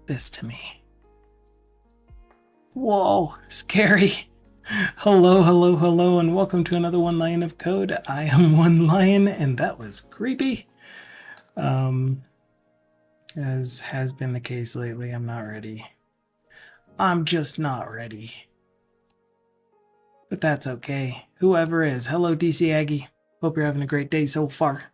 this to me. Whoa, scary. Hello, hello, hello, and welcome to another One Lion of Code. I am One Lion, and that was creepy. As has been the case lately, I'm not ready. I'm just not ready. But that's okay. Whoever is. Hello, DC Aggie. Hope you're having a great day so far.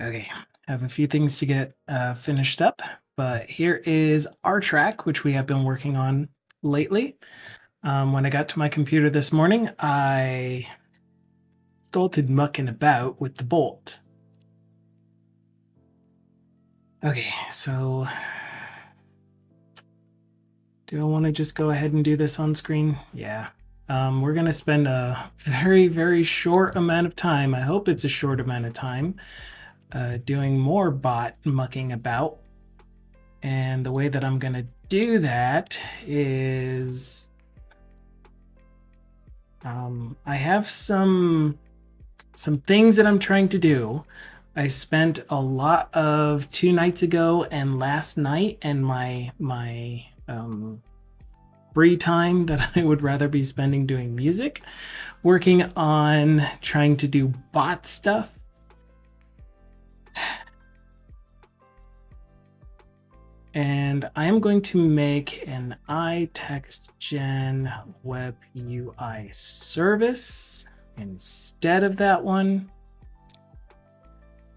Okay, I have a few things to get finished up, but here is RTRAC, which we have been working on lately. When I got to my computer this morning, I started mucking about with the bolt. Okay, so do I want to just go ahead and do this on screen? Yeah. We're going to spend a very, very short amount of time. I hope it's a short amount of time doing more bot mucking about. And the way that I'm going to do that is I have some things that I'm trying to do. I spent a lot of 2 nights ago and last night and my free time that I would rather be spending doing music, working on trying to do bot stuff. And I am going to make an iTextGen web UI service instead of that one.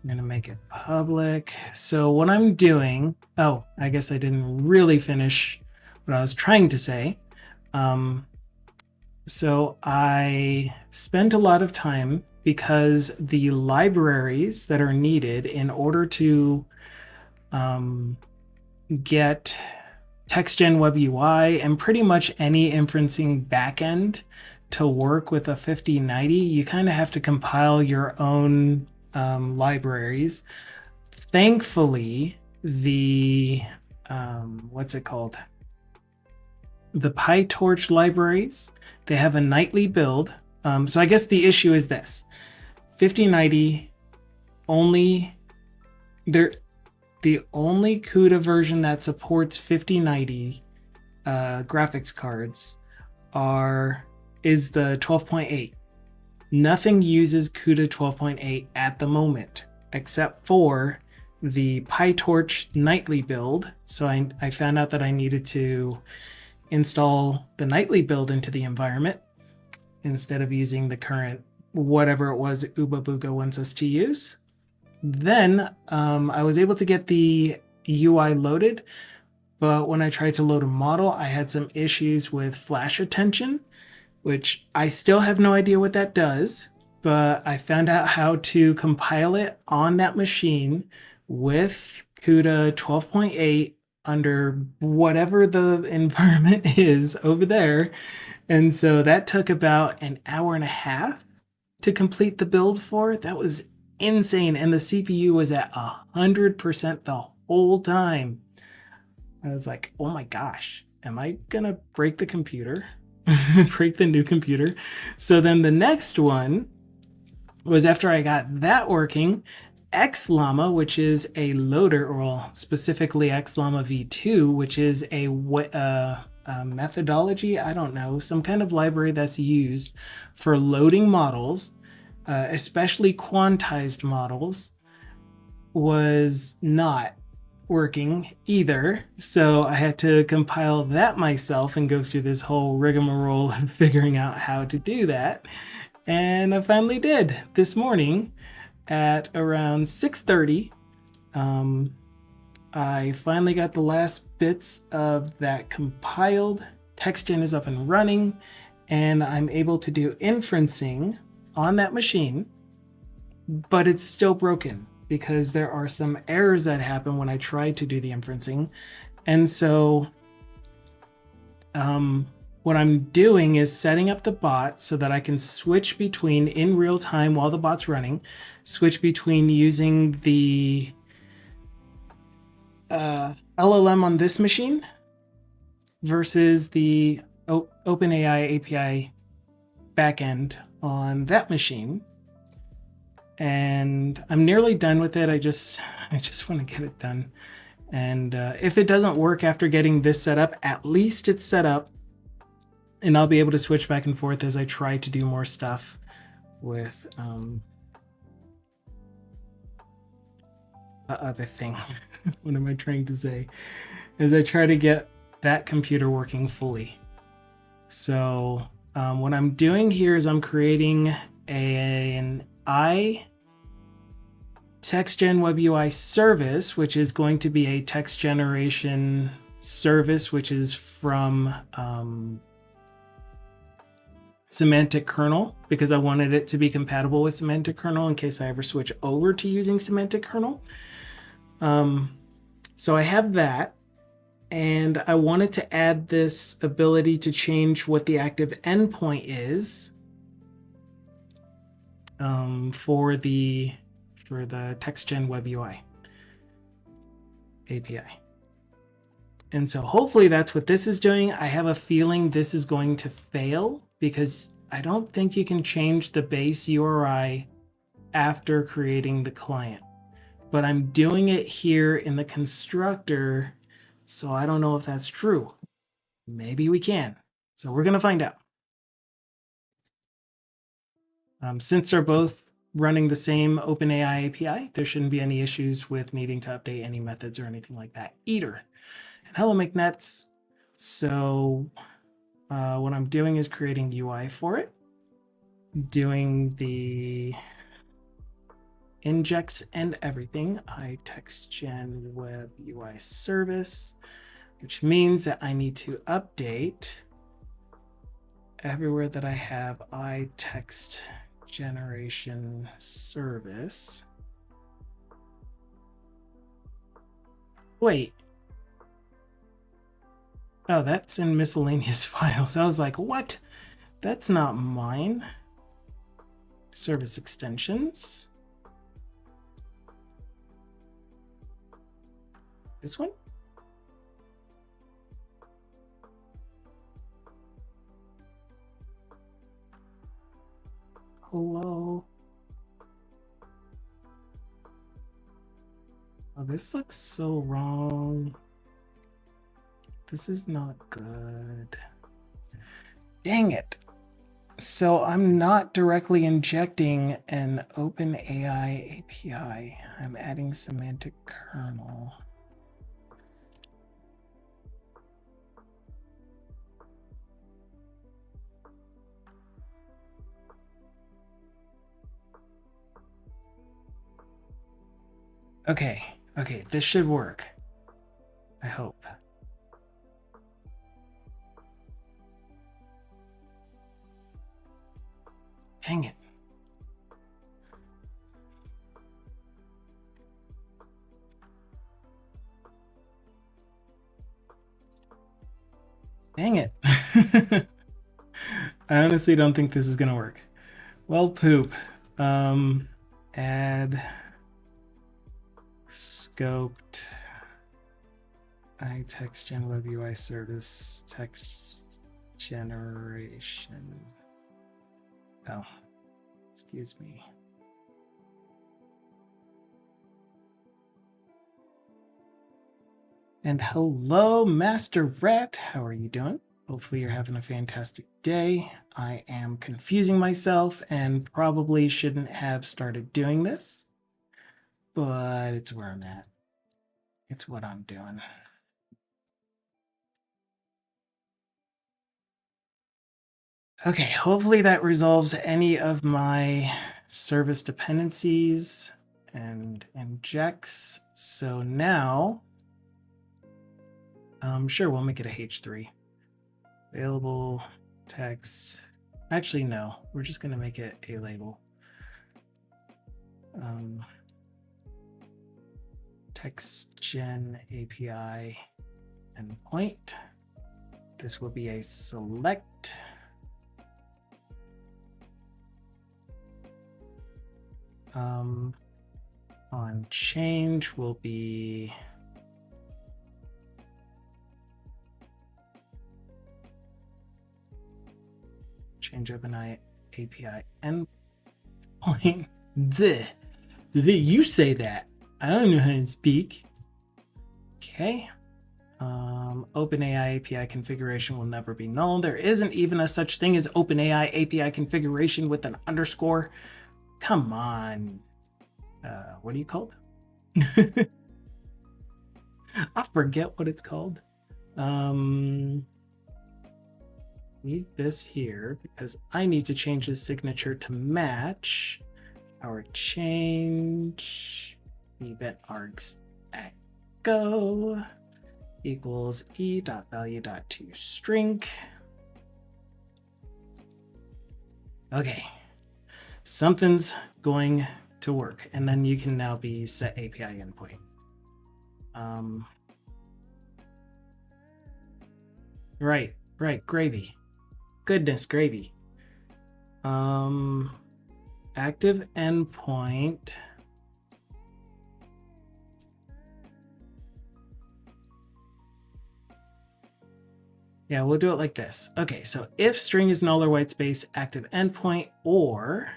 I'm going to make it public. So what I'm doing, oh, I guess I didn't really finish what I was trying to say. So I spent a lot of time because the libraries that are needed in order to get TextGen Web UI and pretty much any inferencing backend to work with a 5090, you kind of have to compile your own libraries. Thankfully, the what's it called? The PyTorch libraries, they have a nightly build. So I guess the issue is this: 5090 only the only CUDA version that supports 5090 graphics cards is the 12.8. Nothing uses CUDA 12.8 at the moment, except for the PyTorch nightly build. So I found out that I needed to install the nightly build into the environment instead of using the current whatever it was Uba Booga wants us to use. Then I was able to get the UI loaded, but when I tried to load a model, I had some issues with flash attention, which I still have no idea what that does, but I found out how to compile it on that machine with CUDA 12.8 under whatever the environment is over there. And so that took about an hour and a half to complete the build for. That was insane. And the CPU was at 100% the whole time. I was like, oh my gosh, am I gonna break the computer? Break the new computer? So then the next one was, after I got that working, XLlama, which is a loader, or specifically XLlama v2, which is a methodology, I don't know, some kind of library that's used for loading models, especially quantized models, was not working either. So I had to compile that myself and go through this whole rigmarole of figuring out how to do that. And I finally did this morning at around 6:30. I finally got the last bits of that compiled. TextGen is up and running, and I'm able to do inferencing on that machine, but it's still broken because there are some errors that happen when I try to do the inferencing. And so what I'm doing is setting up the bot so that I can switch between, in real time while the bot's running, switch between using the LLM on this machine versus the OpenAI API backend on that machine. and I'm nearly done with it. I just want to get it done. And if it doesn't work after getting this set up, at least it's set up, and I'll be able to switch back and forth as I try to do more stuff with the other thing. What am I trying to say? As I try to get that computer working fully. So what I'm doing here is I'm creating an TextGen Web UI service, which is going to be a text generation service, which is from Semantic Kernel, because I wanted it to be compatible with Semantic Kernel in case I ever switch over to using Semantic Kernel. So I have that, and I wanted to add this ability to change what the active endpoint is for the TextGen Web UI API. And so hopefully that's what this is doing. I have a feeling this is going to fail because I don't think you can change the base URI after creating the client. But I'm doing it here in the constructor, so I don't know if that's true. Maybe we can. So we're going to find out. Since they're both running the same OpenAI API, there shouldn't be any issues with needing to update any methods or anything like that either. And hello, McNets. So what I'm doing is creating UI for it, doing the injects and everything, iTextGen Web UI service, which means that I need to update everywhere that I have iText generation service. Wait. Oh, that's in miscellaneous files. I was like, what? That's not mine. Service extensions. This one? Hello. Oh, this looks so wrong. This is not good. Dang it. So I'm not directly injecting an OpenAI API. I'm adding semantic kernel. Okay, this should work. I hope. Dang it. Dang it. I honestly don't think this is gonna work. Well, poop. Add scoped iTextGen Web UI service text generation. Oh, excuse me. And hello, Master Rat. How are you doing? Hopefully you're having a fantastic day. I am confusing myself and probably shouldn't have started doing this, but it's where I'm at. It's what I'm doing. Okay, hopefully that resolves any of my service dependencies and injects. So now, sure, we'll make it a H3. Available text. Actually, no, we're just going to make it a label. TextGen API endpoint. This will be a select. On change will be change OpenAI API endpoint. You say that. I don't know how to speak. Okay. OpenAI API configuration will never be null. There isn't even a such thing as OpenAI API configuration with an underscore. Come on. What are you called? I forget what it's called. Need this here because I need to change his signature to match our change event args echo equals e.value.toString. Okay, something's going to work, and then you can now be set API endpoint. Right, gravy. Goodness gravy. Active endpoint. Yeah, we'll do it like this. Okay, so if string is null or white space, active endpoint, or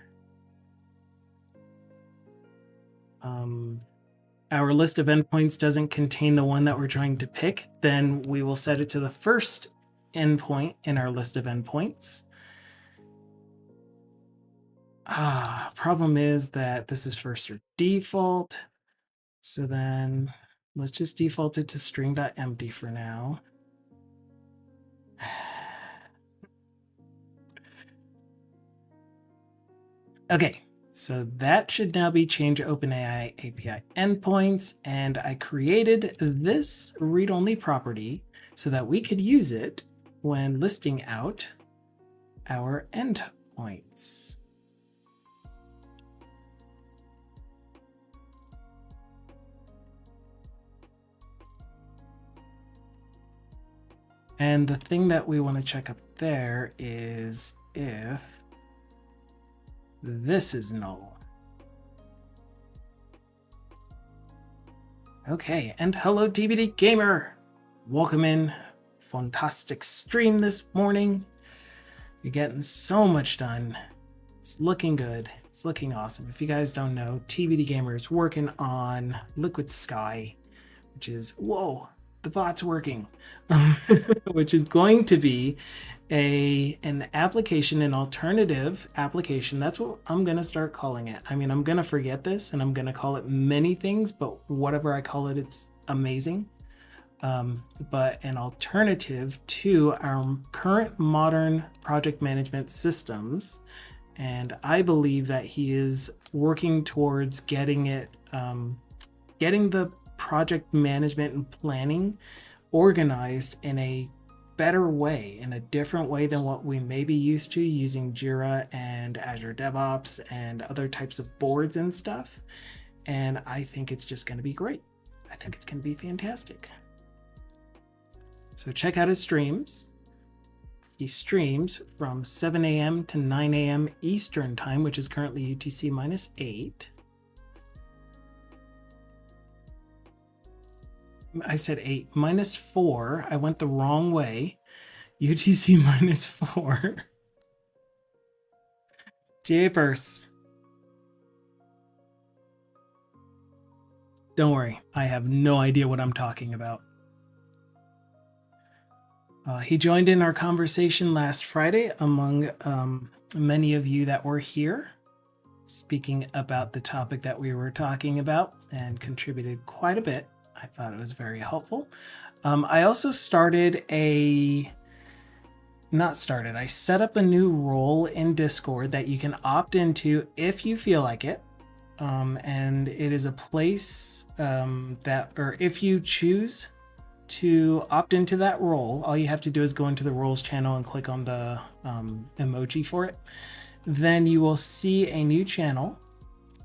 our list of endpoints doesn't contain the one that we're trying to pick, then we will set it to the first endpoint in our list of endpoints. Problem is that this is first or default. So then let's just default it to string.empty for now. Okay, so that should now be change OpenAI API endpoints, and I created this read-only property so that we could use it when listing out our endpoints. And the thing that we want to check up there is if this is null. Okay, and hello TBD Gamer! Welcome in. Fantastic stream this morning. You're getting so much done. It's looking good. It's looking awesome. If you guys don't know, TBD Gamer is working on Liquid Sky, which is, whoa, the bot's working, which is going to be an application, an alternative application. That's what I'm going to start calling it. I mean, I'm going to forget this and I'm going to call it many things, but whatever I call it, it's amazing. But an alternative to our current modern project management systems. And I believe that he is working towards getting it, getting the project management and planning organized in a better way, in a different way than what we may be used to using Jira and Azure DevOps and other types of boards and stuff. And I think it's just going to be great. I think it's going to be fantastic. So check out his streams. He streams from 7 a.m. to 9 a.m. Eastern time, which is currently UTC -8. I said 8 -4. I went the wrong way. UTC -4. Japers. Don't worry, I have no idea what I'm talking about. He joined in our conversation last Friday among many of you that were here, speaking about the topic that we were talking about, and contributed quite a bit. I thought it was very helpful. I also started I set up a new role in Discord that you can opt into if you feel like it. And it is a place if you choose to opt into that role, all you have to do is go into the roles channel and click on the emoji for it. Then you will see a new channel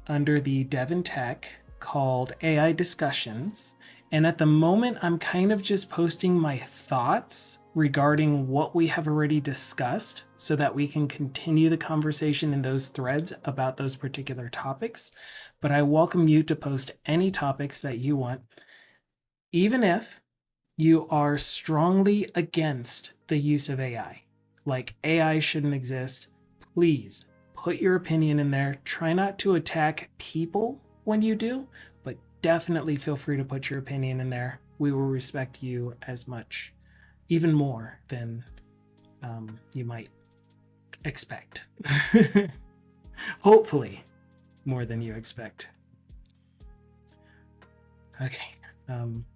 under the Dev and Tech called AI Discussions. And at the moment, I'm kind of just posting my thoughts regarding what we have already discussed so that we can continue the conversation in those threads about those particular topics. But I welcome you to post any topics that you want, even if you are strongly against the use of AI. Like AI shouldn't exist. Please put your opinion in there. Try not to attack people when you do, but definitely feel free to put your opinion in there. We will respect you as much, even more than you might expect. Hopefully more than you expect. Okay,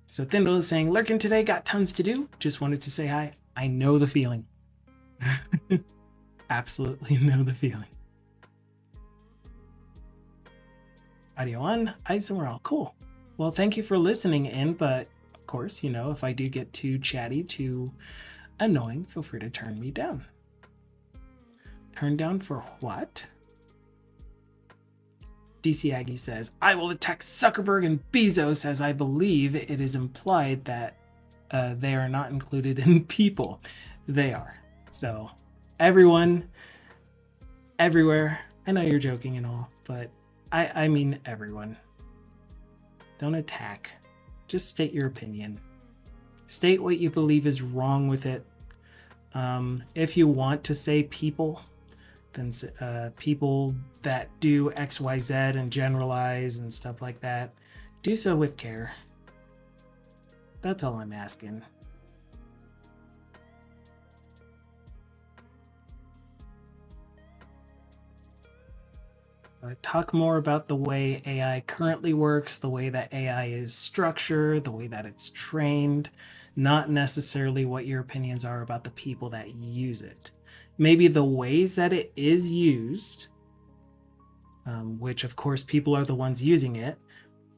so Thindle is saying, lurking today, got tons to do. Just wanted to say hi. I know the feeling. Absolutely know the feeling. Audio on, ice and we're all cool. Well, thank you for listening in, but of course, you know, if I do get too chatty, too annoying, feel free to turn me down. Turn down for what? DC Aggie says, I will attack Zuckerberg and Bezos as I believe it is implied that they are not included in people. They are. So everyone, everywhere. I know you're joking and all, but I mean everyone. Don't attack. Just state your opinion. State what you believe is wrong with it. If you want to say people, then people that do X, Y, Z and generalize and stuff like that, do so with care. That's all I'm asking. Talk more about the way AI currently works, the way that AI is structured, the way that it's trained, not necessarily what your opinions are about the people that use it. Maybe the ways that it is used, which of course people are the ones using it,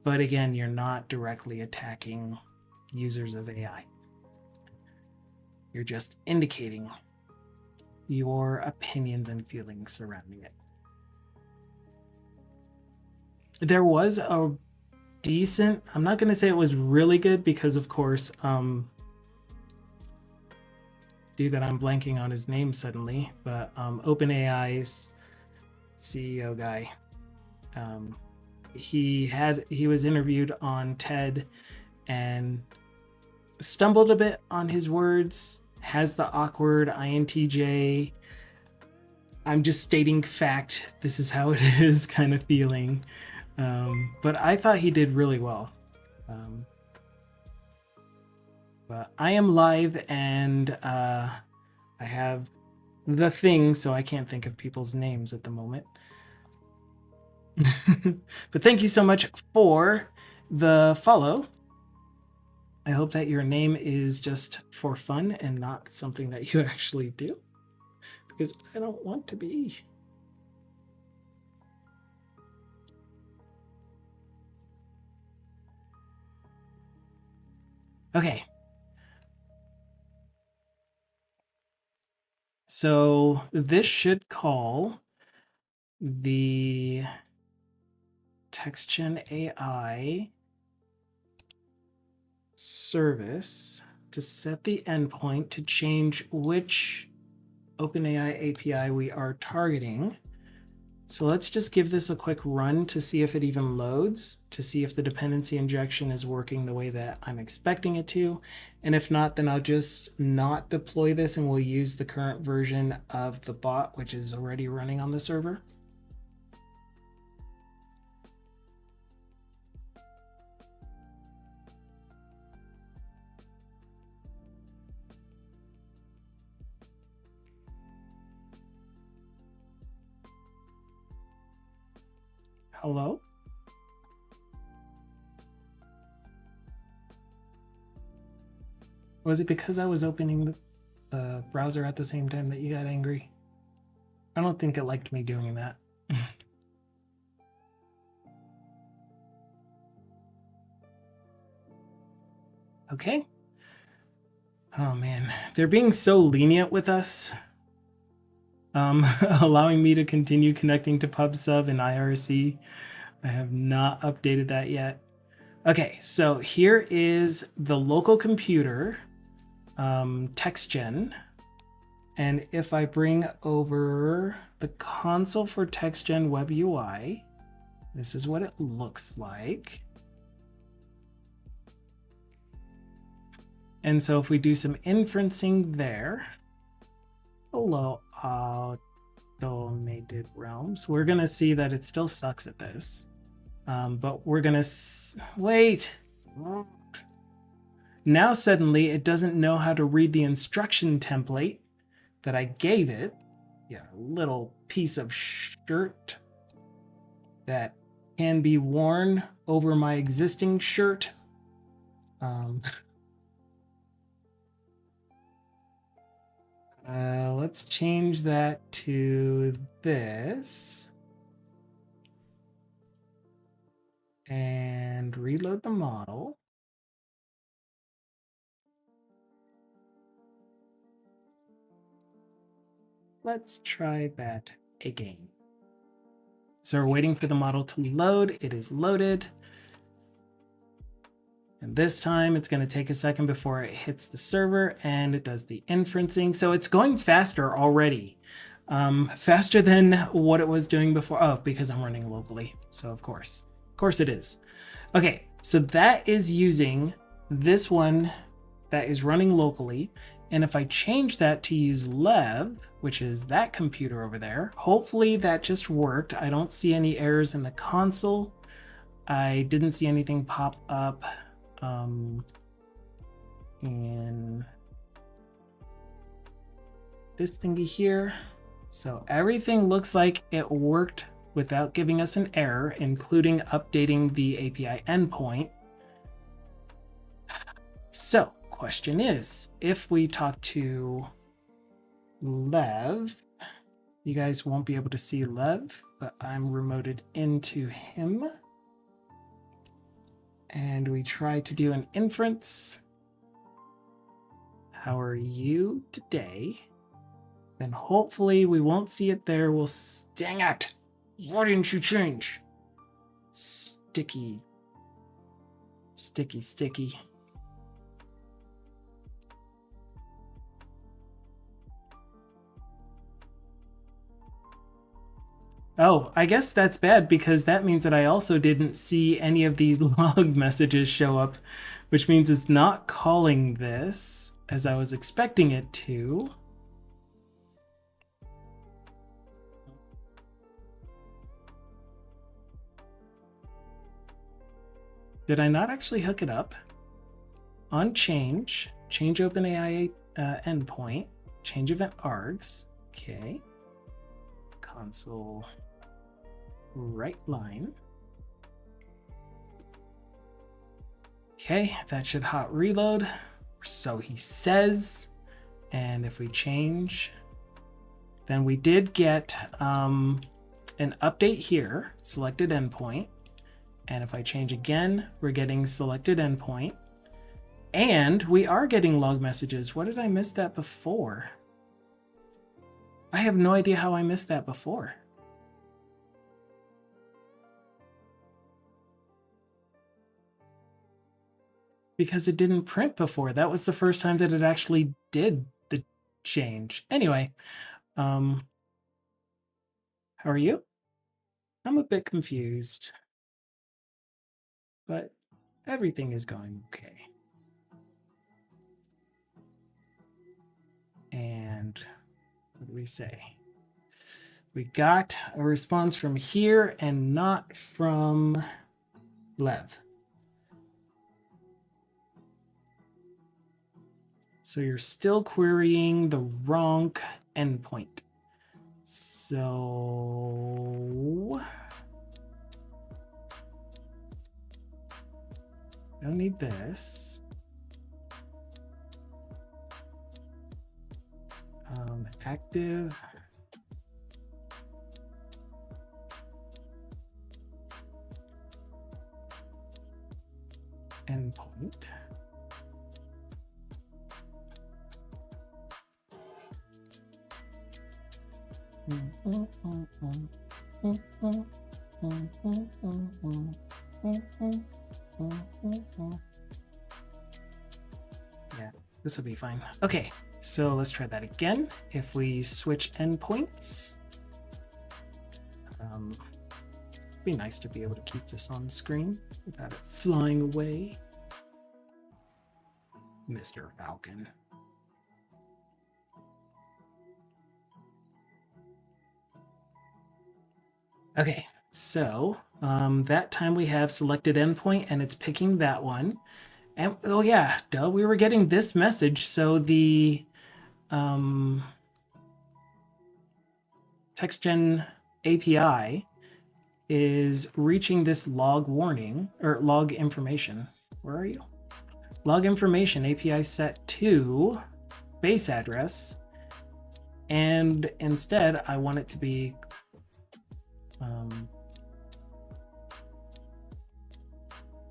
but again, you're not directly attacking users of AI. You're just indicating your opinions and feelings surrounding it. There was a decent, I'm not going to say it was really good because of course, dude that I'm blanking on his name suddenly, but OpenAI's CEO guy, he was interviewed on TED and stumbled a bit on his words, has the awkward INTJ, I'm just stating fact, this is how it is kind of feeling. But I thought he did really well. But I am live and I have the thing, so I can't think of people's names at the moment. But thank you so much for the follow. I hope that your name is just for fun and not something that you actually do, because I don't want to be. Okay. So this should call the TextGen AI service to set the endpoint to change which OpenAI API we are targeting. So let's just give this a quick run to see if it even loads, to see if the dependency injection is working the way that I'm expecting it to. And if not, then I'll just not deploy this and we'll use the current version of the bot, which is already running on the server. Hello? Was it because I was opening the browser at the same time that you got angry? I don't think it liked me doing that. Okay. Oh man, they're being so lenient with us. Allowing me to continue connecting to PubSub and IRC. I have not updated that yet. Okay, so here is the local computer, TextGen. And if I bring over the console for TextGen Web UI, this is what it looks like. And so if we do some inferencing there, hello, donated realms. We're going to see that it still sucks at this. But we're going to wait. Now suddenly it doesn't know how to read the instruction template that I gave it. Yeah, a little piece of shirt that can be worn over my existing shirt. Let's change that to this. And reload the model. Let's try that again. So we're waiting for the model to load. It is loaded. And this time it's going to take a second before it hits the server and it does the inferencing. So it's going faster already. Faster than what it was doing before. Oh, because I'm running locally. So of course it is. Okay, so that is using this one that is running locally. And if I change that to use Lev, which is that computer over there, hopefully that just worked. I don't see any errors in the console. I didn't see anything pop up in this thingy here. So everything looks like it worked without giving us an error, including updating the API endpoint. So question is, if we talk to Lev, you guys won't be able to see Lev, but I'm remoted into him. And we try to do an inference. How are you today? Then hopefully we won't see it there. We'll dang it. Why didn't you change? Sticky. Sticky, sticky. Oh, I guess that's bad because that means that I also didn't see any of these log messages show up, which means it's not calling this as I was expecting it to. Did I not actually hook it up? On change OpenAI endpoint, change event args. Okay. Console right line. Okay, that should hot reload. So he says. And if we change, then we did get an update here, selected endpoint. And if I change again, we're getting selected endpoint. And we are getting log messages. What did I miss that before? I have no idea how I missed that before. Because it didn't print before. That was the first time that it actually did the change. Anyway, how are you? I'm a bit confused, but everything is going okay. And what do we say? We got a response from here and not from Lev. So you're still querying the wrong endpoint. So I don't need this. Active endpoint. Yeah, this will be fine. Okay, so let's try that again. If we switch endpoints, it'd be nice to be able to keep this on screen without it flying away. Mr. Falcon. Okay, so that time we have selected endpoint and it's picking that one. And oh yeah, duh, we were getting this message. So the TextGen API is reaching this log warning or log information. Where are you? Log information API set to base address. And instead, I want it to be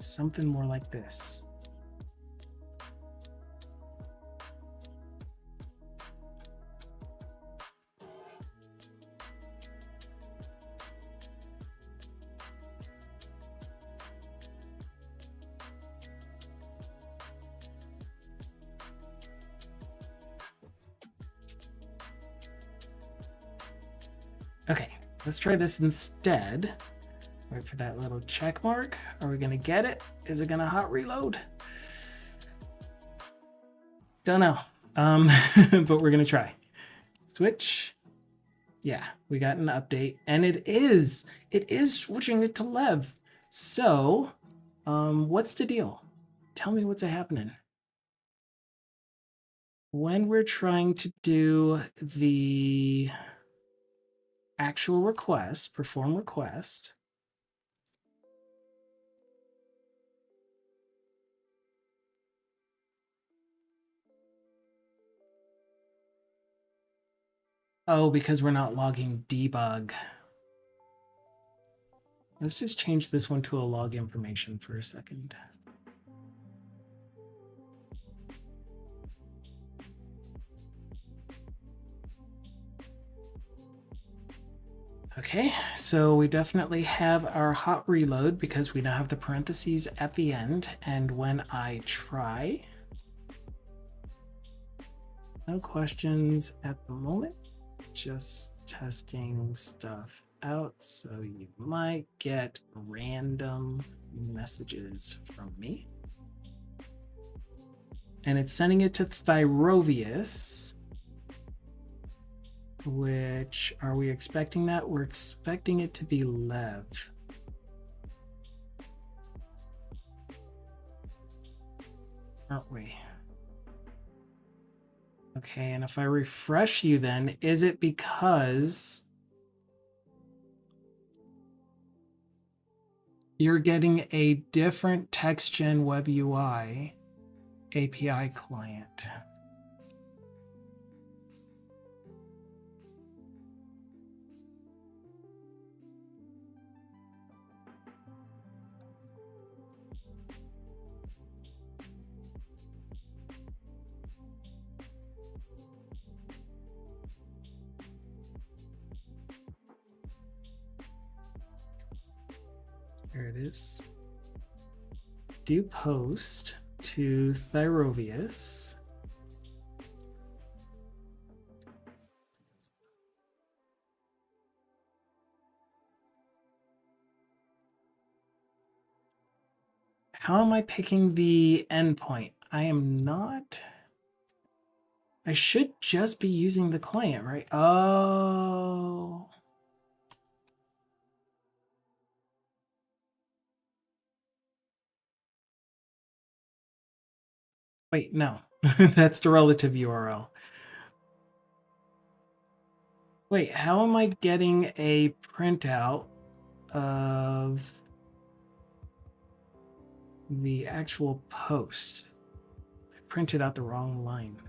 something more like this. Okay, let's try this instead. Wait for that little check mark. Are we gonna get it? Is it gonna hot reload? Don't know. But we're gonna try. Switch. Yeah, we got an update, and it is switching it to Lev. So, what's the deal? Tell me what's happening. When we're trying to do the actual request, perform request, oh, because we're not logging debug. Let's just change this one to a log information for a second. Okay, so we definitely have our hot reload because we now have the parentheses at the end. And when I try, no questions at the moment, just testing stuff out. So you might get random messages from me. And it's sending it to Thyrovius, which, are we expecting that? We're expecting it to be Lev. Aren't we? Okay, and if I refresh you then, is it because you're getting a different TextGen Web UI API client? There it is. Do post to Thyrovius. How am I picking the endpoint? I am not. I should just be using the client, right? Oh. Wait, no. That's the relative URL. Wait, how am I getting a printout of the actual post? I printed out the wrong line.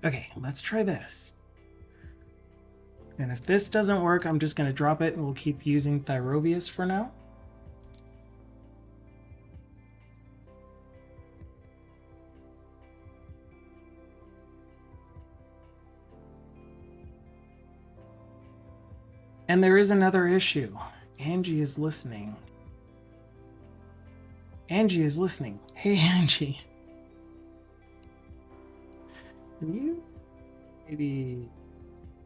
Okay, let's try this. And if this doesn't work, I'm just going to drop it and we'll keep using Thyrovius for now. And there is another issue. Angie is listening. Angie is listening. Hey, Angie. Can you maybe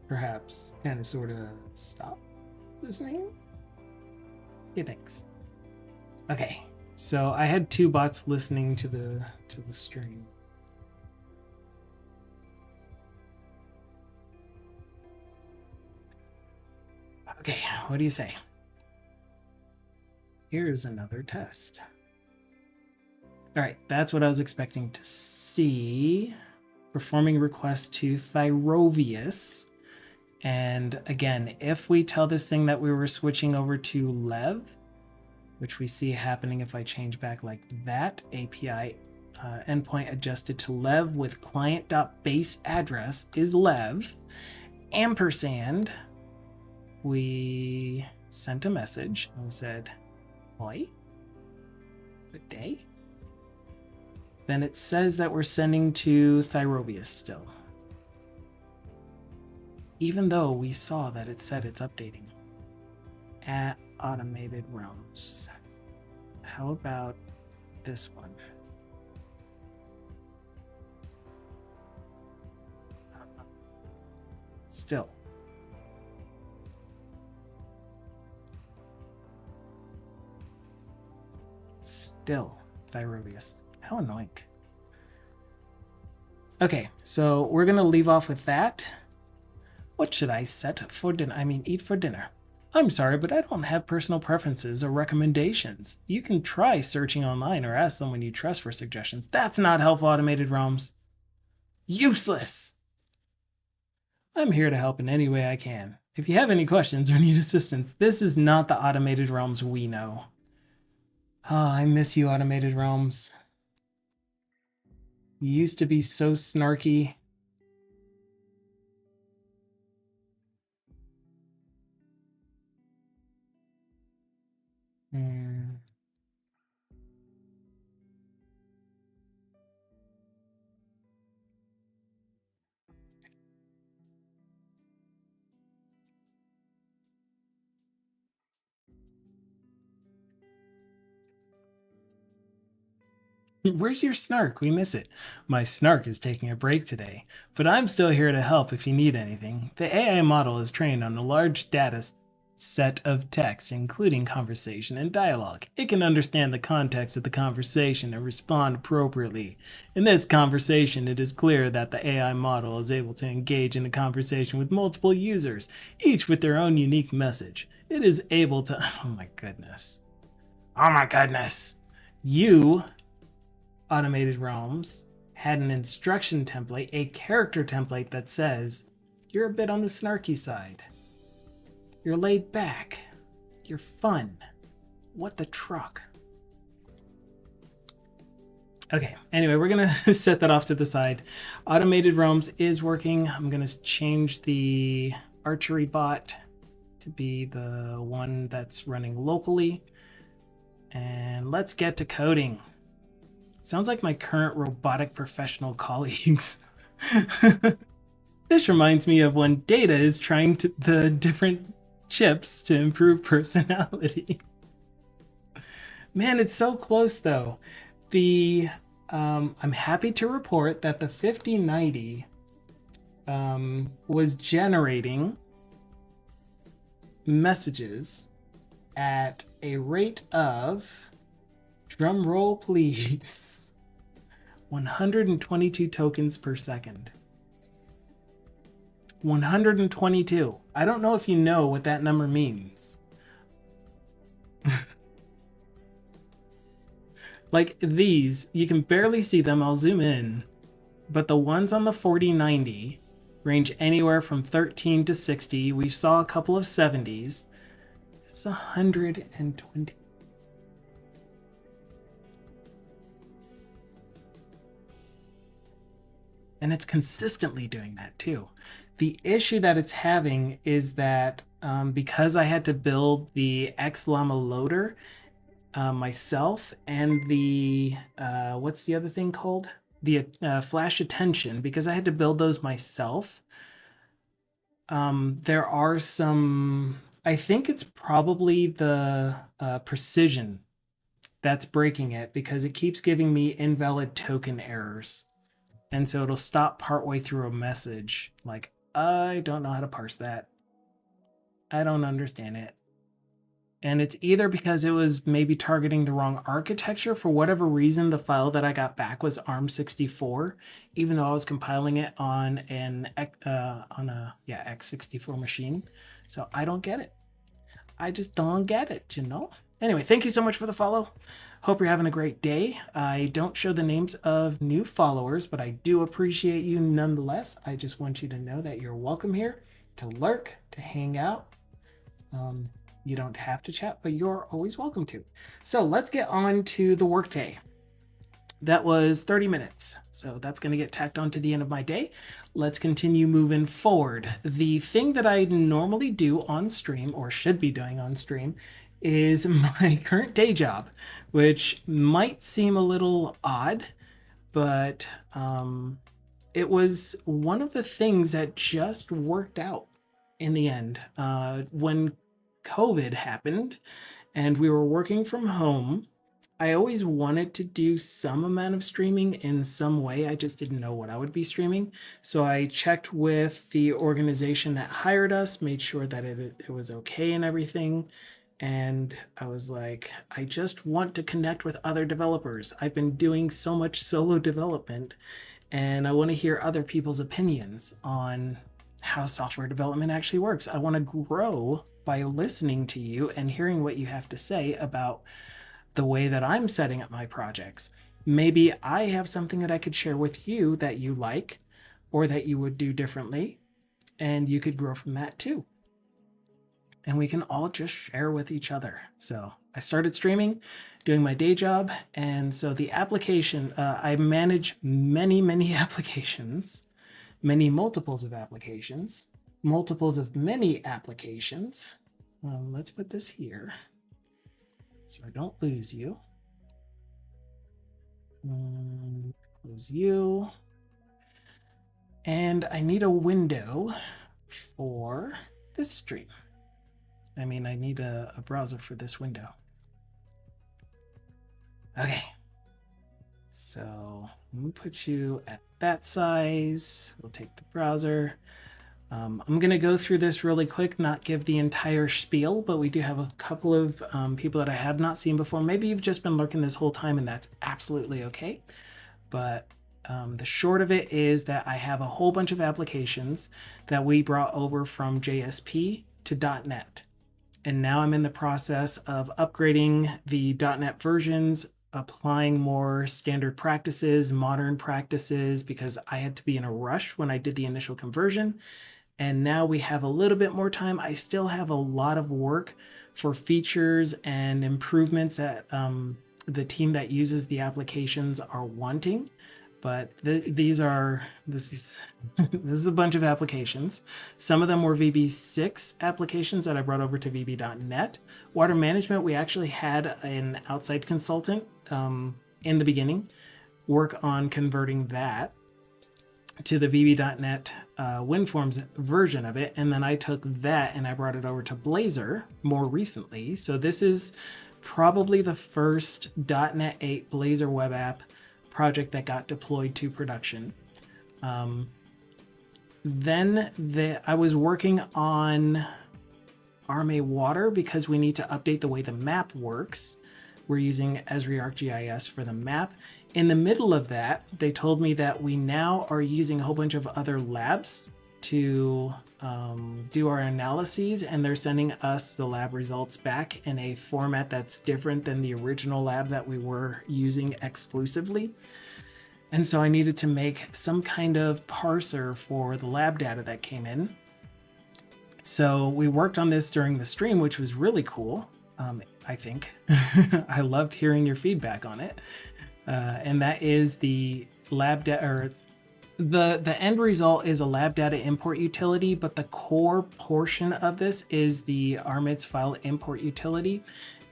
perhaps kind of sort of stop listening? Hey, thanks. Okay, so I had two bots listening to the stream. Okay, what do you say? Here's another test. All right, that's what I was expecting to see. Performing request to Thyrovius. And again, if we tell this thing that we were switching over to Lev, which we see happening if I change back like that, API endpoint adjusted to Lev with client.base address is Lev, ampersand, we sent a message and we said, "Oi, good day." Then it says that we're sending to Thyrovius still, even though we saw that it said it's updating. At automated realms. How about this one? Still. Still Thyrovius. How annoying. Okay, so we're gonna leave off with that. What should I set for dinner? Eat for dinner. I'm sorry, but I don't have personal preferences or recommendations. You can try searching online or ask someone you trust for suggestions. That's not helpful, automated realms. Useless! I'm here to help in any way I can. If you have any questions or need assistance, this is not the automated realms we know. Oh, I miss you, automated realms. You used to be so snarky. Where's your snark? We miss it. My snark is taking a break today, but I'm still here to help if you need anything. The AI model is trained on a large data set of text, including conversation and dialogue. It can understand the context of the conversation and respond appropriately. In this conversation, it is clear that the AI model is able to engage in a conversation with multiple users, each with their own unique message. It is able to... Oh my goodness. Oh my goodness. You... Automated Realms had an instruction template, a character template that says, you're a bit on the snarky side. You're laid back. You're fun. What the truck? Okay, anyway, we're going to set that off to the side. Automated Realms is working. I'm going to change the archery bot to be the one that's running locally. And let's get to coding. Sounds like my current robotic professional colleagues. This reminds me of when Data is trying the different chips to improve personality. Man, it's so close though. I'm happy to report that the 5090 was generating messages at a rate of, drum roll please, 122 tokens per second. 122. I don't know if you know what that number means. Like these, you can barely see them. I'll zoom in. But the ones on the 4090 range anywhere from 13 to 60. We saw a couple of 70s. It's 120. And it's consistently doing that too. The issue that it's having is that because I had to build the X-Llama loader myself and the, what's the other thing called? The flash attention, because I had to build those myself. There are some, I think it's probably the precision that's breaking it, because it keeps giving me invalid token errors. And so it'll stop partway through a message. Like, I don't know how to parse that. I don't understand it. And it's either because it was maybe targeting the wrong architecture. For whatever reason, the file that I got back was ARM64, even though I was compiling it on a x64 machine. So I don't get it. I just don't get it, you know? Anyway, thank you so much for the follow. Hope you're having a great day. I don't show the names of new followers, but I do appreciate you nonetheless. I just want you to know that you're welcome here to lurk, to hang out. You don't have to chat, but you're always welcome to. So let's get on to the workday. That was 30 minutes. So that's going to get tacked on to the end of my day. Let's continue moving forward. The thing that I normally do on stream, or should be doing on stream, is my current day job, which might seem a little odd, but it was one of the things that just worked out in the end. When COVID happened and we were working from home, I always wanted to do some amount of streaming in some way. I just didn't know what I would be streaming. So I checked with the organization that hired us, made sure that it was okay and everything. And I was like, I just want to connect with other developers. I've been doing so much solo development, and I want to hear other people's opinions on how software development actually works. I want to grow by listening to you and hearing what you have to say about the way that I'm setting up my projects. Maybe I have something that I could share with you that you like or that you would do differently, and you could grow from that too. And we can all just share with each other. So I started streaming, doing my day job. And so the application, I manage many applications, many multiples of applications, multiples of many applications. Let's put this here so I don't lose you. Close you. And I need a window for this stream. I mean, I need a browser for this window. Okay. So let me put you at that size. We'll take the browser. I'm going to go through this really quick, not give the entire spiel, but we do have a couple of people that I have not seen before. Maybe you've just been lurking this whole time, and that's absolutely okay. But the short of it is that I have a whole bunch of applications that we brought over from JSP to .NET. And now I'm in the process of upgrading the .NET versions, applying more standard practices, modern practices, because I had to be in a rush when I did the initial conversion. And now we have a little bit more time. I still have a lot of work for features and improvements that the team that uses the applications are wanting. But this is a bunch of applications. Some of them were VB6 applications that I brought over to VB.NET. Water management, we actually had an outside consultant in the beginning work on converting that to the VB.NET WinForms version of it. And then I took that and I brought it over to Blazor more recently. So this is probably the first .NET 8 Blazor web app project that got deployed to production. Then I was working on RMA Water because we need to update the way the map works. We're using Esri ArcGIS for the map. In the middle of that, they told me that we now are using a whole bunch of other labs to do our analyses, and they're sending us the lab results back in a format that's different than the original lab that we were using exclusively. And so I needed to make some kind of parser for the lab data that came in. So we worked on this during the stream, which was really cool. I think I loved hearing your feedback on it. And that is the lab data, or the end result is a lab data import utility, but the core portion of this is the RMITS file import utility.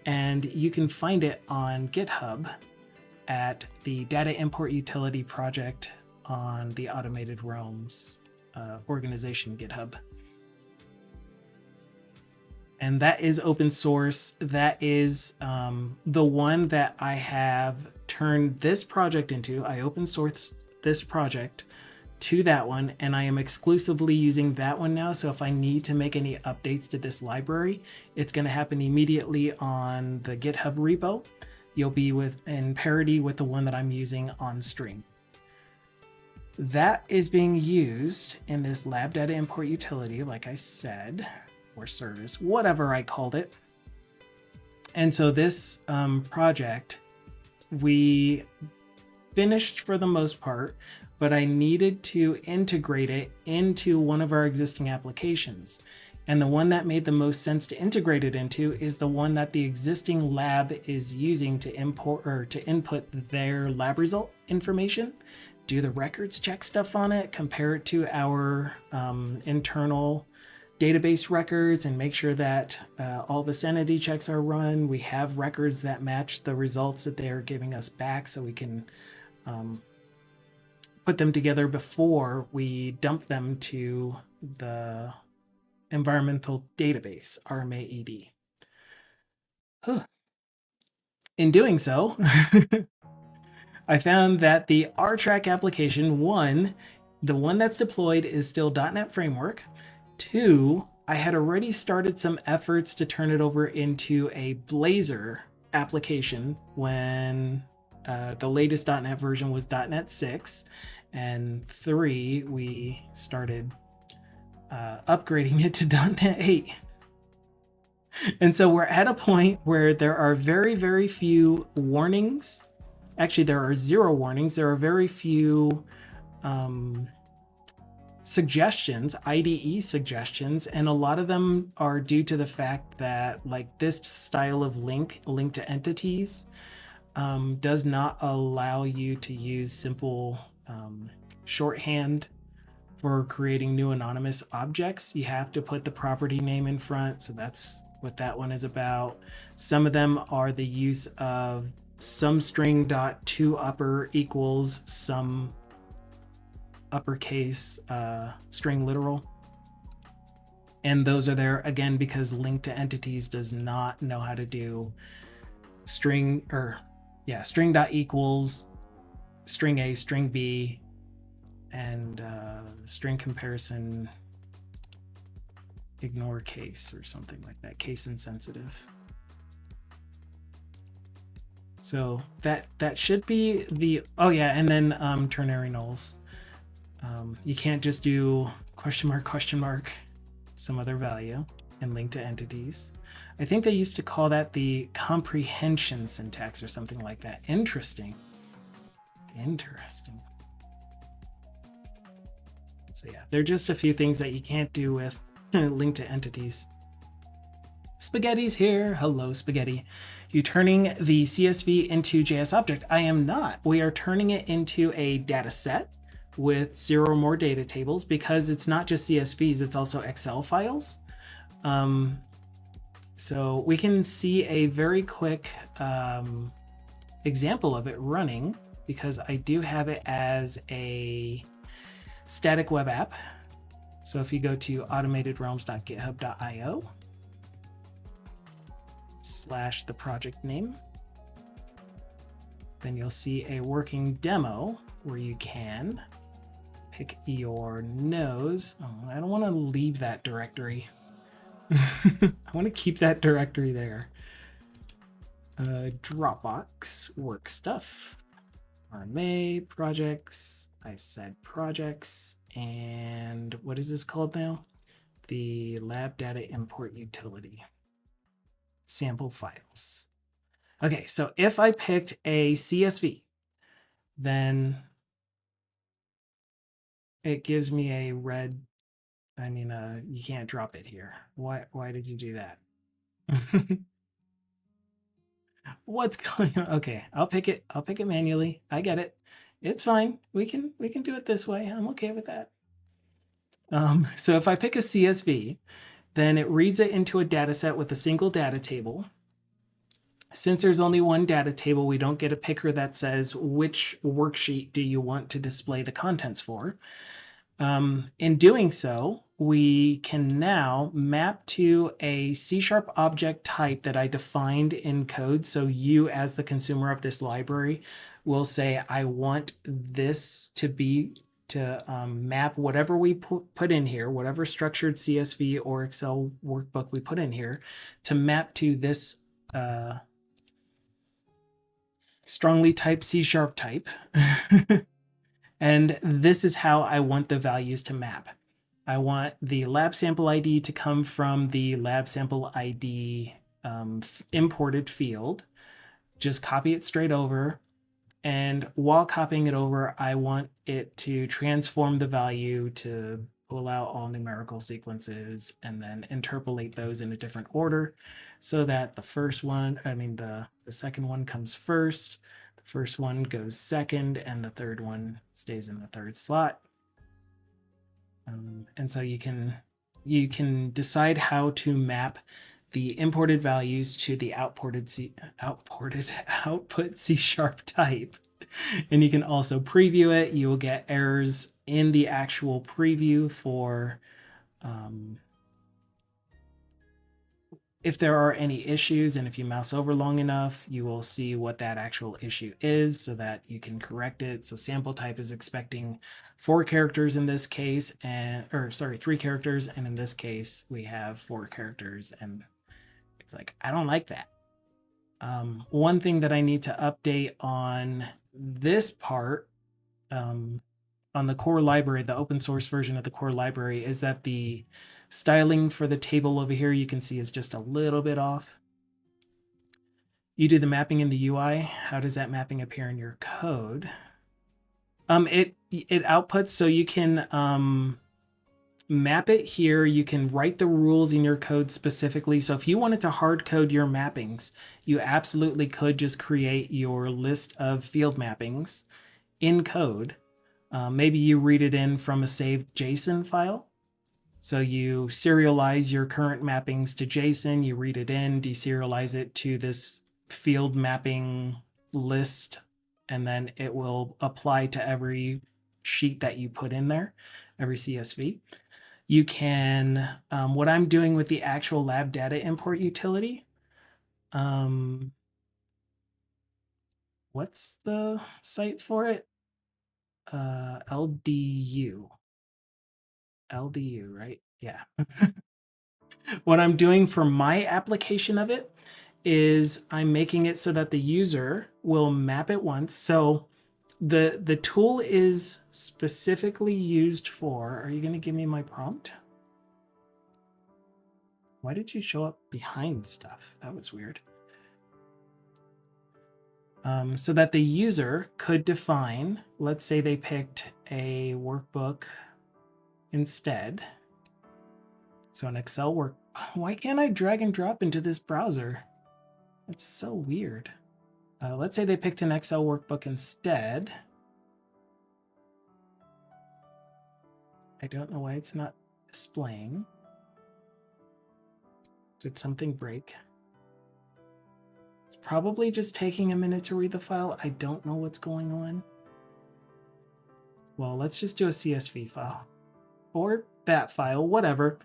And you can find it on GitHub at the data import utility project on the Automated Realms organization GitHub. and that is open source. That is the one that I have turned this project into. I open sourced this project to that one, and I am exclusively using that one now. So if I need to make any updates to this library, it's going to happen immediately on the GitHub repo. You'll be in parity with the one that I'm using on stream. That is being used in this lab data import utility, like I said, or service, whatever I called it. And so this project, we finished for the most part, but I needed to integrate it into one of our existing applications. And the one that made the most sense to integrate it into is the one that the existing lab is using to import or to input their lab result information, do the records check stuff on it, compare it to our internal database records, and make sure that all the sanity checks are run. We have records that match the results that they are giving us back, so we can put them together before we dump them to the environmental database, RMAED. In doing so, I found that the RTRAC application, one, the one that's deployed is still .NET Framework. Two, I had already started some efforts to turn it over into a Blazor application when the latest .NET version was .NET 6. And 3, we started upgrading it to .NET 8. And so we're at a point where there are very, very few warnings. Actually, there are 0 warnings. There are very few suggestions, IDE suggestions, and a lot of them are due to the fact that like this style of link to entities does not allow you to use simple shorthand for creating new anonymous objects. You have to put the property name in front, so that's what that one is about. Some of them are the use of some string dot to upper equals some uppercase string literal, and those are there again because link to entities does not know how to do string dot equals string A, string B, and string comparison ignore case or something like that, case insensitive. So that should be the, oh yeah, and then ternary nulls. You can't just do question mark some other value and link to entities. I think they used to call that the comprehension syntax or something like that. Interesting. So yeah, there are just a few things that you can't do with link to entities. Spaghetti's here. Hello, Spaghetti. You turning the CSV into JS object? I am not. We are turning it into a data set with 0 or more data tables because it's not just CSVs, it's also Excel files. So we can see a very quick example of it running because I do have it as a static web app. So if you go to automatedrealms.github.io / the project name, then you'll see a working demo where you can pick your nose. Oh, I don't want to leave that directory. I want to keep that directory there. Dropbox, work stuff, RMA, projects. I said projects. And what is this called now? The lab data import utility. Sample files. Okay, so if I picked a CSV, then it gives me a red, you can't drop it here. Why did you do that? What's going on? Okay, I'll pick it manually. I get it. It's fine. We can do it this way. I'm okay with that. So if I pick a CSV, then it reads it into a data set with a single data table. Since there's only one data table, we don't get a picker that says which worksheet do you want to display the contents for. In doing so, we can now map to a C# object type that I defined in code. So you, as the consumer of this library, will say, I want this to be to map whatever we put in here, whatever structured CSV or Excel workbook we put in here, to map to this strongly typed C# type. And this is how I want the values to map. I want the lab sample ID to come from the lab sample ID imported field. Just copy it straight over. And while copying it over, I want it to transform the value to pull out all numerical sequences and then interpolate those in a different order so that the first one, the second one comes first, the first one goes second, and the third one stays in the third slot. And so you can decide how to map the imported values to the output C# type. And you can also preview it. You will get errors in the actual preview for if there are any issues, and if you mouse over long enough, you will see what that actual issue is so that you can correct it. So sample type is expecting 4 characters in this case, or 3 characters, and in this case we have 4 characters, and it's like, I don't like that. One thing that I need to update on this part, on the core library, the open source version of the core library, is that the styling for the table over here, you can see, is just a little bit off. You do the mapping in the UI. How does that mapping appear in your code? It outputs, so you can map it here. You can write the rules in your code specifically. So if you wanted to hard code your mappings, you absolutely could just create your list of field mappings in code. Maybe you read it in from a saved JSON file. So you serialize your current mappings to JSON, you read it in, deserialize it to this field mapping list, and then it will apply to every sheet that you put in there, every CSV. You can, what I'm doing with the actual lab data import utility, what's the site for it? LDU, right? Yeah. What I'm doing for my application of it is I'm making it so that the user will map it once. So the tool is specifically used for, are you going to give me my prompt? Why did you show up behind stuff? That was weird. So that the user could define, let's say they picked a workbook instead. So an Excel work. Why can't I drag and drop into this browser? That's so weird. Let's say they picked an Excel workbook instead. I don't know why it's not displaying. Did something break? It's probably just taking a minute to read the file. I don't know what's going on. Well, let's just do a CSV file. Or that file, whatever.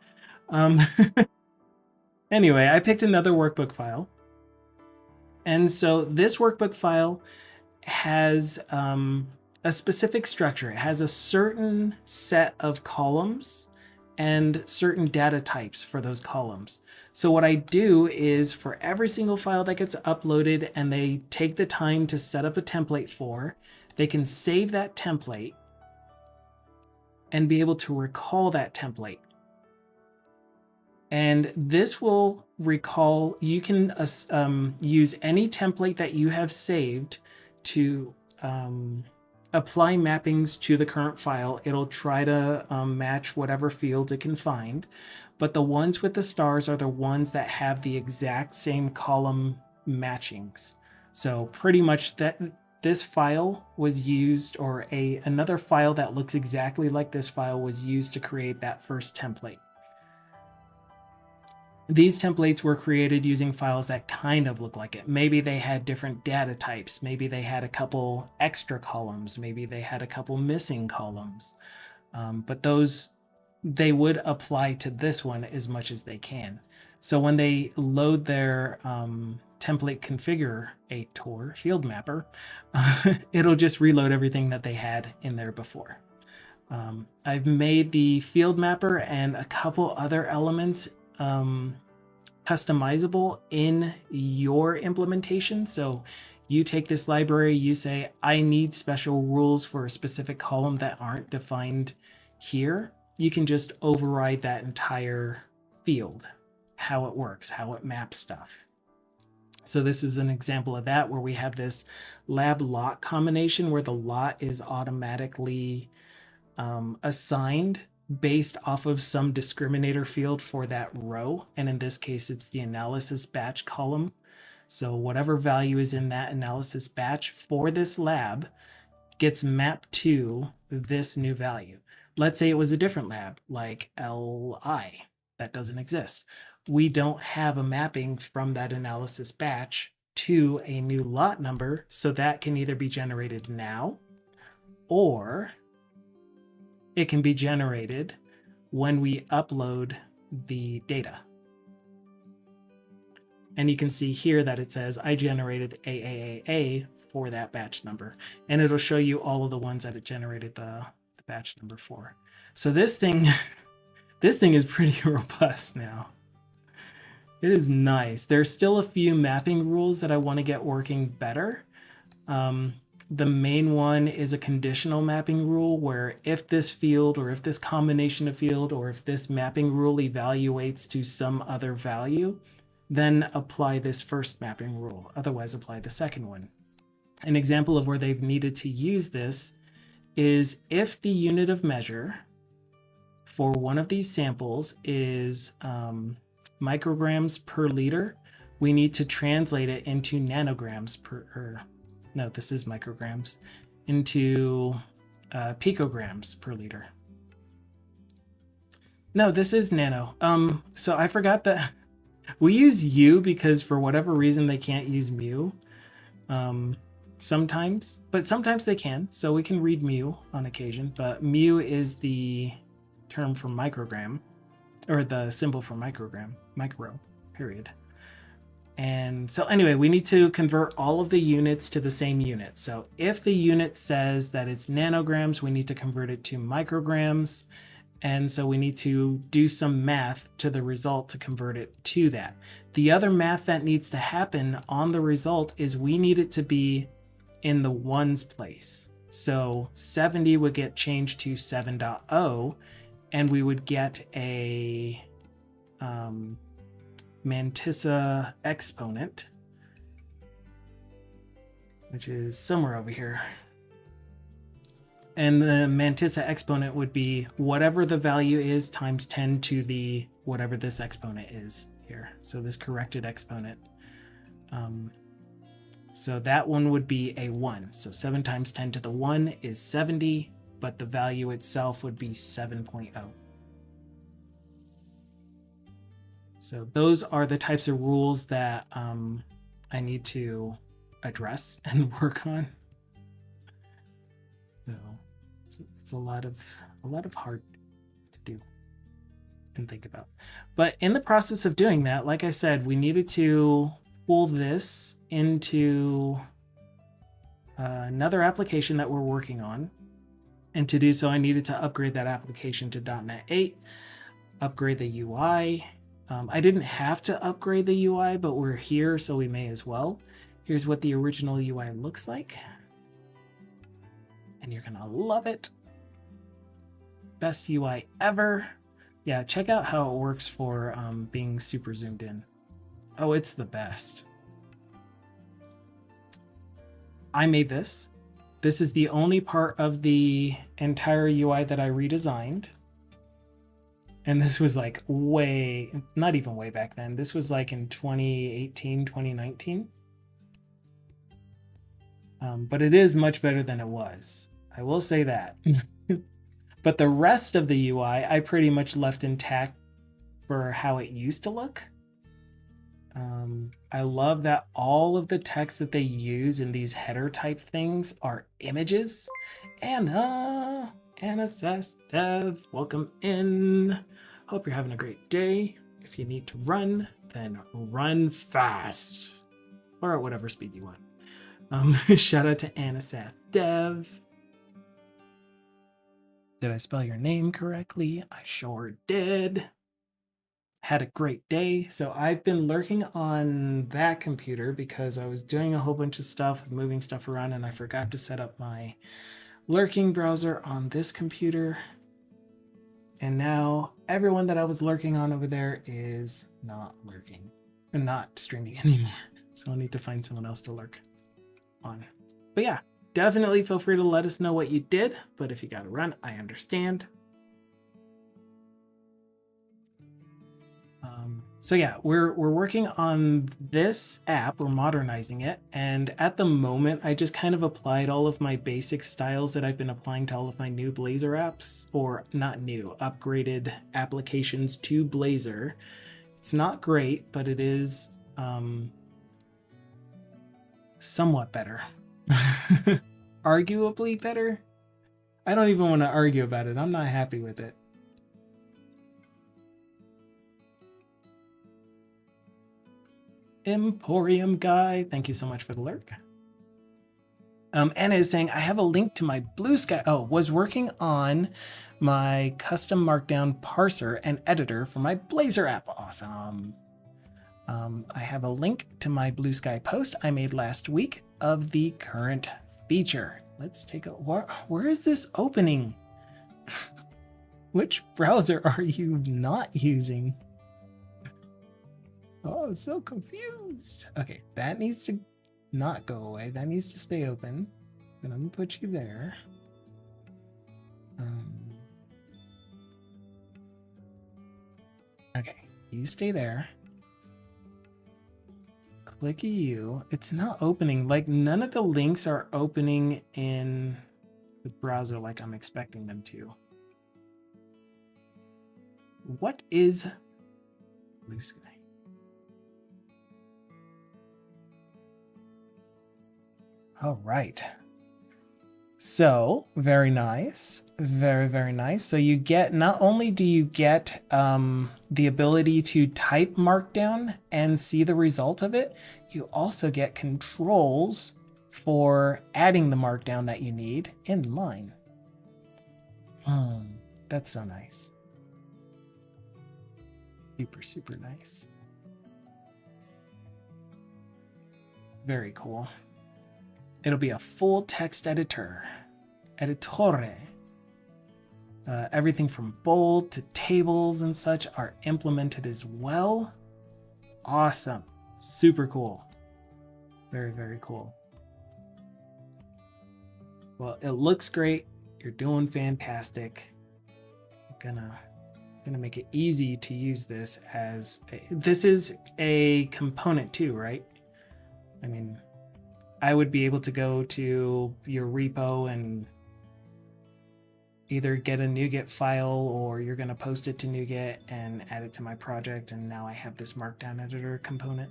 Anyway, I picked another workbook file. And so this workbook file has a specific structure. It has a certain set of columns and certain data types for those columns. So what I do is for every single file that gets uploaded and they take the time to set up a template for, they can save that template and be able to recall that template. And this will recall, you can use any template that you have saved to apply mappings to the current file. It'll try to match whatever fields it can find. But the ones with the stars are the ones that have the exact same column matchings. So pretty much that this file was used, or another file that looks exactly like this file was used to create that first template. These templates were created using files that kind of look like it. Maybe they had different data types. Maybe they had a couple extra columns. Maybe they had a couple missing columns. But those, they would apply to this one as much as they can. So when they load their template configurator field mapper, it'll just reload everything that they had in there before. I've made the field mapper and a couple other elements customizable in your implementation. So you take this library, you say, I need special rules for a specific column that aren't defined here. You can just override that entire field, how it works, how it maps stuff. So this is an example of that, where we have this lab lot combination where the lot is automatically assigned based off of some discriminator field for that row. And in this case, it's the analysis batch column. So whatever value is in that analysis batch for this lab gets mapped to this new value. Let's say it was a different lab, like LI, that doesn't exist. We don't have a mapping from that analysis batch to a new lot number, so that can either be generated now, or it can be generated when we upload the data. And you can see here that it says I generated AAAA for that batch number, and it'll show you all of the ones that it generated the batch number for. So this thing, this thing is pretty robust now. It is nice. There's still a few mapping rules that I want to get working better. The main one is a conditional mapping rule, where if this field, or if this combination of field, or if this mapping rule evaluates to some other value, then apply this first mapping rule. Otherwise, apply the second one. An example of where they've needed to use this is if the unit of measure for one of these samples is micrograms per liter, we need to translate it into nanograms per, no, this is micrograms, into picograms per liter. No, this is nano. So I forgot that we use U because for whatever reason they can't use mu sometimes, but sometimes they can. So we can read mu on occasion, but mu is the term for microgram, or the symbol for microgram, micro, period. And so anyway, we need to convert all of the units to the same unit. So if the unit says that it's nanograms, we need to convert it to micrograms. And so we need to do some math to the result to convert it to that. The other math that needs to happen on the result is we need it to be in the ones place. So 70 would get changed to 7.0, and we would get a mantissa exponent, which is somewhere over here. And the mantissa exponent would be whatever the value is times 10 to the whatever this exponent is here. So this corrected exponent. So that one would be a 1. So 7 times 10 to the 1 is 70, but the value itself would be 7.0. So those are the types of rules that I need to address and work on. So it's a lot of hard to do and think about. But in the process of doing that, like I said, we needed to pull this into another application that we're working on. And to do so, I needed to upgrade that application to .NET 8, upgrade the UI. I didn't have to upgrade the UI, but we're here, so we may as well. Here's what the original UI looks like. And you're gonna love it. Best UI ever. Yeah, check out how it works for being super zoomed in. Oh, it's the best. I made this. This is the only part of the entire UI that I redesigned. And this was like way, not even way back then. This was like in 2018, 2019. But it is much better than it was. I will say that. But the rest of the UI, I pretty much left intact for how it used to look. I love that all of the text that they use in these header type things are images and NSS Dev, welcome in. Hope you're having a great day. If you need to run, then run fast, or at whatever speed you want. Shout out to NSS Dev. Did I spell your name correctly? I sure did. Had a great day. So I've been lurking on that computer because I was doing a whole bunch of stuff, moving stuff around, and I forgot to set up my lurking browser on this computer. And now everyone that I was lurking on over there is not lurking and not streaming anymore. So I'll need to find someone else to lurk on. But yeah, definitely feel free to let us know what you did. But if you got to run, I understand. So yeah, we're working on this app, we're modernizing it, and at the moment I just kind of applied all of my basic styles that I've been applying to all of my new Blazor apps, or not new, upgraded applications to Blazor. It's not great, but it is somewhat better. Arguably better? I don't even want to argue about it. I'm not happy with it. Emporium guy, thank you so much for the lurk. Anna is saying, I have a link to my Blue Sky. Oh, was working on my custom markdown parser and editor for my Blazor app. Awesome. I have a link to my Blue Sky post I made last week of the current feature. Let's take a, where is this opening? Which browser are you not using? Oh, I'm so confused. Okay, that needs to not go away. That needs to stay open. Then I'm gonna put you there. Okay, you stay there. Clicky you. It's not opening. Like, none of the links are opening in the browser like I'm expecting them to. What is Blue Sky? All right. So very nice. Very, very nice. So you get, not only do you get the ability to type Markdown and see the result of it, you also get controls for adding the Markdown that you need in line. That's so nice. Super, super nice. Very cool. It'll be a full text editor. Editore. Everything from bold to tables and such are implemented as well. Awesome. Super cool. Very, very cool. Well, it looks great. You're doing fantastic. I'm gonna make it easy to use this as this is a component too, right? I mean, I would be able to go to your repo and either get a NuGet file, or you're going to post it to NuGet and add it to my project, and now I have this Markdown editor component.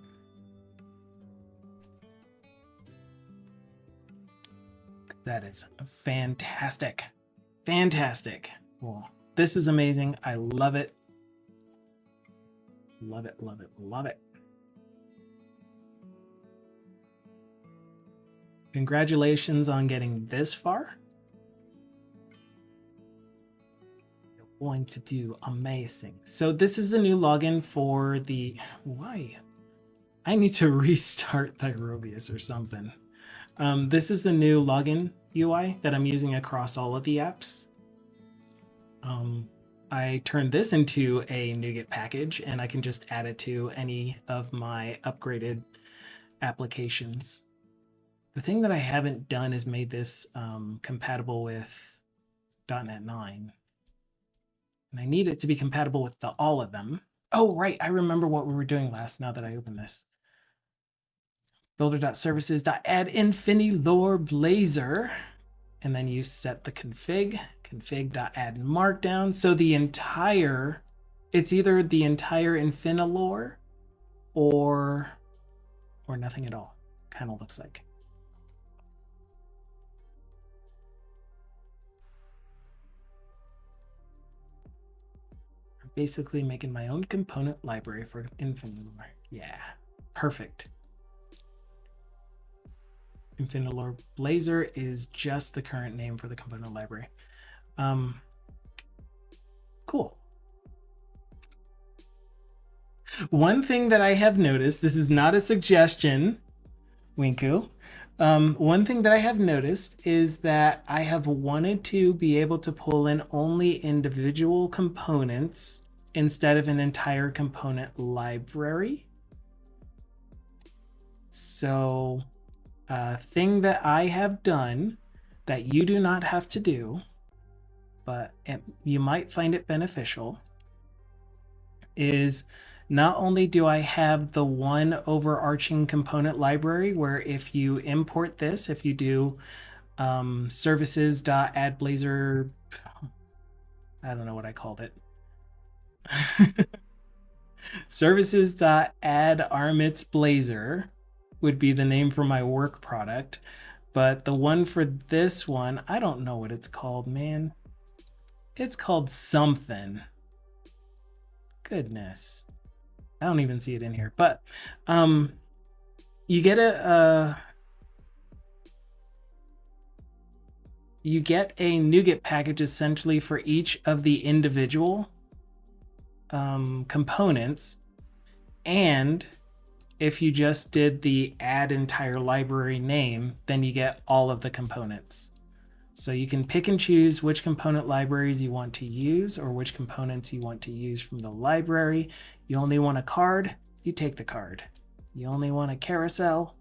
That is fantastic. Fantastic. Well, this is amazing. I love it. Love it, love it, love it. Congratulations on getting this far. You're going to do amazing. So this is the new login for the, why? I need to restart Thyrobius or something. This is the new login UI that I'm using across all of the apps. I turned this into a NuGet package, and I can just add it to any of my upgraded applications. The thing that I haven't done is made this compatible with .NET 9. And I need it to be compatible with all of them. Oh, right. I remember what we were doing last now that I opened this. Builder.services.add_infinity_lore Blazor. And then you set the config.add markdown. So the entire, it's either the entire Infinilore or nothing at all. Kind of looks like. basically making my own component library for Infinilore. Yeah, perfect. Infinilore Blazor is just the current name for the component library. Cool. One thing that I have noticed, this is not a suggestion, Winku. One thing that I have noticed is that I have wanted to be able to pull in only individual components instead of an entire component library. So a thing that I have done that you do not have to do, but you might find it beneficial, is not only do I have the one overarching component library where if you import this, if you do services.addBlazor, I don't know what I called it. services.addArmitsBlazor would be the name for my work product. But the one for this one, I don't know what it's called, man. It's called something. Goodness. I don't even see it in here, but you get a NuGet package essentially for each of the individual components, and if you just did the add entire library name, then you get all of the components. So you can pick and choose which component libraries you want to use or which components you want to use from the library. You only want a card, you take the card. You only want a carousel,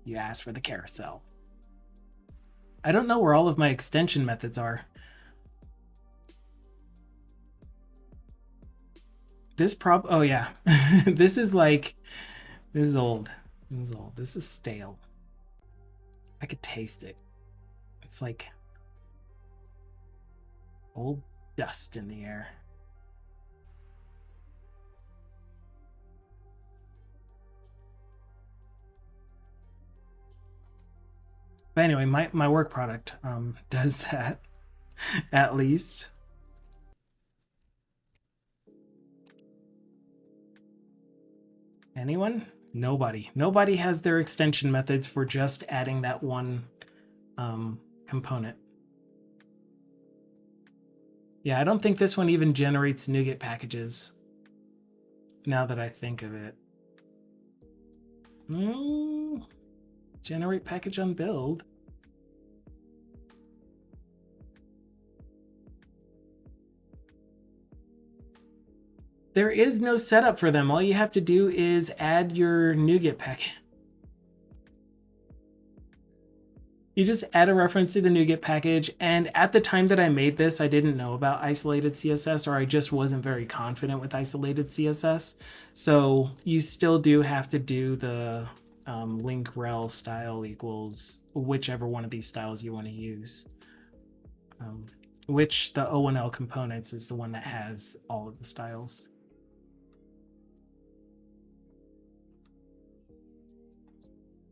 you ask for the carousel. I don't know where all of my extension methods are. Oh yeah, this is old. This is old. This is stale. I could taste it. It's like old dust in the air. But anyway, my work product does that, at least. Anyone? Nobody. Nobody has their extension methods for just adding that one component. Yeah, I don't think this one even generates NuGet packages, now that I think of it. Generate package on build. There is no setup for them. All you have to do is add your NuGet package. You just add a reference to the NuGet package. And at the time that I made this, I didn't know about isolated CSS, or I just wasn't very confident with isolated CSS. So you still do have to do the link rel style equals whichever one of these styles you want to use. Which the O1L components is the one that has all of the styles.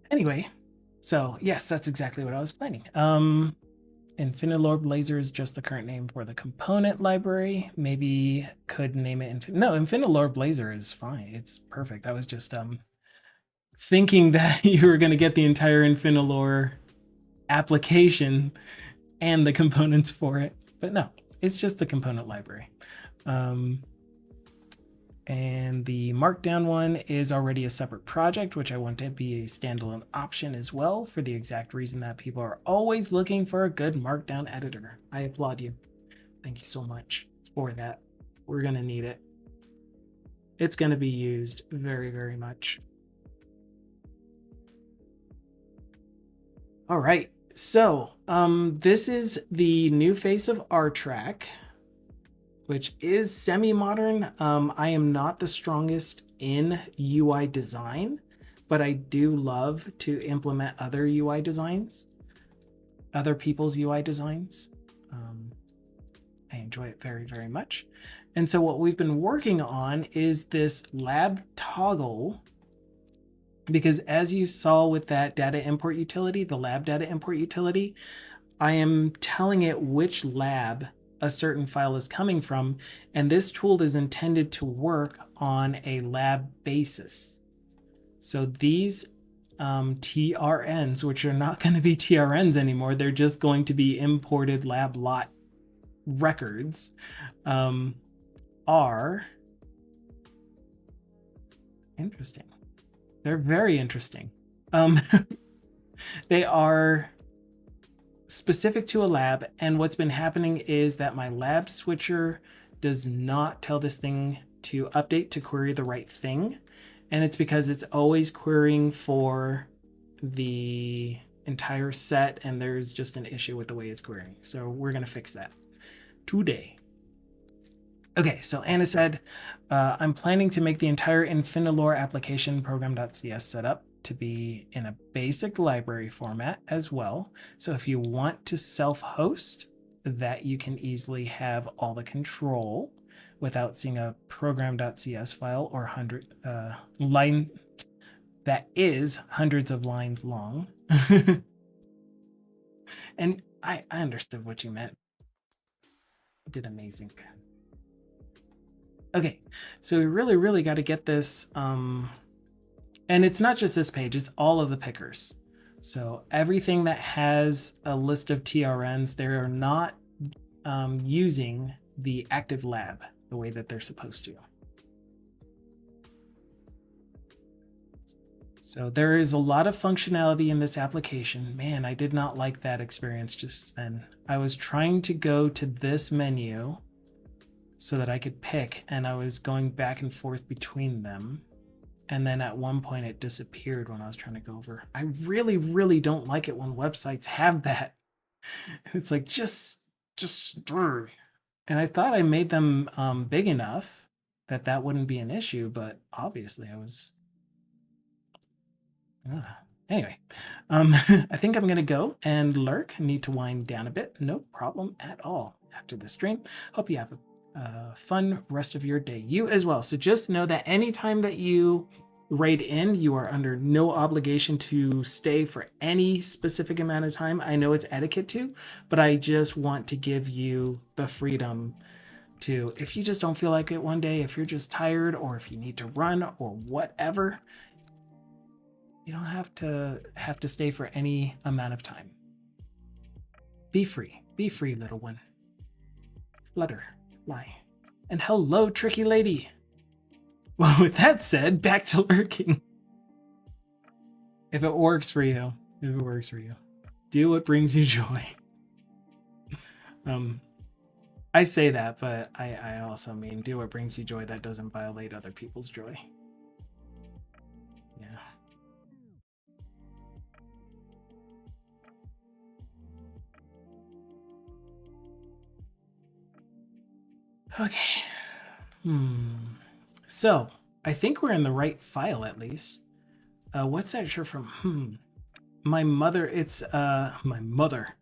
Anyway, so yes, that's exactly what I was planning. Infinilore Blazor is just the current name for the component library. Maybe could name it no, Infinilore Blazor is fine. It's perfect. I was just thinking that you were going to get the entire Infinilore application and the components for it, but no, it's just the component library. And the Markdown one is already a separate project, which I want to be a standalone option as well, for the exact reason that people are always looking for a good Markdown editor. I applaud you. Thank you so much for that. We're going to need it. It's going to be used very, very much. All right. So this is the new face of RTRAC, which is semi-modern. I am not the strongest in UI design, but I do love to implement other UI designs, other people's UI designs. I enjoy it very, very much. And so what we've been working on is this lab toggle, because as you saw with that data import utility, the lab data import utility, I am telling it which lab a certain file is coming from, and this tool is intended to work on a lab basis. So these TRNs, which are not going to be TRNs anymore, they're just going to be imported lab lot records, are interesting. They're very interesting. They are specific to a lab, and what's been happening is that my lab switcher does not tell this thing to update to query the right thing, and it's because it's always querying for the entire set, and there's just an issue with the way it's querying. So we're going to fix that today. Okay, so Anna said, I'm planning to make the entire Infinilore application program.cs setup to be in a basic library format as well. So if you want to self-host, that you can easily have all the control without seeing a program.cs file or line that is hundreds of lines long. And I understood what you meant. You did amazing. Okay, so we really got to get this, and it's not just this page, it's all of the pickers. So everything that has a list of TRNs, they're not using the active lab the way that they're supposed to. So there is a lot of functionality in this application. Man, I did not like that experience just then. I was trying to go to this menu so that I could pick, and I was going back and forth between them. And then at one point it disappeared when I was trying to go over. I really don't like it when websites have that. It's like, just, and I thought I made them big enough that that wouldn't be an issue, but obviously I was, anyway, I think I'm going to go and lurk. I need to wind down a bit. No problem at all after the stream. Hope you have a fun rest of your day. You as well. So just know that anytime that you raid in, you are under no obligation to stay for any specific amount of time. I know it's etiquette to, but I just want to give you the freedom to, if you just don't feel like it one day, if you're just tired, or if you need to run or whatever, you don't have to stay for any amount of time. Be free, little one. Flutter, fly. And hello, tricky lady. Well, with that said, back to lurking. If it works for you, do what brings you joy. I say that, but I also mean do what brings you joy that doesn't violate other people's joy. Yeah. Okay. So I think we're in the right file at least. What's that shirt from? My mother. It's my mother.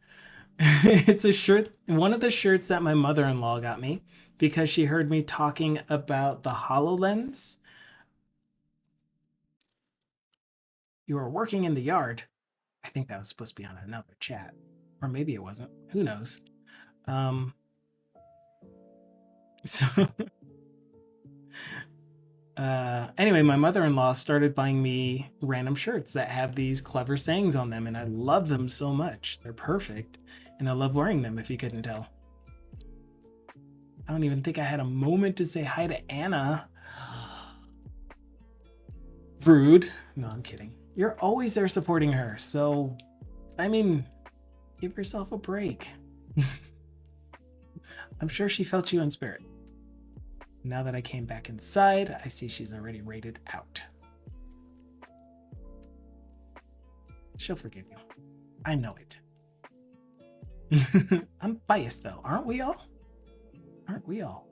It's a shirt, one of the shirts that my mother-in-law got me because she heard me talking about the HoloLens. You were working in the yard. I think that was supposed to be on another chat, or maybe it wasn't. Who knows? So anyway, my mother-in-law started buying me random shirts that have these clever sayings on them, and I love them so much. They're perfect, and I love wearing them, if you couldn't tell. I don't even think I had a moment to say hi to Anna. Rude. No, I'm kidding. You're always there supporting her, so, I mean, give yourself a break. I'm sure she felt you in spirit. Now that I came back inside, I see she's already rated out. She'll forgive you. I know it. I'm biased though, aren't we all? Aren't we all?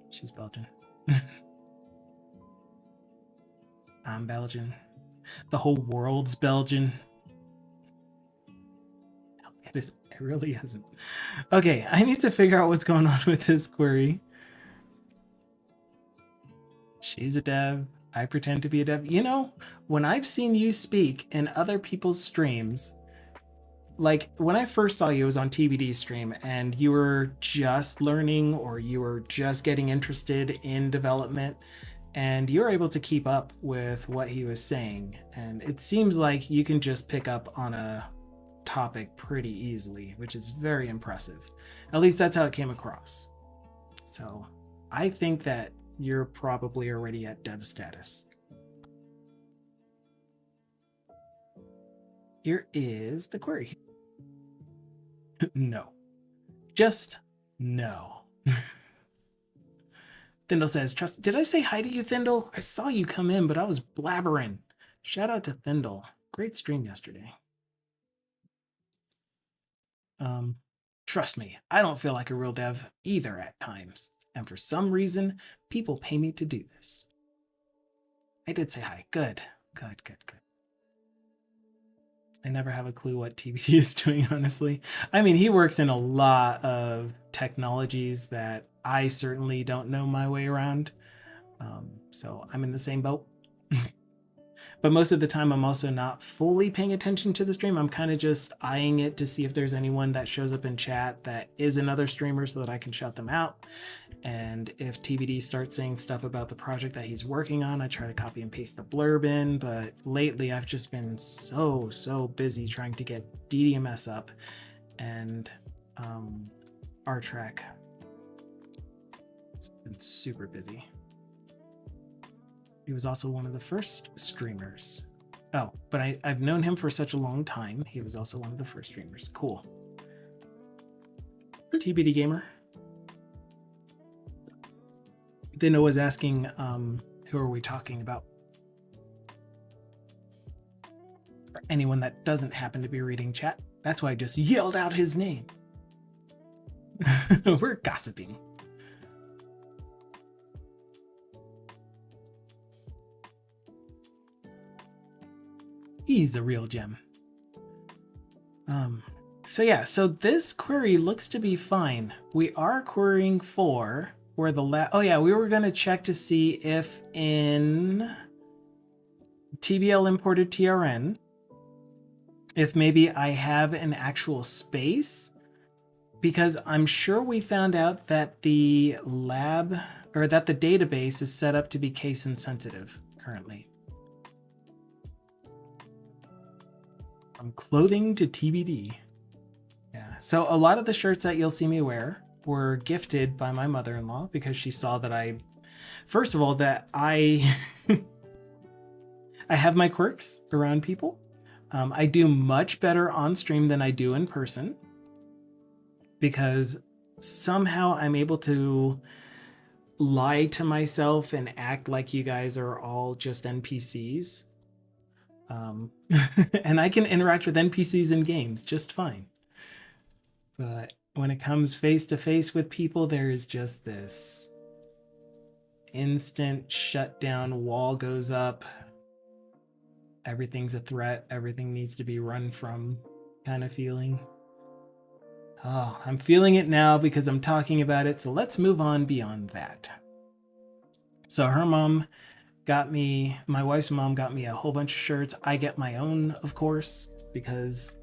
She's Belgian. I'm Belgian. The whole world's Belgian. No, it isn't. It really isn't. Okay, I need to figure out what's going on with this query. She's a dev. I pretend to be a dev. You know, when I've seen you speak in other people's streams, like when I first saw you, it was on TBD stream, and you were just learning or you were just getting interested in development, and you're able to keep up with what he was saying. And it seems like you can just pick up on a topic pretty easily, which is very impressive. At least that's how it came across. So I think that you're probably already at dev status. Here is the query. No. Just no. Thindle says, trust. Did I say hi to you, Thindle? I saw you come in, but I was blabbering. Shout out to Thindle. Great stream yesterday. Trust me, I don't feel like a real dev either at times. And for some reason, people pay me to do this. I did say hi. Good. Good, good, good. I never have a clue what TBD is doing, honestly. I mean, he works in a lot of technologies that I certainly don't know my way around. So I'm in the same boat. But most of the time, I'm also not fully paying attention to the stream. I'm kind of just eyeing it to see if there's anyone that shows up in chat that is another streamer so that I can shout them out. And if TBD starts saying stuff about the project that he's working on, I try to copy and paste the blurb in. But lately, I've just been so busy trying to get DDMS up and RTRAC. It's been super busy. He was also one of the first streamers. Oh, but I've known him for such a long time. He was also one of the first streamers. Cool. TBD Gamer. Then I was asking, who are we talking about? For anyone that doesn't happen to be reading chat. That's why I just yelled out his name. We're gossiping. He's a real gem. So yeah, so this query looks to be fine. We are querying for where the oh yeah, we were gonna check to see if in TBL imported TRN, if maybe I have an actual space, because I'm sure we found out that the lab or that the database is set up to be case insensitive currently. From clothing to TBD. Yeah, so a lot of the shirts that you'll see me wear were gifted by my mother-in-law because she saw that first of all, that I have my quirks around people. I do much better on stream than I do in person because somehow I'm able to lie to myself and act like you guys are all just NPCs. And I can interact with NPCs in games just fine. But when it comes face to face with people, there is just this instant shutdown, wall goes up. Everything's a threat. Everything needs to be run from kind of feeling. Oh, I'm feeling it now because I'm talking about it. So let's move on beyond that. So her mom got me, my wife's mom got me a whole bunch of shirts. I get my own, of course, because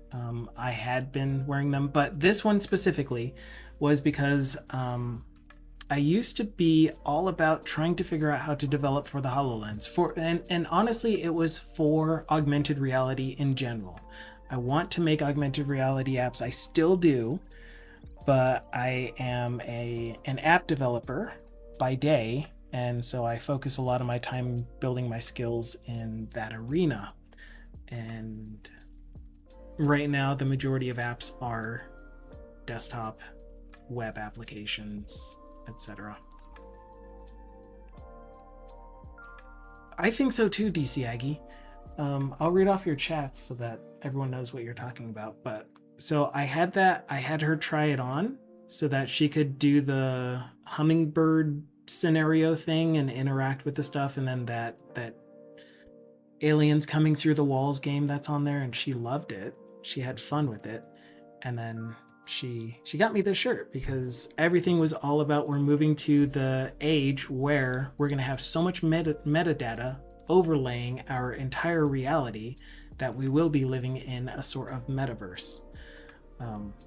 I had been wearing them. But this one specifically was because I used to be all about trying to figure out how to develop for the HoloLens. And honestly, it was for augmented reality in general. I want to make augmented reality apps. I still do, but I am an app developer by day. And so I focus a lot of my time building my skills in that arena. And right now, the majority of apps are desktop, web applications, etc. I think so too, DC Aggie. I'll read off your chats so that everyone knows what you're talking about. But so I had her try it on so that she could do the hummingbird scenario thing and interact with the stuff, and then that aliens coming through the walls game that's on there, and she loved it. She had fun with it. And then she got me this shirt because everything was all about, we're moving to the age where we're going to have so much metadata overlaying our entire reality that we will be living in a sort of metaverse.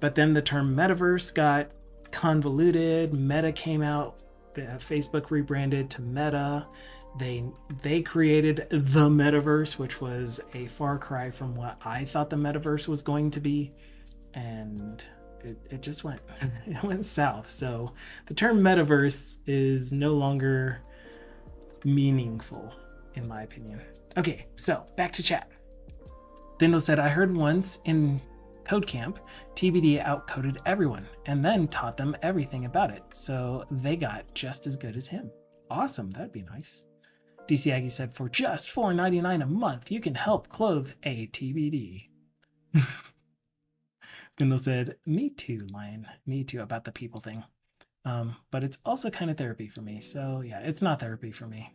But then the term metaverse got convoluted. Meta came out. Facebook rebranded to Meta. They created the metaverse, which was a far cry from what I thought the metaverse was going to be, and it just went it went south. So the term metaverse is no longer meaningful, in my opinion. Okay, so back to chat. Thindle said, I heard once in Code Camp, TBD outcoded everyone and then taught them everything about it, so they got just as good as him. Awesome, that'd be nice. DC Aggie said, for just $4.99 a month, you can help clothe a TBD. Thindle said, me too, Lion. Me too, about the people thing. But it's also kind of therapy for me. So yeah, it's not therapy for me.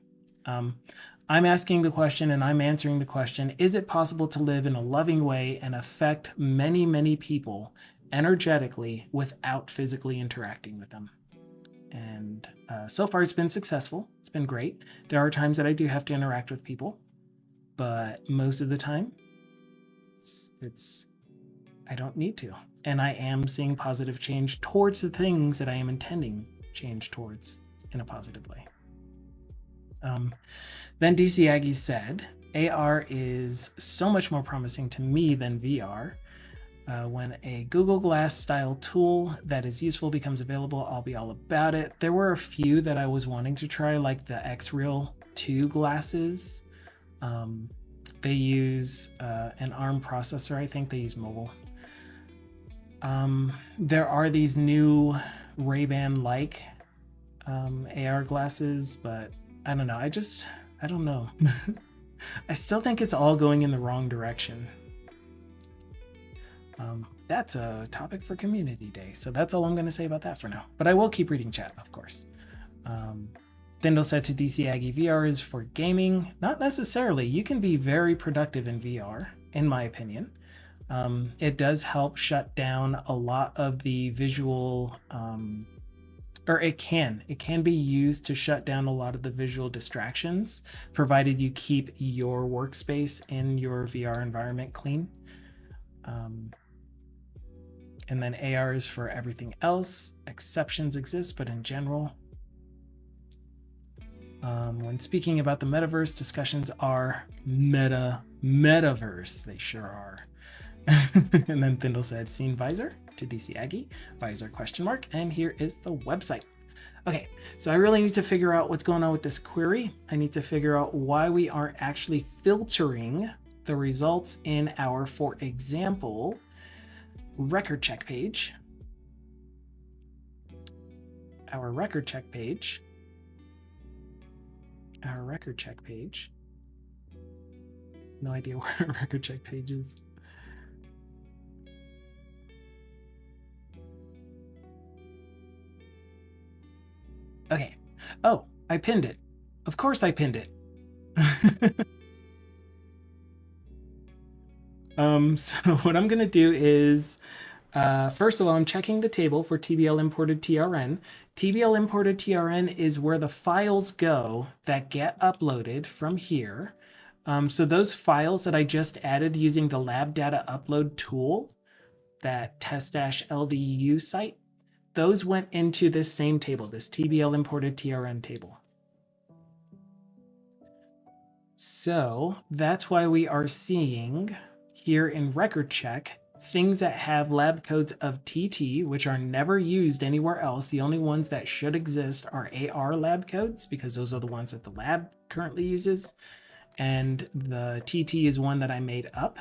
I'm asking the question and I'm answering the question, is it possible to live in a loving way and affect many, many people energetically without physically interacting with them? And so far it's been successful. It's been great. There are times that I do have to interact with people, but most of the time it's I don't need to. And I am seeing positive change towards the things that I am intending change towards in a positive way. Then DC Aggie said, AR is so much more promising to me than VR. When a Google Glass style tool that is useful becomes available, I'll be all about it. There were a few that I was wanting to try, like the X-Real 2 glasses. They use an ARM processor. I think they use mobile. There are these new Ray-Ban-like AR glasses, but I don't know. I don't know. I still think it's all going in the wrong direction. That's a topic for Community Day, so that's all I'm going to say about that for now. But I will keep reading chat, of course. Thindle said to DC Aggie, VR is for gaming. Not necessarily. You can be very productive in VR, in my opinion. It does help shut down a lot of the visual, or it can be used to shut down a lot of the visual distractions, provided you keep your workspace in your VR environment clean. And then AR is for everything else. Exceptions exist, but in general. When speaking about the metaverse, discussions are metaverse. They sure are. And then Thindle said, seen Visor to DC Aggie, Visor ? And here is the website. Okay, so I really need to figure out what's going on with this query. I need to figure out why we aren't actually filtering the results in our, for example, record check page. Our record check page. No idea where our record check page is. Okay. Oh, I pinned it. Of course I pinned it. So what I'm going to do is, first of all, I'm checking the table for TBL imported TRN. TBL imported TRN is where the files go that get uploaded from here. So those files that I just added using the lab data upload tool, that test-LDU site, those went into this same table, this TBL imported TRN table. So that's why we are seeing here in record check things that have lab codes of TT, which are never used anywhere else. The only ones that should exist are AR lab codes, because those are the ones that the lab currently uses. And the TT is one that I made up,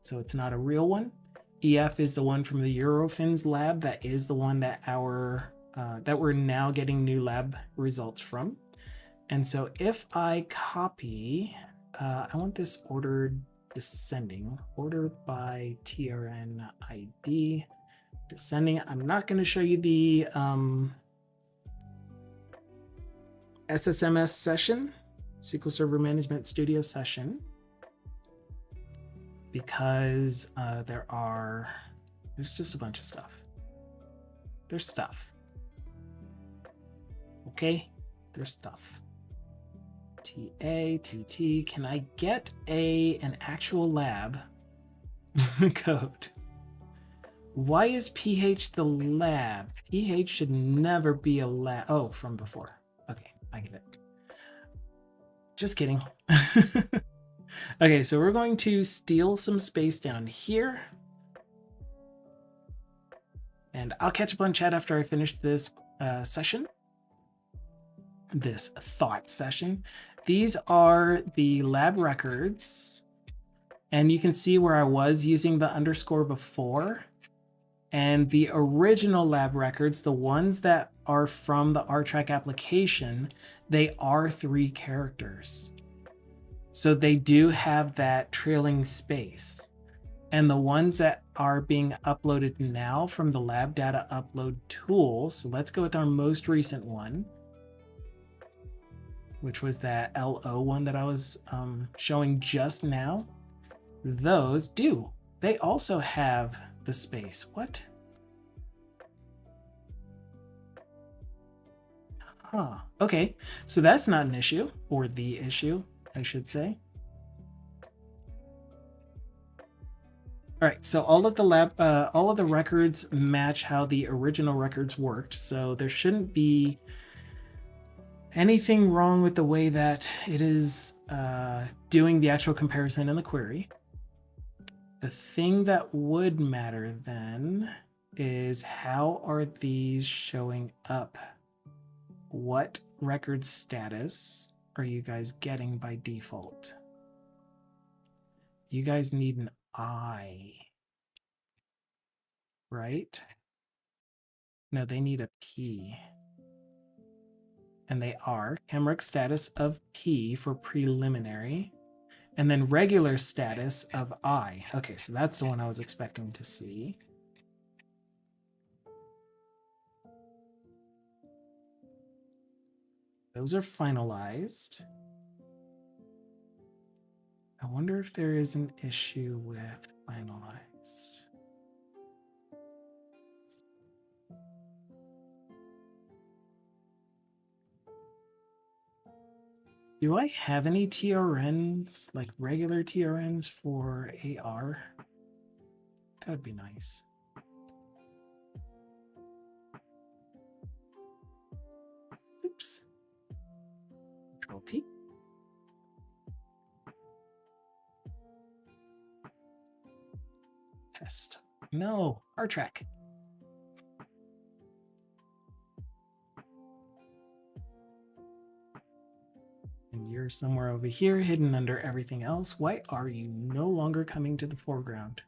so it's not a real one. EF is the one from the Eurofins lab. That is the one that that we're now getting new lab results from. And so if I copy, I want this ordered descending, order by TRN ID, descending. I'm not going to show you the SSMS session, SQL Server Management Studio session, because there's just a bunch of stuff. There's stuff. Okay, there's stuff. TA, TT, can I get an actual lab code? Why is pH the lab? pH should never be a lab. Oh, from before. Okay, I get it. Just kidding. Okay, so we're going to steal some space down here. And I'll catch up on chat after I finish this session. This thought session. These are the lab records. And you can see where I was using the underscore before. And the original lab records, the ones that are from the RTRAC application, they are 3 characters. So they do have that trailing space. And the ones that are being uploaded now from the lab data upload tool, so let's go with our most recent one, which was that LO one that I was showing just now. Those do. They also have the space. What? Huh. Okay, so that's not an issue, or the issue, I should say. All right, so all of the records match how the original records worked, so there shouldn't be anything wrong with the way that it is doing the actual comparison in the query. The thing that would matter then is how are these showing up? What record status are you guys getting by default? You guys need an I, right? No, they need a P. And they are camera status of P for preliminary, and then regular status of I. Okay, so that's the one I was expecting to see. Those are finalized. I wonder if there is an issue with finalized. Do I have any TRNs, like regular TRNs for AR? That would be nice. Oops. Control T. Test. No, RTRAC. And you're somewhere over here, hidden under everything else. Why are you no longer coming to the foreground?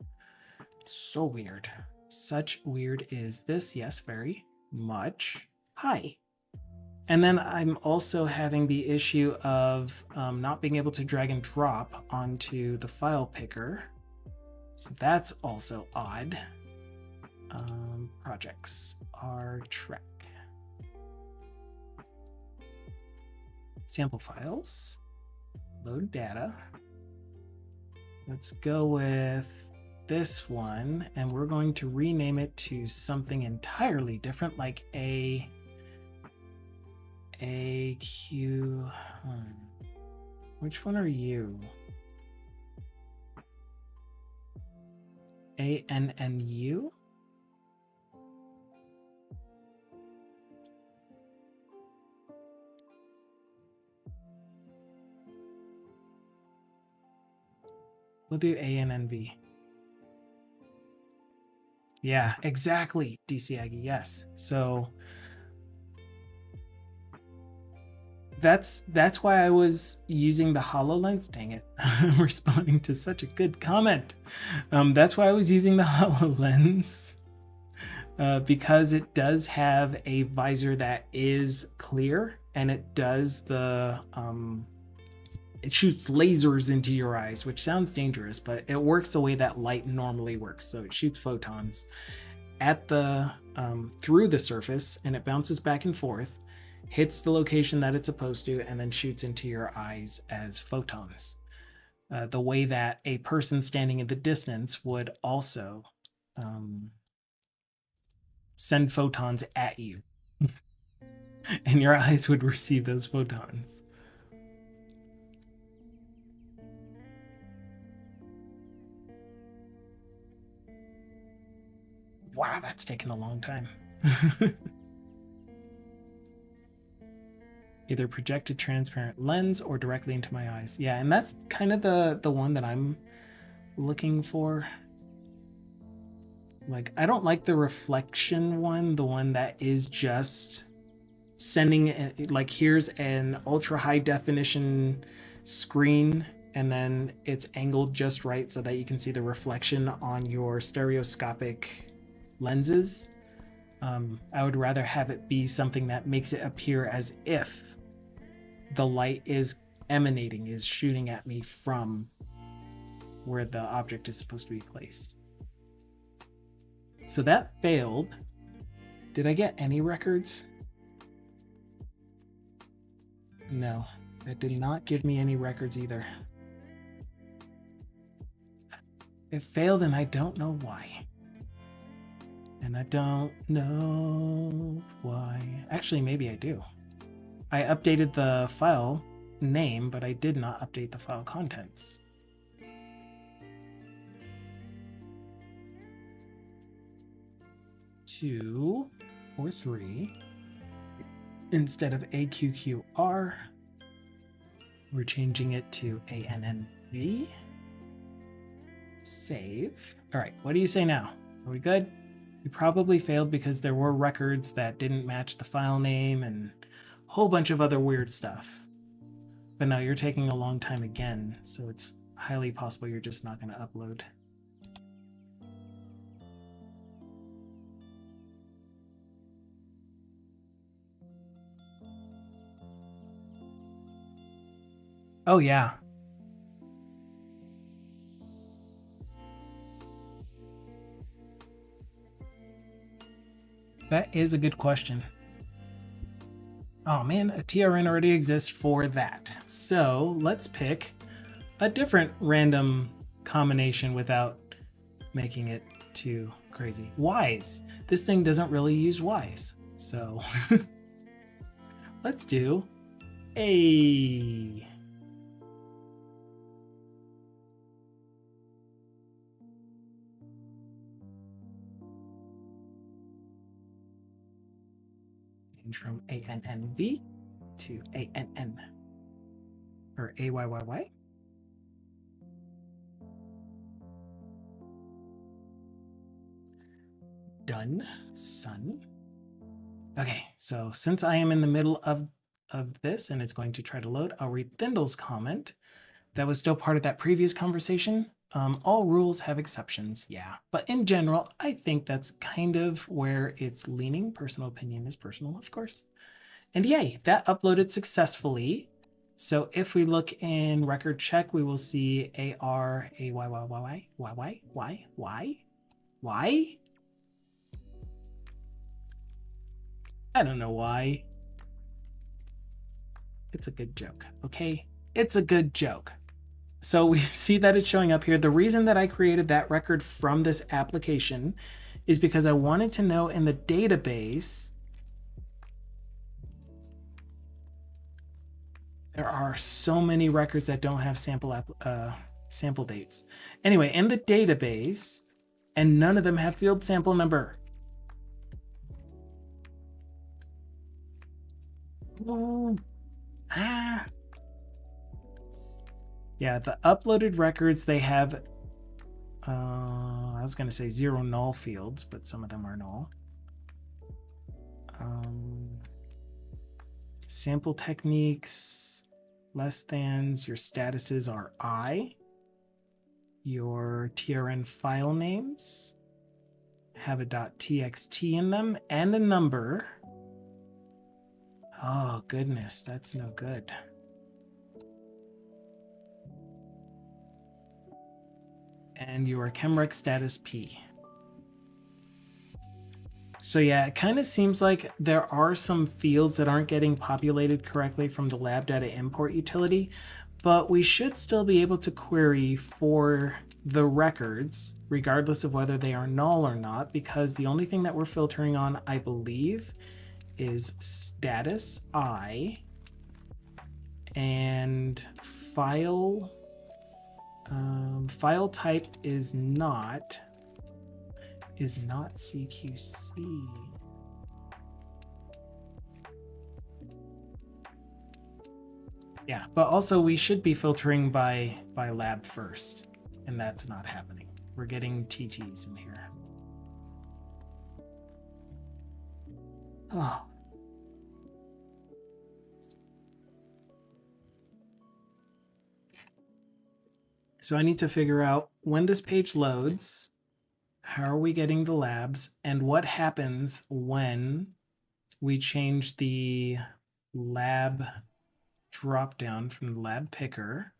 So weird. Such weird is this. Yes, very much. Hi. And then I'm also having the issue of not being able to drag and drop onto the file picker. So that's also odd. Projects, RTRAC. Sample files, load data. Let's go with this one, and we're going to rename it to something entirely different, like AQ. Which one are you? ANNU? We'll do ANNV. Yeah, exactly, DC Aggie, yes. So that's why I was using the HoloLens. Dang it, I'm responding to such a good comment. That's why I was using the HoloLens, because it does have a visor that is clear, and it does the it shoots lasers into your eyes, which sounds dangerous, but it works the way that light normally works. So it shoots photons at the through the surface, and it bounces back and forth, hits the location that it's supposed to, and then shoots into your eyes as photons. The way that a person standing in the distance would also send photons at you, and your eyes would receive those photons. Wow, that's taken a long time. Either projected transparent lens or directly into my eyes. Yeah, and that's kind of the one that I'm looking for. Like, I don't like the reflection one, the one that is just sending it, like, here's an ultra high definition screen and then it's angled just right so that you can see the reflection on your stereoscopic lenses. I would rather have it be something that makes it appear as if the light is emanating, is shooting at me from where the object is supposed to be placed. So that failed. Did I get any records? No, that did not give me any records either. It failed and I don't know why. And I don't know why. Actually, maybe I do. I updated the file name, but I did not update the file contents. Two or three. Instead of AQQR, we're changing it to ANNV. Save. All right, what do you say now? Are we good? You probably failed because there were records that didn't match the file name and a whole bunch of other weird stuff. But now you're taking a long time again, so it's highly possible you're just not going to upload. Oh, yeah. That is a good question. Oh man, a TRN already exists for that. So let's pick a different random combination without making it too crazy. Wise. This thing doesn't really use wise. So let's do a. Change from ANNV to ANN or AYYY. Done, son. Okay, so since I am in the middle of this and it's going to try to load, I'll read Thindle's comment. That was still part of that previous conversation. All rules have exceptions, yeah. But in general, I think that's kind of where it's leaning. Personal opinion is personal, of course. And yay, that uploaded successfully. So if we look in record check, we will see AR, AYYYY, why? I don't know why. It's a good joke, okay? It's a good joke. So we see that it's showing up here. The reason that I created that record from this application is because I wanted to know in the database, there are so many records that don't have sample dates. Anyway, in the database, and none of them have field sample number. Oh, yeah, the uploaded records, they have, I was going to say 0 null fields, but some of them are null. Sample techniques, less thans, your statuses are I. Your TRN file names have a .txt in them and a number. Oh, goodness, that's no good. And your chemrec status P. So yeah, it kind of seems like there are some fields that aren't getting populated correctly from the lab data import utility, but we should still be able to query for the records, regardless of whether they are null or not, because the only thing that we're filtering on, I believe, is status I and file is not CQC. Yeah, but also we should be filtering by lab first, and that's not happening. We're getting TTs in here. Oh. So I need to figure out when this page loads, how are we getting the labs, and what happens when we change the lab drop down from the lab picker.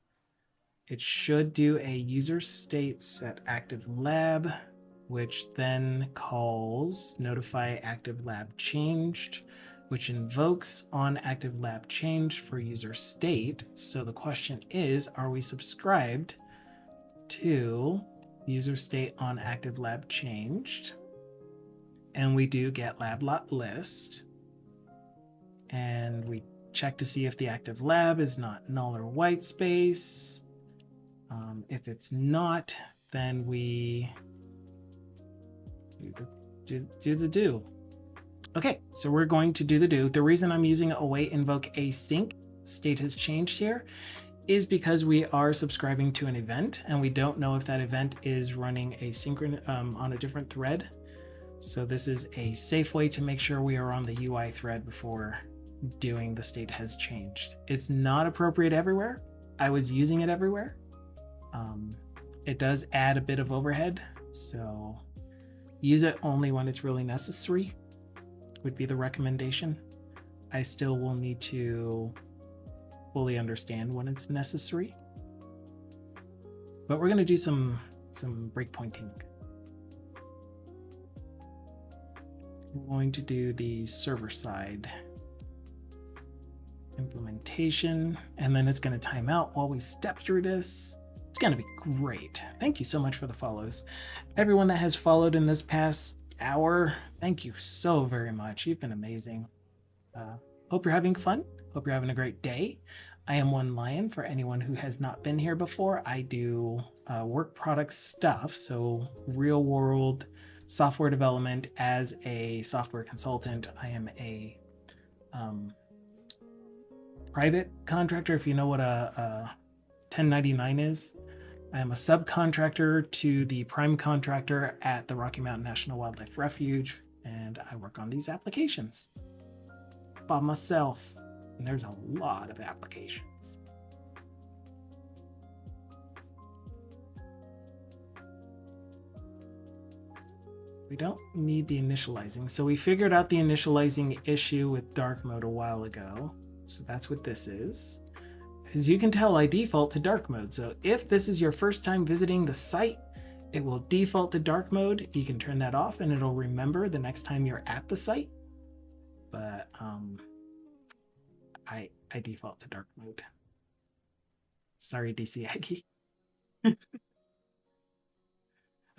It should do a user state set active lab, which then calls notify active lab changed, which invokes on active lab changed for user state. So the question is, are we subscribed to user state on active lab changed? And we do get lab lot list. And we check to see if the active lab is not null or white space. If it's not, then we do the do. Okay, so we're going to do the do. The reason I'm using await invoke async state has changed here is because we are subscribing to an event and we don't know if that event is running asynchronous on a different thread. So this is a safe way to make sure we are on the UI thread before doing the state has changed. It's not appropriate everywhere. I was using it everywhere. It does add a bit of overhead, so use it only when it's really necessary would be the recommendation. I still will need to fully understand when it's necessary, but we're going to do some breakpointing. We're going to do the server side implementation, and then it's going to time out while we step through this. It's going to be great. Thank you so much for the follows. Everyone that has followed in this past hour, thank you so very much. You've been amazing. Hope you're having fun. Hope you're having a great day. I am One Lion. For anyone who has not been here before, I do work product stuff, so real world software development as a software consultant. I am a private contractor, if you know what a 1099 is. I am a subcontractor to the prime contractor at the Rocky Mountain National Wildlife Refuge, and I work on these applications by myself. And there's a lot of applications. We don't need the initializing. So we figured out the initializing issue with dark mode a while ago. So that's what this is. As you can tell, I default to dark mode. So if this is your first time visiting the site, it will default to dark mode. You can turn that off and it'll remember the next time you're at the site. But I default to dark mode. Sorry, DC Aggie.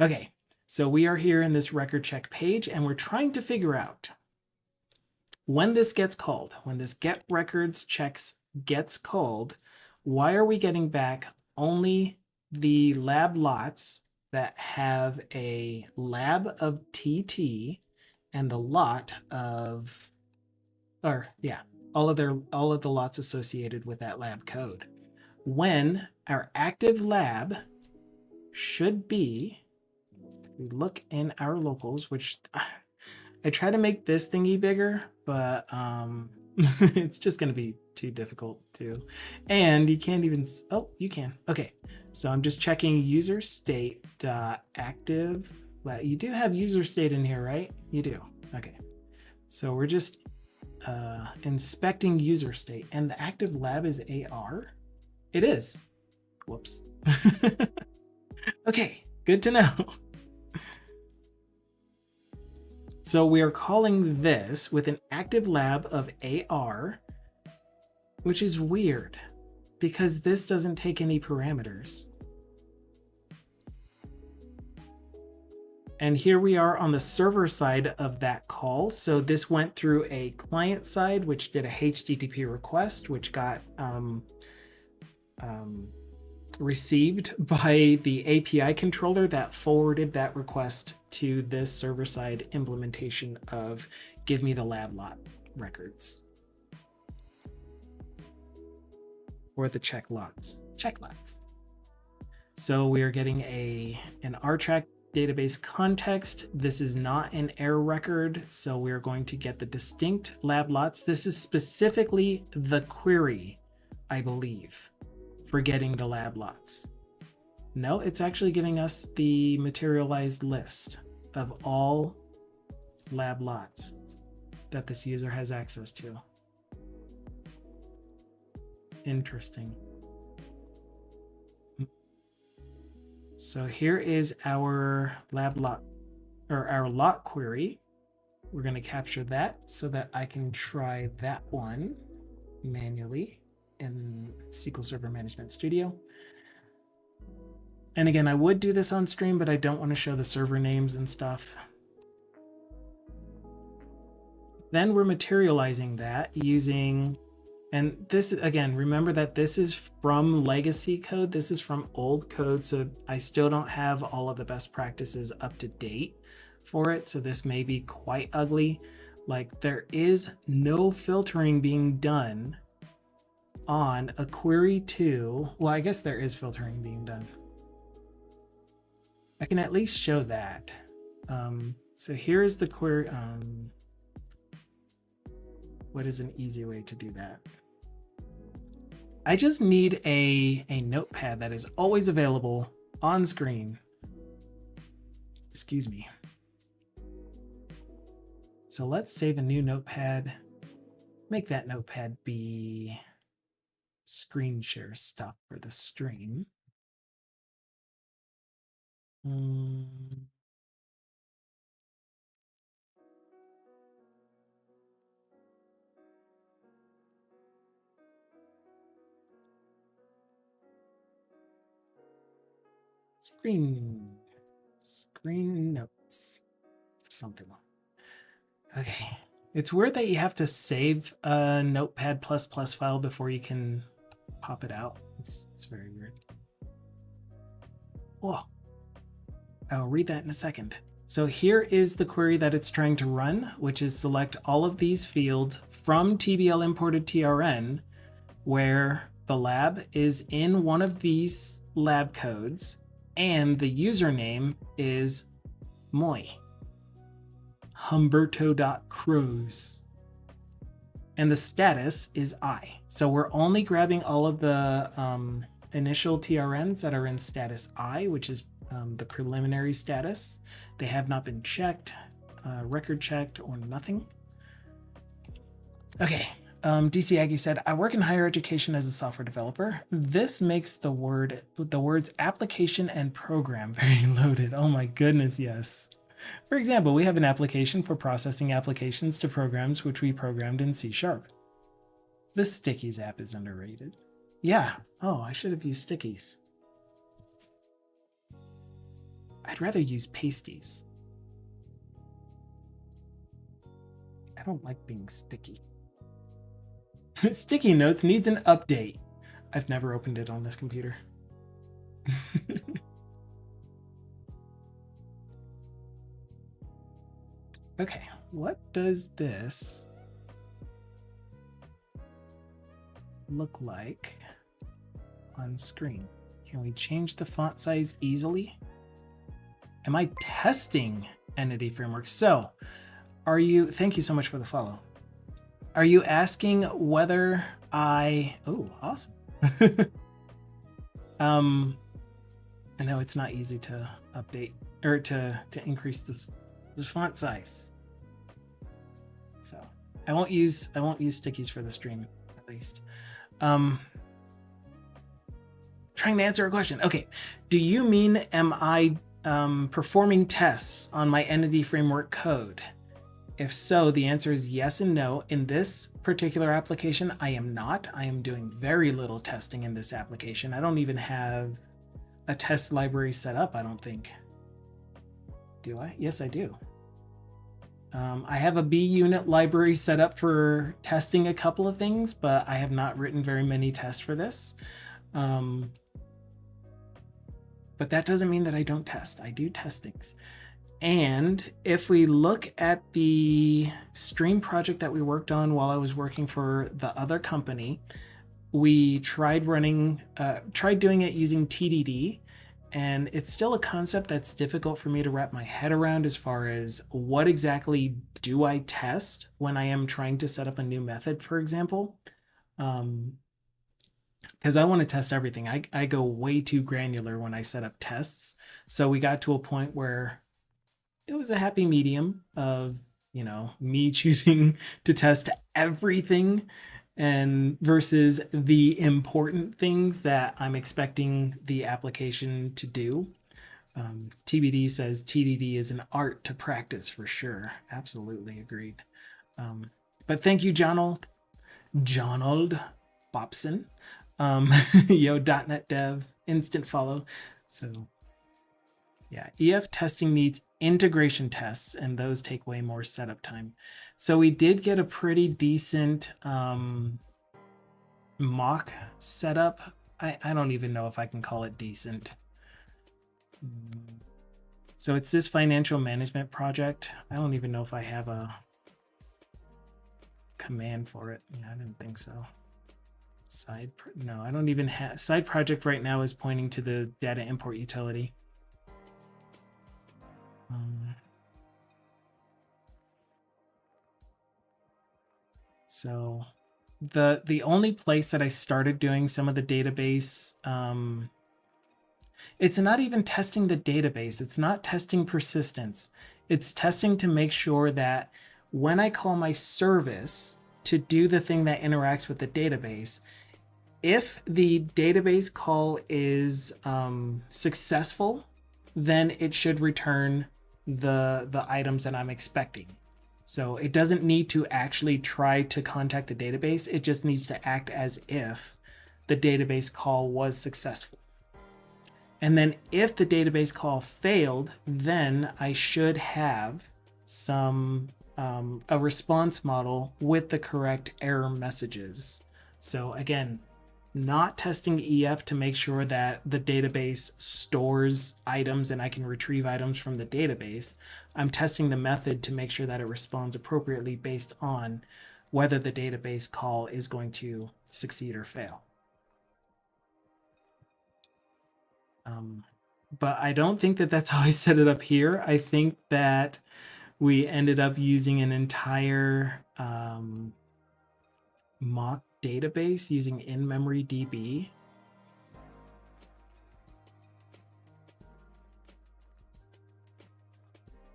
Okay, so we are here in this record check page and we're trying to figure out when this gets called, when this get records checks gets called, why are we getting back only the lab lots that have a lab of TT and the lot of, or yeah, all of the lots associated with that lab code, when our active lab should be, we look in our locals, which I try to make this thingy bigger, but it's just going to be too difficult to, and you can't even, oh, you can. Okay, so I'm just checking user state active. You do have user state in here, right? You do. Okay, so we're just inspecting user state, and the active lab is AR. It is. Whoops. Okay, good to know. So we are calling this with an active lab of AR, which is weird because this doesn't take any parameters. And here we are on the server side of that call. So this went through a client side, which did a HTTP request, which got received by the API controller that forwarded that request to this server-side implementation of give me the lab lot records. Or the check lots. So we are getting an RTRAC database context. This is not an error record, so we're going to get the distinct lab lots. This is specifically the query, I believe, for getting the lab lots. No, it's actually giving us the materialized list of all lab lots that this user has access to. Interesting. So here is our lab lot, or our lot query. We're going to capture that so that I can try that one manually in SQL Server Management Studio. And again, I would do this on stream, but I don't want to show the server names and stuff. Then we're materializing that using, and this again, remember that this is from legacy code. This is from old code. So I still don't have all of the best practices up to date for it. So this may be quite ugly. Like there is no filtering being done on a query to, well, I guess there is filtering being done. I can at least show that. So here's the query. What is an easy way to do that? I just need a notepad that is always available on screen. Excuse me. So let's save a new notepad. Make that notepad be screen share stuff for the stream. Screen notes, something. Okay, it's weird that you have to save a Notepad++ file before you can pop it out. It's very weird. Whoa, I'll read that in a second. So here is the query that it's trying to run, which is select all of these fields from TBL imported TRN, where the lab is in one of these lab codes, and the username is Moy, Humberto.Crows. And the status is I. So we're only grabbing all of the initial TRNs that are in status I, which is the preliminary status. They have not been checked, record checked, or nothing. Okay. DC Aggie said, I work in higher education as a software developer. This makes the words application and program very loaded. Oh my goodness, yes. For example, we have an application for processing applications to programs which we programmed in C#. The Stickies app is underrated. Yeah. Oh, I should have used Stickies. I'd rather use pasties. I don't like being sticky. Sticky Notes needs an update. I've never opened it on this computer. Okay, what does this look like on screen? Can we change the font size easily? Am I testing Entity Framework? So, are you, thank you so much for the follow. Are you asking whether I, oh, awesome. I know it's not easy to update or to increase the font size. So I won't use stickies for the stream, at least. Trying to answer a question. Okay. Do you mean, am I performing tests on my Entity Framework code? If so, the answer is yes and no. In this particular application, I am not. I am doing very little testing in this application. I don't even have a test library set up, I don't think. Do I? Yes, I do. I have a B unit library set up for testing a couple of things, but I have not written very many tests for this. But that doesn't mean that I don't test. I do test things. And if we look at the stream project that we worked on while I was working for the other company, we tried doing it using TDD, and it's still a concept that's difficult for me to wrap my head around as far as what exactly do I test when I am trying to set up a new method, for example. Because I want to test everything. I go way too granular when I set up tests. So we got to a point where it was a happy medium of, me choosing to test everything and versus the important things that I'm expecting the application to do. TBD says TDD is an art to practice for sure. Absolutely agreed. But thank you, Jonold Bobson. Yo, .NET Dev, instant follow. So yeah, EF testing needs integration tests, and those take way more setup time. So we did get a pretty decent mock setup. I don't even know if I can call it decent. So it's this financial management project. I don't even know if I have a command for it. Yeah, I didn't think so. No, I don't even have side project right now is pointing to the data import utility. So the only place that I started doing some of the database, it's not even testing the database. It's not testing persistence. It's testing to make sure that when I call my service to do the thing that interacts with the database, if the database call is successful, then it should return the items that I'm expecting. So it doesn't need to actually try to contact the database. It just needs to act as if the database call was successful. And then if the database call failed, then I should have some a response model with the correct error messages. So again, not testing EF to make sure that the database stores items and I can retrieve items from the database. I'm testing the method to make sure that it responds appropriately based on whether the database call is going to succeed or fail. But I don't think that that's how I set it up here. I think that we ended up using an entire mock database using in-memory DB.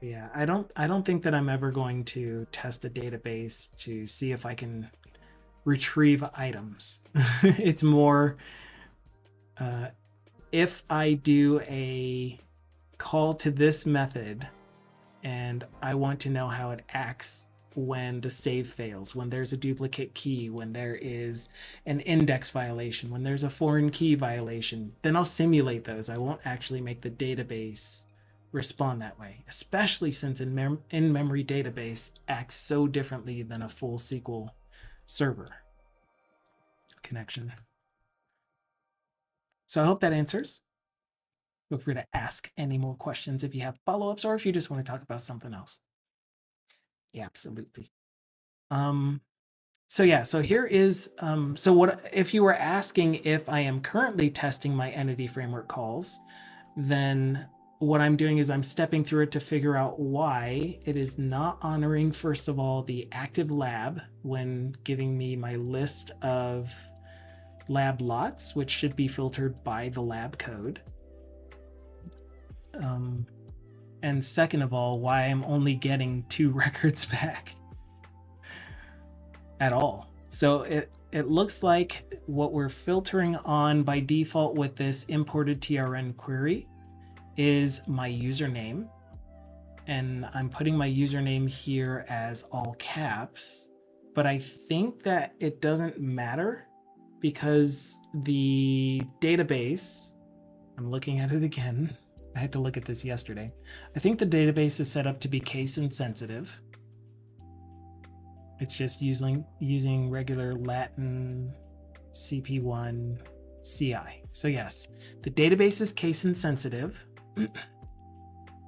Yeah, I don't think that I'm ever going to test a database to see if I can retrieve items. It's more if I do a call to this method and I want to know how it acts when the save fails, when there's a duplicate key, when there is an index violation, when there's a foreign key violation, then I'll simulate those. I won't actually make the database respond that way, especially since in-memory database acts so differently than a full SQL server connection. So I hope that answers. Feel free to ask any more questions if you have follow-ups or if you just want to talk about something else. Yeah, absolutely. So yeah, so here is, so what if you were asking if I am currently testing my entity framework calls, then what I'm doing is I'm stepping through it to figure out why it is not honoring, first of all, the active lab when giving me my list of lab lots, which should be filtered by the lab code. And second of all, why I'm only getting 2 records back at all. So it looks like what we're filtering on by default with this imported TRN query is my username. And I'm putting my username here as all caps, but I think that it doesn't matter because the database, I'm looking at it again. I had to look at this yesterday. I think the database is set up to be case insensitive. It's just using regular Latin CP1 CI. So yes, the database is case insensitive,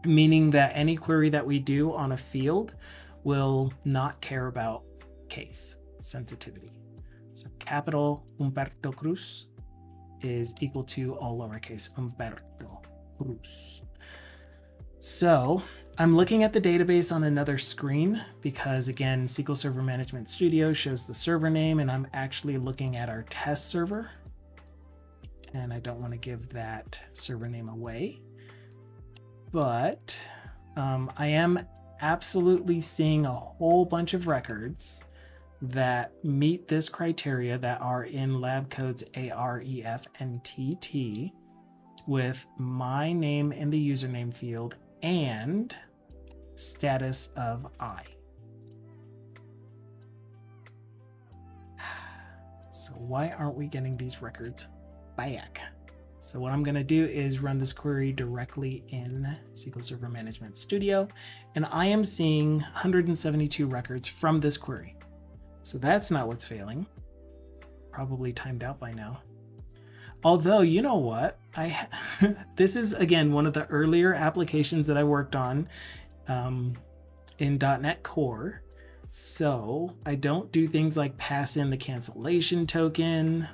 meaning that any query that we do on a field will not care about case sensitivity. So capital Humberto Cruz is equal to all lowercase Humberto Cruz. So I'm looking at the database on another screen because, again, SQL Server Management Studio shows the server name, and I'm actually looking at our test server. And I don't want to give that server name away. But I am absolutely seeing a whole bunch of records that meet this criteria that are in lab codes AREF and TT with my name in the username field and status of I. So why aren't we getting these records back? So what I'm going to do is run this query directly in SQL Server Management Studio, and I am seeing 172 records from this query. So that's not what's failing. Probably timed out by now. Although, you know what? This is, again, one of the earlier applications that I worked on in .NET Core. So I don't do things like pass in the cancellation token.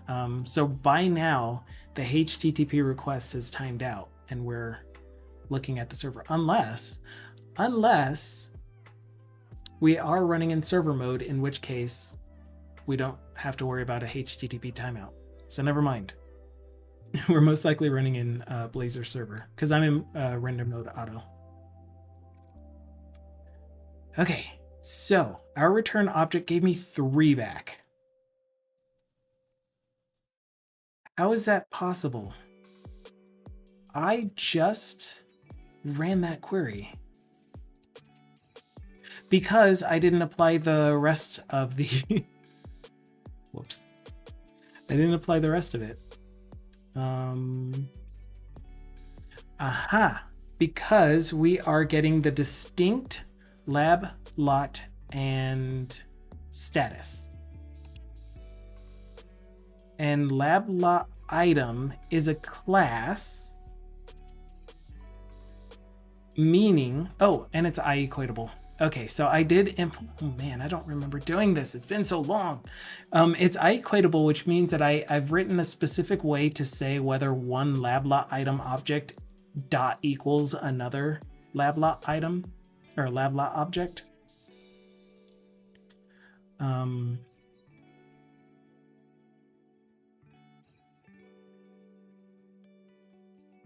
So by now, the HTTP request has timed out and we're looking at the server, unless we are running in server mode, in which case we don't have to worry about a HTTP timeout. So never mind. We're most likely running in Blazor server because I'm in render mode auto. Okay, so our return object gave me 3 back. How is that possible? I just ran that query because I didn't apply the rest of the whoops. I didn't apply the rest of it. Because we are getting the distinct lab lot and status. And lab lot item is a class, meaning, oh, and it's I-equatable. Okay, so I did oh man, I don't remember doing this. It's been so long. It's I-equatable, which means that I've written a specific way to say whether one lab lot item object dot equals another lab lot item or lab lot object.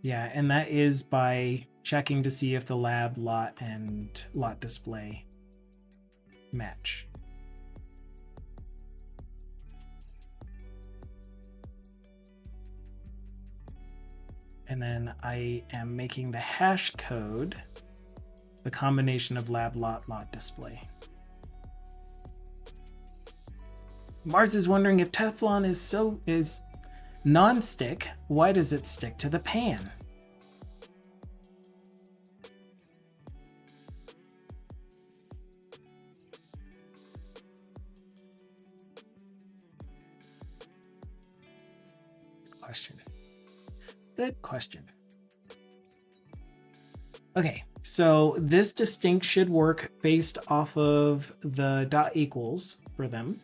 Yeah, and that is by checking to see if the lab lot and lot display match. And then I am making the hash code the combination of lab lot display. Mars is wondering if Teflon is non-stick, why does it stick to the pan? Good question. Okay, so this distinct should work based off of the dot equals for them.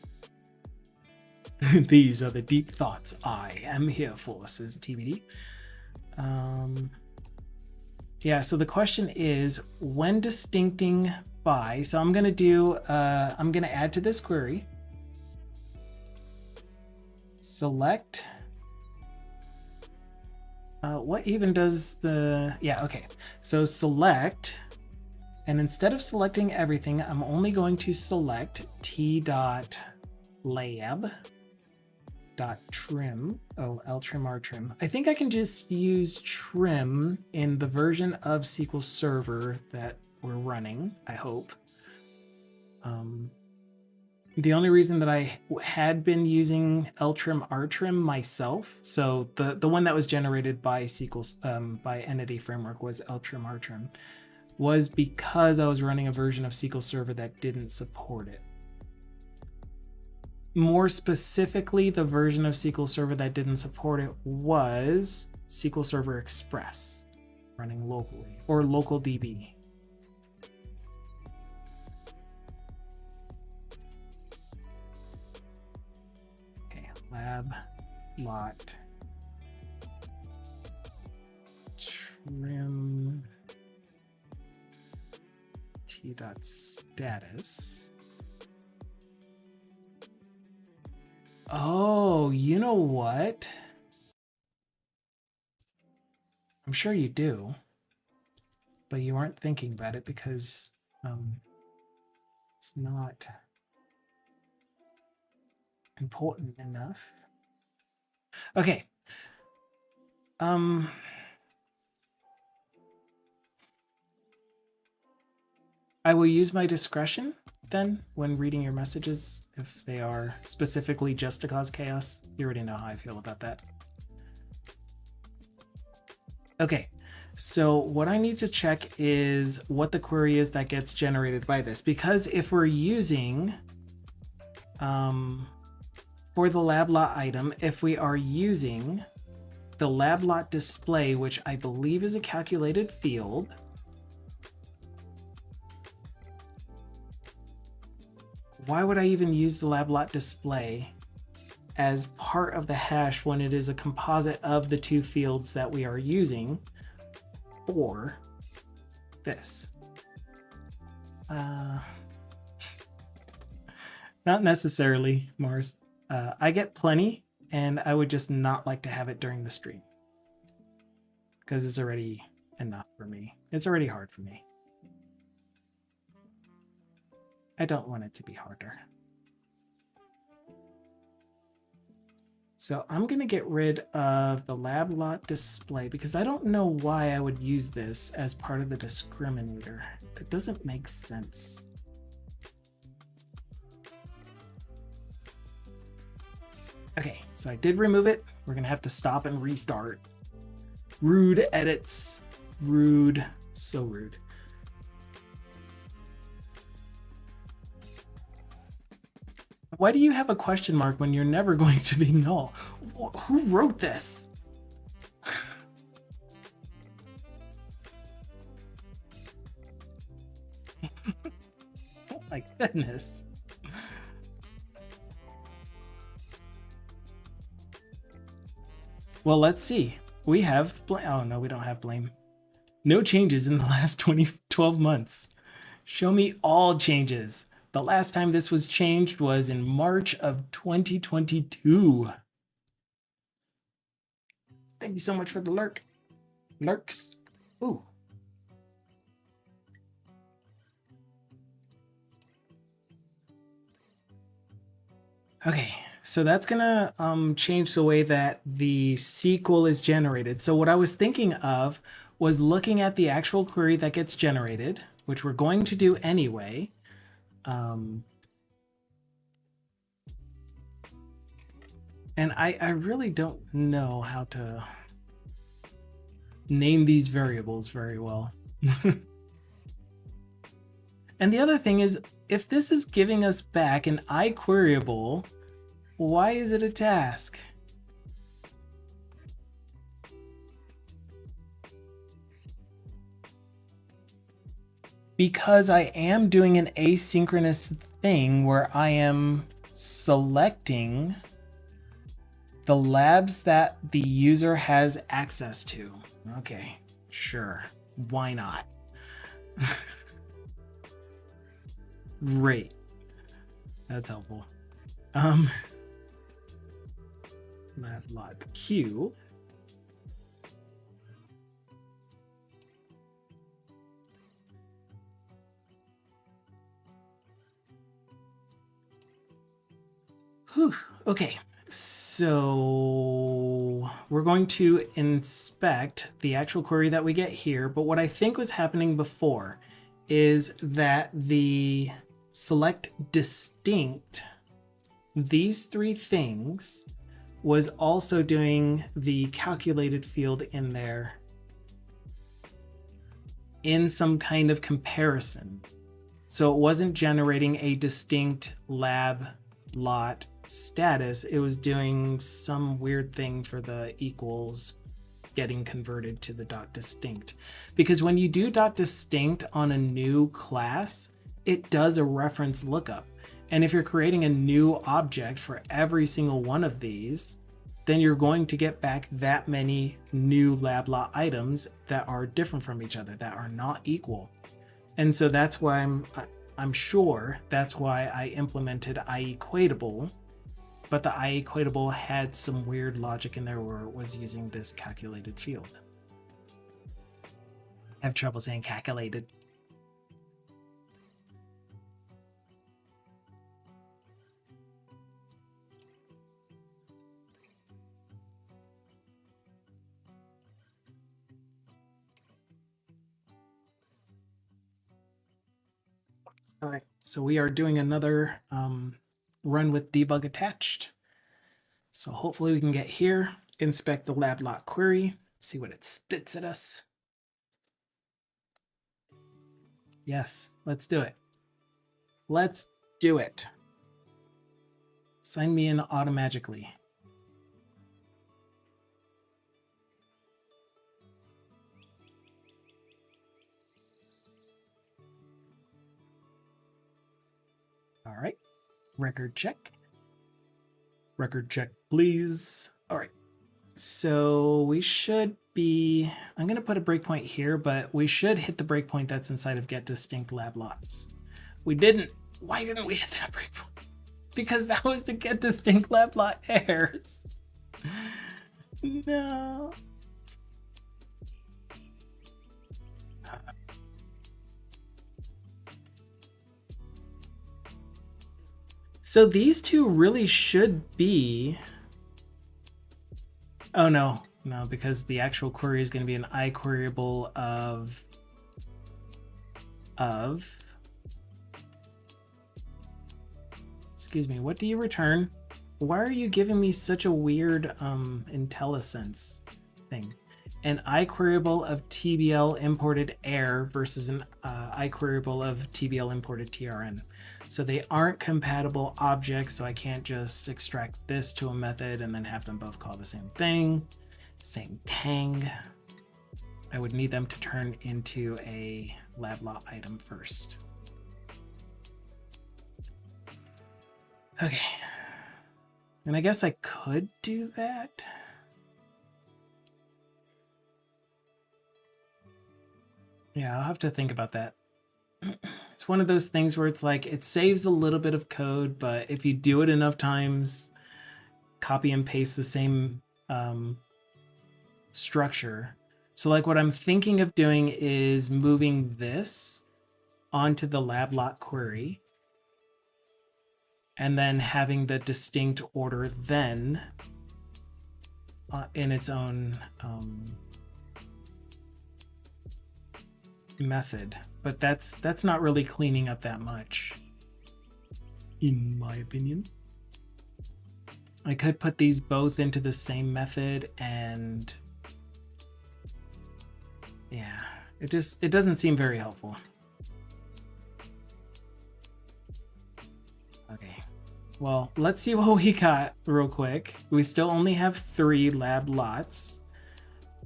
These are the deep thoughts I am here for, says TBD. Yeah, so the question is when distincting by, so I'm gonna do, I'm gonna add to this query, select, what even does the, yeah, okay. So select, and instead of selecting everything, I'm only going to select t.lab.trim, oh, ltrim, rtrim. I think I can just use trim in the version of SQL Server that we're running, I hope. The only reason that I had been using ltrim rtrim myself, so the one that was generated by SQL by Entity Framework was ltrim rtrim, was because I was running a version of SQL Server that didn't support it. more specifically, the version of SQL Server that didn't support it was SQL Server Express running locally, or local DB. Okay, lab lot trim t.status. Oh, you know what? I'm sure you do, but you aren't thinking about it because it's not important enough. Okay. I will use my discretion then when reading your messages if they are specifically just to cause chaos. You already know how I feel about that. Okay, so what I need to check is what the query is that gets generated by this, because if we're using for the lab lot item, if we are using the lab lot display, which I believe is a calculated field, why would I even use the lab lot display as part of the hash when it is a composite of the two fields that we are using for this? Not necessarily, Mars. I get plenty, and I would just not like to have it during the stream because it's already enough for me. It's already hard for me. I don't want it to be harder. So I'm going to get rid of the lab lot display because I don't know why I would use this as part of the discriminator. That doesn't make sense. Okay, so I did remove it. We're going to have to stop and restart. Rude edits. Rude. So rude. Why do you have a question mark when you're never going to be null? Who wrote this? Oh my goodness. Well, let's see. We have blame. Oh no, we don't have blame. No changes in the last 12 months. Show me all changes. The last time this was changed was in March of 2022. Thank you so much for the lurk. Lurks. Ooh. Okay, so that's gonna change the way that the SQL is generated. So what I was thinking of was looking at the actual query that gets generated, which we're going to do anyway. And I really don't know how to name these variables very well. And the other thing is, if this is giving us back an iQueryable, why is it a task? Because I am doing an asynchronous thing where I am selecting the labs that the user has access to. Okay, sure. Why not? Great. That's helpful. Lab lot Q. Whew. Okay, so we're going to inspect the actual query that we get here, but what I think was happening before is that the select distinct, these three things, was also doing the calculated field in there in some kind of comparison. So it wasn't generating a distinct lab lot status, it was doing some weird thing for the equals getting converted to the dot distinct. Because when you do dot distinct on a new class, it does a reference lookup. And if you're creating a new object for every single one of these, then you're going to get back that many new lab lot items that are different from each other, that are not equal. And so that's why I'm sure that's why I implemented iEquatable, but the iEquatable had some weird logic in there where it was using this calculated field. I have trouble saying calculated. All right, so we are doing another run with debug attached. So hopefully we can get here, inspect the lab lot query, see what it spits at us. Yes, let's do it. Let's do it. Sign me in automagically. All right, record check. Record check, please. All right, so we should be, I'm gonna put a breakpoint here, but we should hit the breakpoint that's inside of get distinct lab lots. We didn't. Why didn't we hit that breakpoint? Because that was the get distinct lab lot errors. No. So these two really should be, oh no, because the actual query is going to be an iQueryable of, excuse me, what do you return? Why are you giving me such a weird IntelliSense thing? An iQueryable of TBL imported air versus an iQueryable of TBL imported TRN. So they aren't compatible objects, so I can't just extract this to a method and then have them both call the same thing. Same tang. I would need them to turn into a lab lot item first. Okay. And I guess I could do that. Yeah, I'll have to think about that. It's one of those things where it's like, it saves a little bit of code, but if you do it enough times, copy and paste the same structure. So like what I'm thinking of doing is moving this onto the lab lot query and then having the distinct order then in its own method. But that's not really cleaning up that much, in my opinion. I could put these both into the same method and yeah, it doesn't seem very helpful. Okay, well, let's see what we got real quick. We still only have 3 lab lots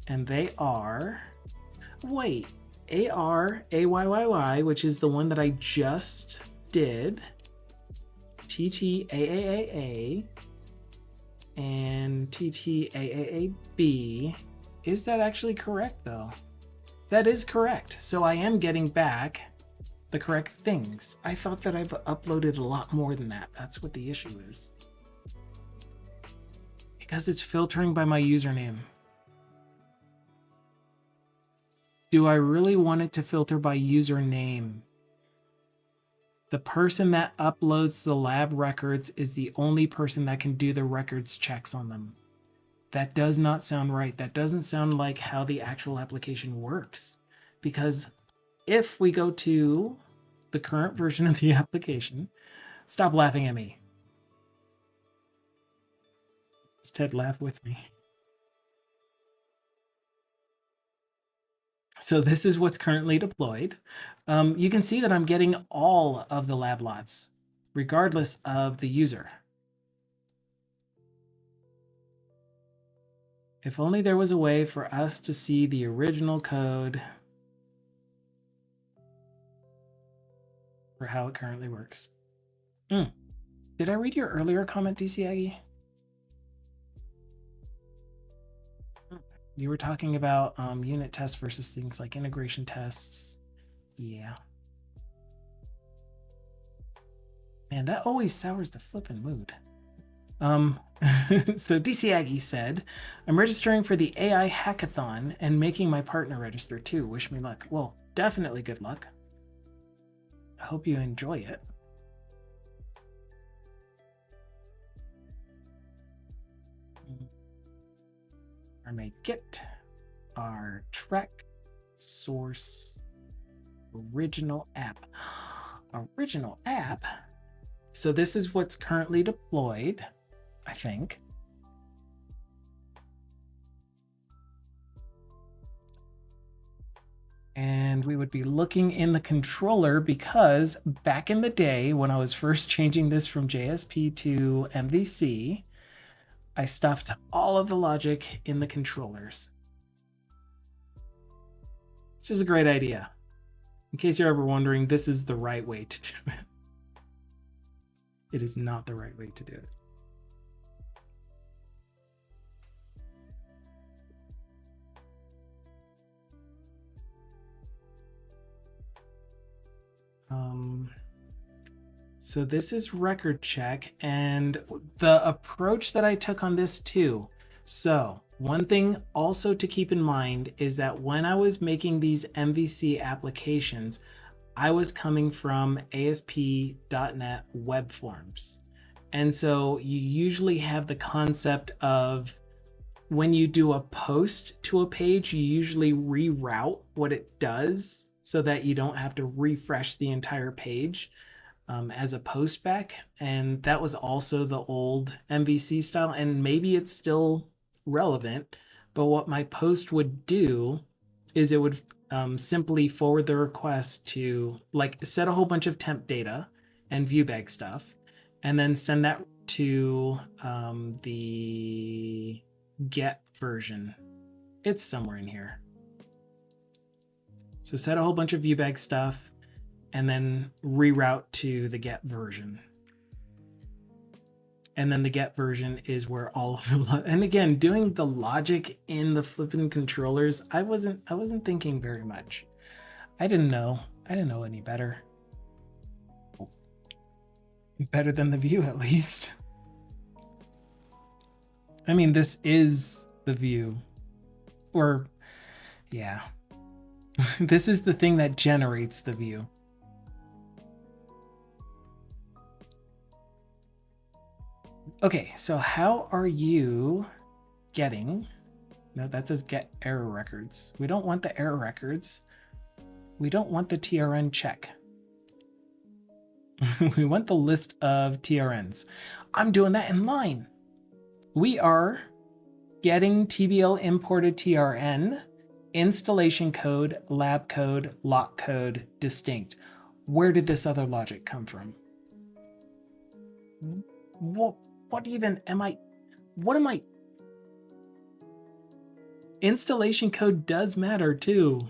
and they are, wait, AR, AYYY, which is the one that I just did, TTAAAA, and TTAAAB. Is that actually correct though? That is correct. So I am getting back the correct things. I thought that I've uploaded a lot more than that. That's what the issue is. Because it's filtering by my username. Do I really want it to filter by username? The person that uploads the lab records is the only person that can do the records checks on them. That does not sound right. That doesn't sound like how the actual application works. Because if we go to the current version of the application, stop laughing at me. Instead, laugh with me. So this is what's currently deployed. You can see that I'm getting all of the lab lots, regardless of the user. If only there was a way for us to see the original code for how it currently works. Did I read your earlier comment, DC Aggie? You were talking about unit tests versus things like integration tests. Yeah. Man, that always sours the flippin' mood. So DC Aggie said, I'm registering for the AI hackathon and making my partner register too. Wish me luck. Well, definitely good luck. I hope you enjoy it. I may get our RTRAC source original app. Original app? So this is what's currently deployed, I think. And we would be looking in the controller because back in the day when I was first changing this from JSP to MVC, I stuffed all of the logic in the controllers. Which is a great idea. In case you're ever wondering, this is the right way to do it. It is not the right way to do it. So this is record check and the approach that I took on this too. So one thing also to keep in mind is that when I was making these MVC applications, I was coming from ASP.NET web forms. And so you usually have the concept of when you do a post to a page, you usually reroute what it does so that you don't have to refresh the entire page as a post back. And that was also the old MVC style, and maybe it's still relevant, but what my post would do is it would simply forward the request to like set a whole bunch of temp data and viewbag stuff, and then send that to the get version. It's somewhere in here. So set a whole bunch of viewbag stuff and then reroute to the get version. And then the get version is where all of the, and again, doing the logic in the flipping controllers, I wasn't thinking very much. I didn't know any better. Better than the view, at least. I mean, this is the view. Or, yeah. This is the thing that generates the view. Okay, so how are you getting... No, that says get error records. We don't want the error records. We don't want the TRN check. We want the list of TRNs. I'm doing that in line. We are getting TBL imported TRN, installation code, lab code, lock code, distinct. Where did this other logic come from? What even am I? What am I? Installation code does matter too.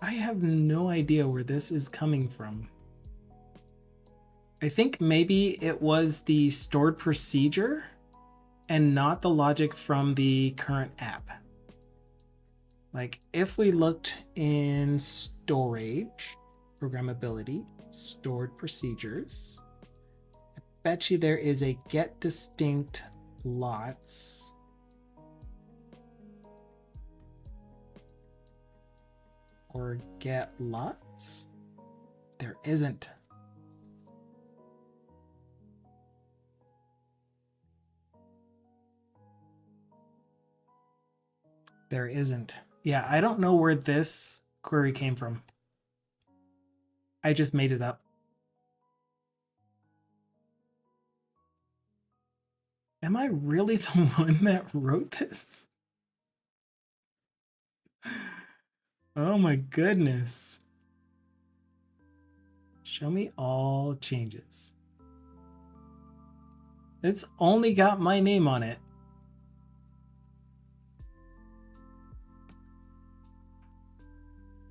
I have no idea where this is coming from. I think maybe it was the stored procedure and not the logic from the current app. Like if we looked in storage, programmability, stored procedures, I bet you there is a get distinct lots. Or get lots? There isn't. There isn't. Yeah, I don't know where this query came from. I just made it up. Am I really the one that wrote this? Oh my goodness. Show me all changes. It's only got my name on it.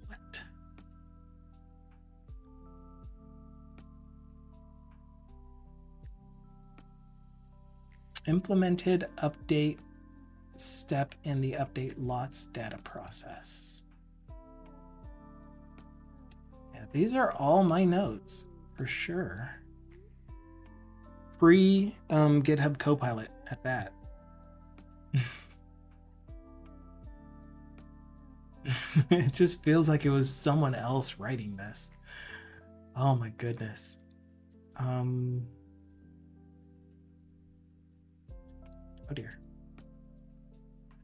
What? Implemented update step in the update lots data process. Yeah, these are all my notes for sure. Free GitHub Copilot at that. It just feels like it was someone else writing this. Oh my goodness. Oh dear.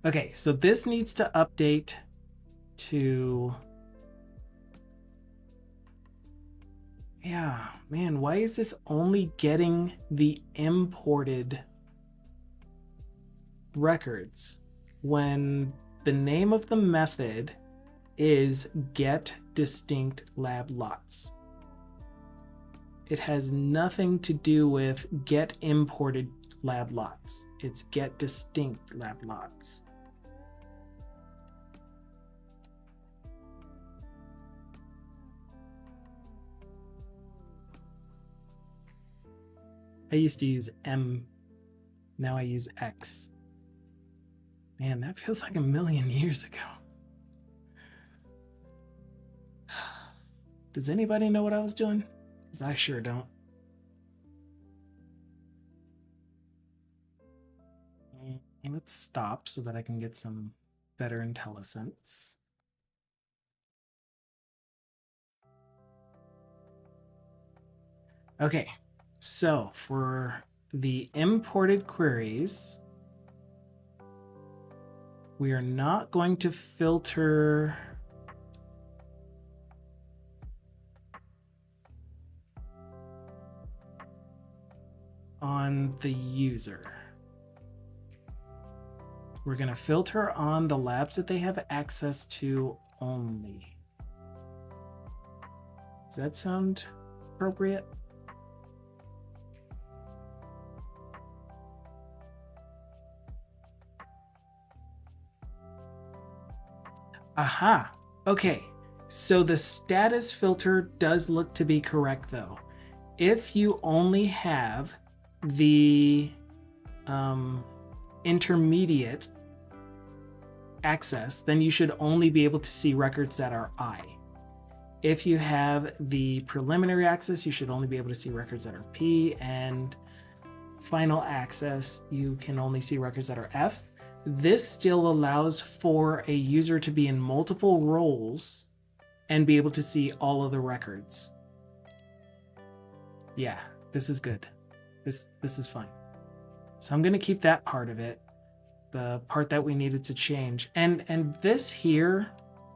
Okay, so this needs to update to... Yeah, man, why is this only getting the imported records when the name of the method is get distinct lab lots? It has nothing to do with get imported lab lots. It's get distinct lab lots. I used to use M, now I use X. Man, that feels like a million years ago. Does anybody know what I was doing? Because I sure don't. Let's stop so that I can get some better intelligence. Okay, so for the imported queries, we are not going to filter on the user. We're going to filter on the labs that they have access to only. Does that sound appropriate? Aha. Okay. So the status filter does look to be correct though. If you only have the intermediate access, then you should only be able to see records that are I. If you have the preliminary access, you should only be able to see records that are P, and final access, you can only see records that are F. This still allows for a user to be in multiple roles and be able to see all of the records. Yeah, this is good. This is fine. So I'm going to keep that part of it, the part that we needed to change. And this here,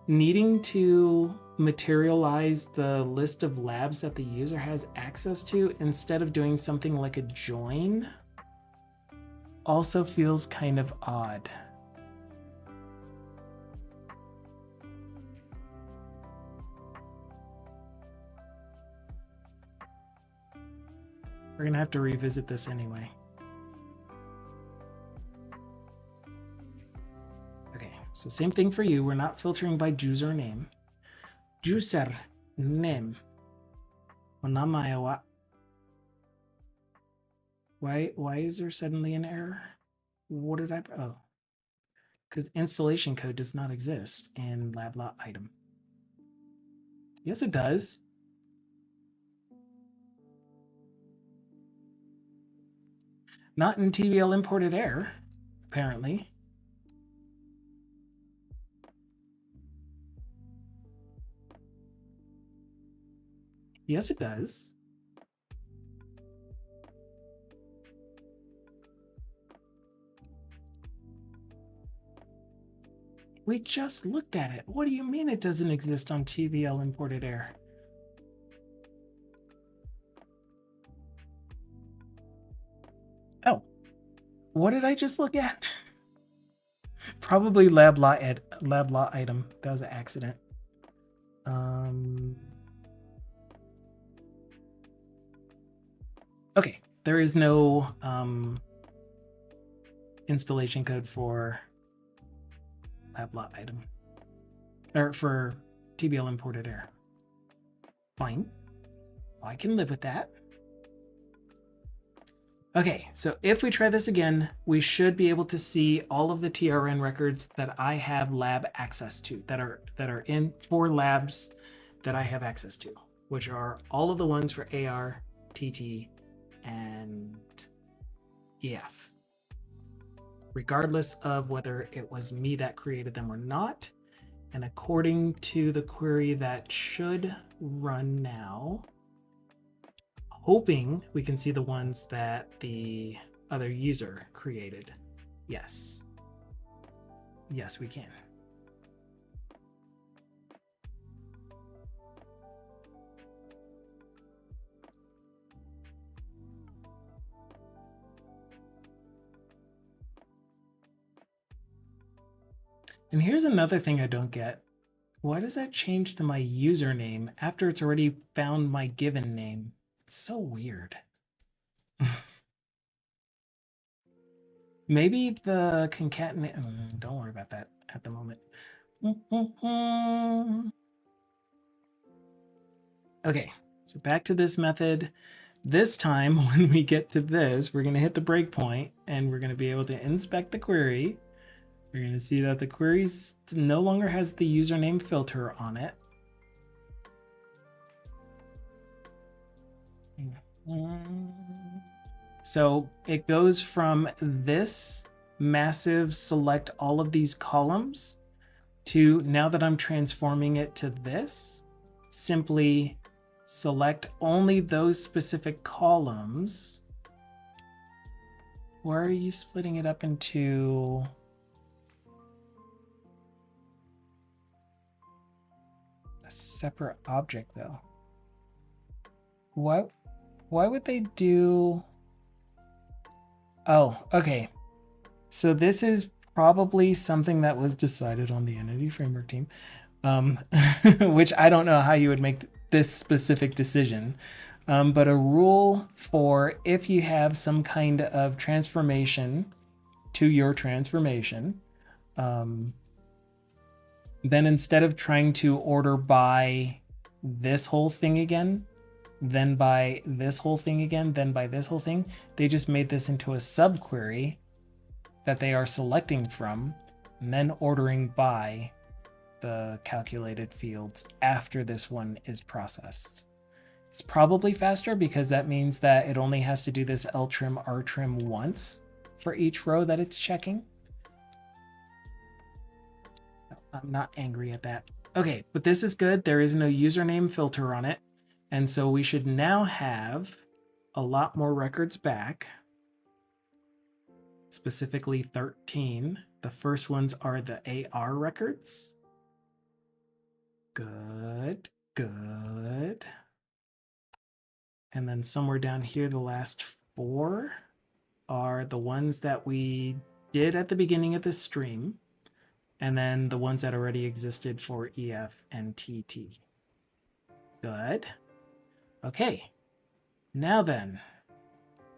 needing to materialize the list of labs that the user has access to instead of doing something like a join, also feels kind of odd. We're gonna have to revisit this anyway. Okay, so same thing for you. We're not filtering by user name. User name. Why is there suddenly an error? What did I, oh, because installation code does not exist in lablot item. Yes, it does. Not in TVL imported error, apparently. Yes, it does. We just looked at it. What do you mean it doesn't exist on TVL imported error? Oh, what did I just look at? Probably lablot item. That was an accident. Okay, there is no installation code for lab.lot item, or for TBL imported error. Fine, I can live with that. Okay, so if we try this again, we should be able to see all of the TRN records that I have lab access to, that are in 4 labs that I have access to, which are all of the ones for AR, TT, and EF. Regardless of whether it was me that created them or not. And according to the query that should run now, hoping we can see the ones that the other user created. Yes. Yes, we can. And here's another thing I don't get. Why does that change to my username after it's already found my given name? It's so weird. Maybe the concatenate, don't worry about that at the moment. Okay, so back to this method. This time, when we get to this, we're going to hit the breakpoint and we're going to be able to inspect the query. We're going to see that the query no longer has the username filter on it. So it goes from this massive select all of these columns to, now that I'm transforming it to this, simply select only those specific columns. Why are you splitting it up into... a separate object though? Why would they do... Oh, okay. So this is probably something that was decided on the Entity Framework team, which I don't know how you would make this specific decision, but a rule for if you have some kind of transformation to your transformation, then instead of trying to order by this whole thing again, then by this whole thing again, then by this whole thing, they just made this into a subquery that they are selecting from and then ordering by the calculated fields after this one is processed. It's probably faster because that means that it only has to do this ltrim rtrim once for each row that it's checking. I'm not angry at that. Okay, but this is good. There is no username filter on it. And so we should now have a lot more records back, specifically 13. The first ones are the AR records. Good, good. And then somewhere down here, the last 4 are the ones that we did at the beginning of this stream. And then the ones that already existed for EF and TT. Good. Okay, now then,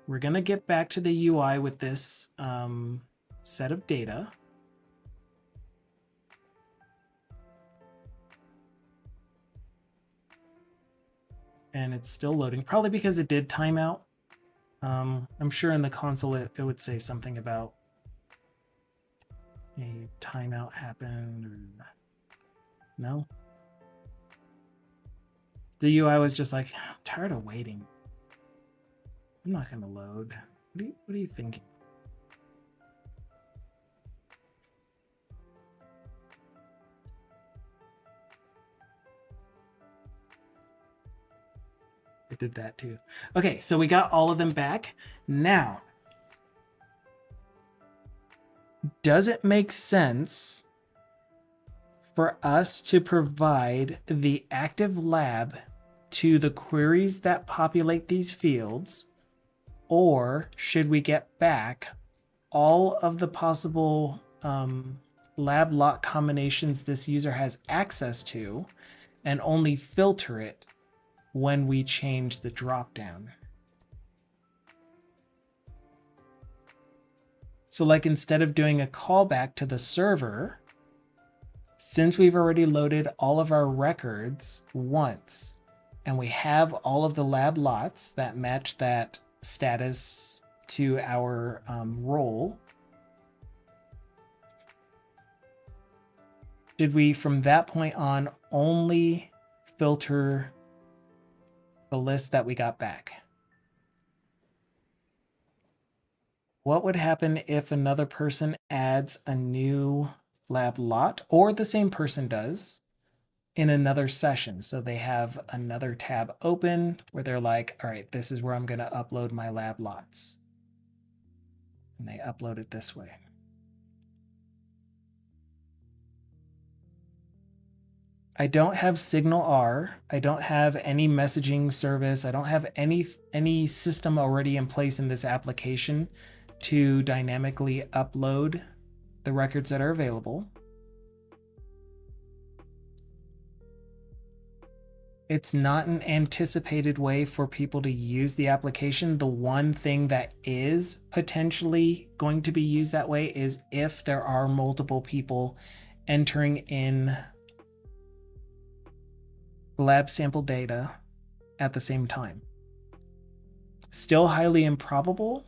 we're going to get back to the UI with this set of data. And it's still loading, probably because it did timeout. I'm sure in the console it would say something about a timeout happened or no. The UI was just like, I'm tired of waiting. I'm not going to load. What are you thinking? It did that too. Okay, so we got all of them back. Now, does it make sense for us to provide the active lab to the queries that populate these fields, or should we get back all of the possible lab lot combinations this user has access to and only filter it when we change the dropdown? So like instead of doing a callback to the server, since we've already loaded all of our records once, and we have all of the lab lots that match that status to our role, should we from that point on only filter the list that we got back? What would happen if another person adds a new lab lot, or the same person does, in another session? So they have another tab open where they're like, all right, this is where I'm going to upload my lab lots. And they upload it this way. I don't have Signal R. I don't have any messaging service. I don't have any system already in place in this application to dynamically upload the records that are available. It's not an anticipated way for people to use the application. The one thing that is potentially going to be used that way is if there are multiple people entering in lab sample data at the same time. Still highly improbable,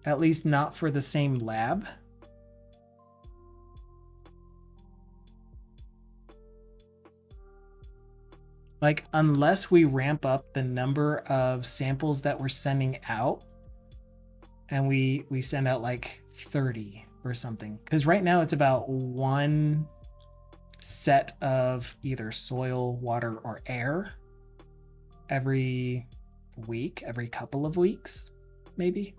at least not for the same lab. Like, unless we ramp up the number of samples that we're sending out, and we send out like 30 or something. Because right now it's about one set of either soil, water, or air every week, every couple of weeks, maybe.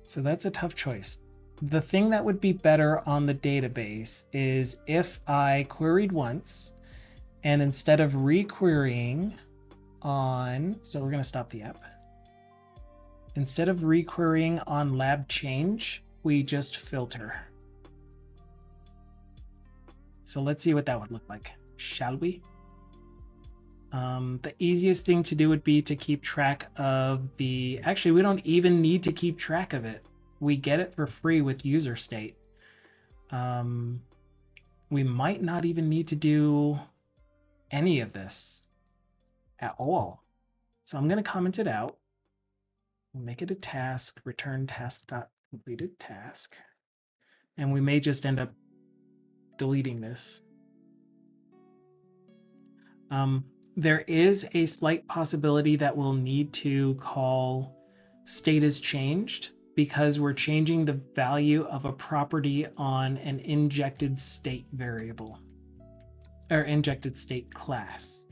So that's a tough choice. The thing that would be better on the database is if I queried once, and instead of requerying on, so we're going to stop the app. Instead of requerying on lab change, we just filter. So let's see what that would look like, shall we? The easiest thing to do would be to keep track of the, actually, we don't even need to keep track of it. We get it for free with user state. We might not even need to do any of this at all. So I'm going to comment it out, make it a task, return task.completed task. And we may just end up deleting this. There is a slight possibility that we'll need to call state is changed because we're changing the value of a property on an injected state variable or injected state class,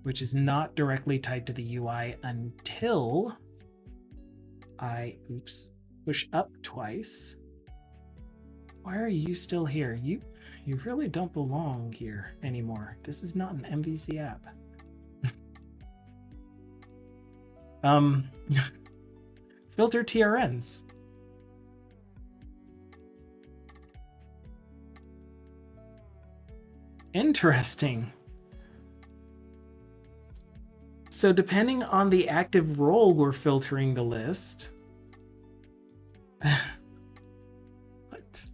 which is not directly tied to the UI until I, push up twice. Why are you still here? You really don't belong here anymore. This is not an MVC app. Filter TRNs. Interesting. So depending on the active role we're filtering the list. What?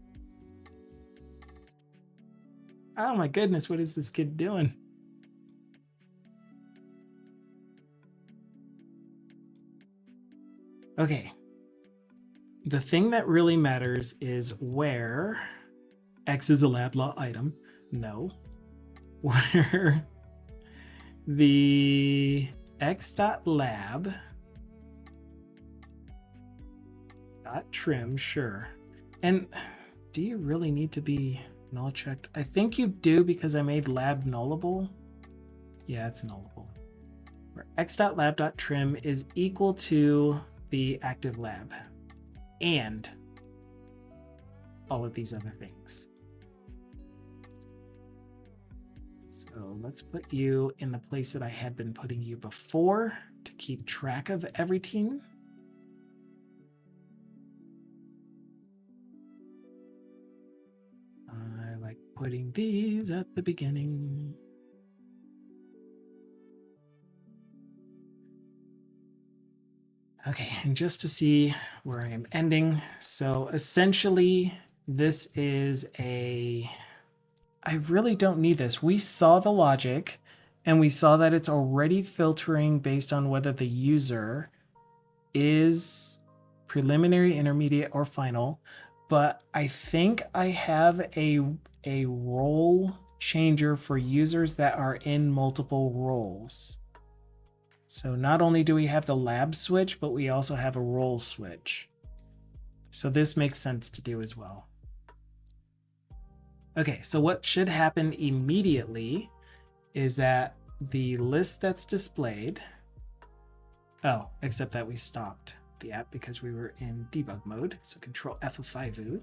Oh my goodness, what is this kid doing? Okay. The thing that really matters is where X is a lab law item. No. Where the x.lab.trim, sure. And do you really need to be null checked? I think you do because I made lab nullable. Yeah, it's nullable. Where x.lab.trim is equal to the active lab and all of these other things. So let's put you in the place that I had been putting you before to keep track of everything. putting these at the beginning. Okay, and just to see where I am ending. So essentially, this is a, I really don't need this. We saw the logic and we saw that it's already filtering based on whether the user is preliminary, intermediate, or final. But I think I have a role changer for users that are in multiple roles. So not only do we have the lab switch, but we also have a role switch. So this makes sense to do as well. Okay, so what should happen immediately is that the list that's displayed, oh, except that we stopped the app because we were in debug mode. So Control F5.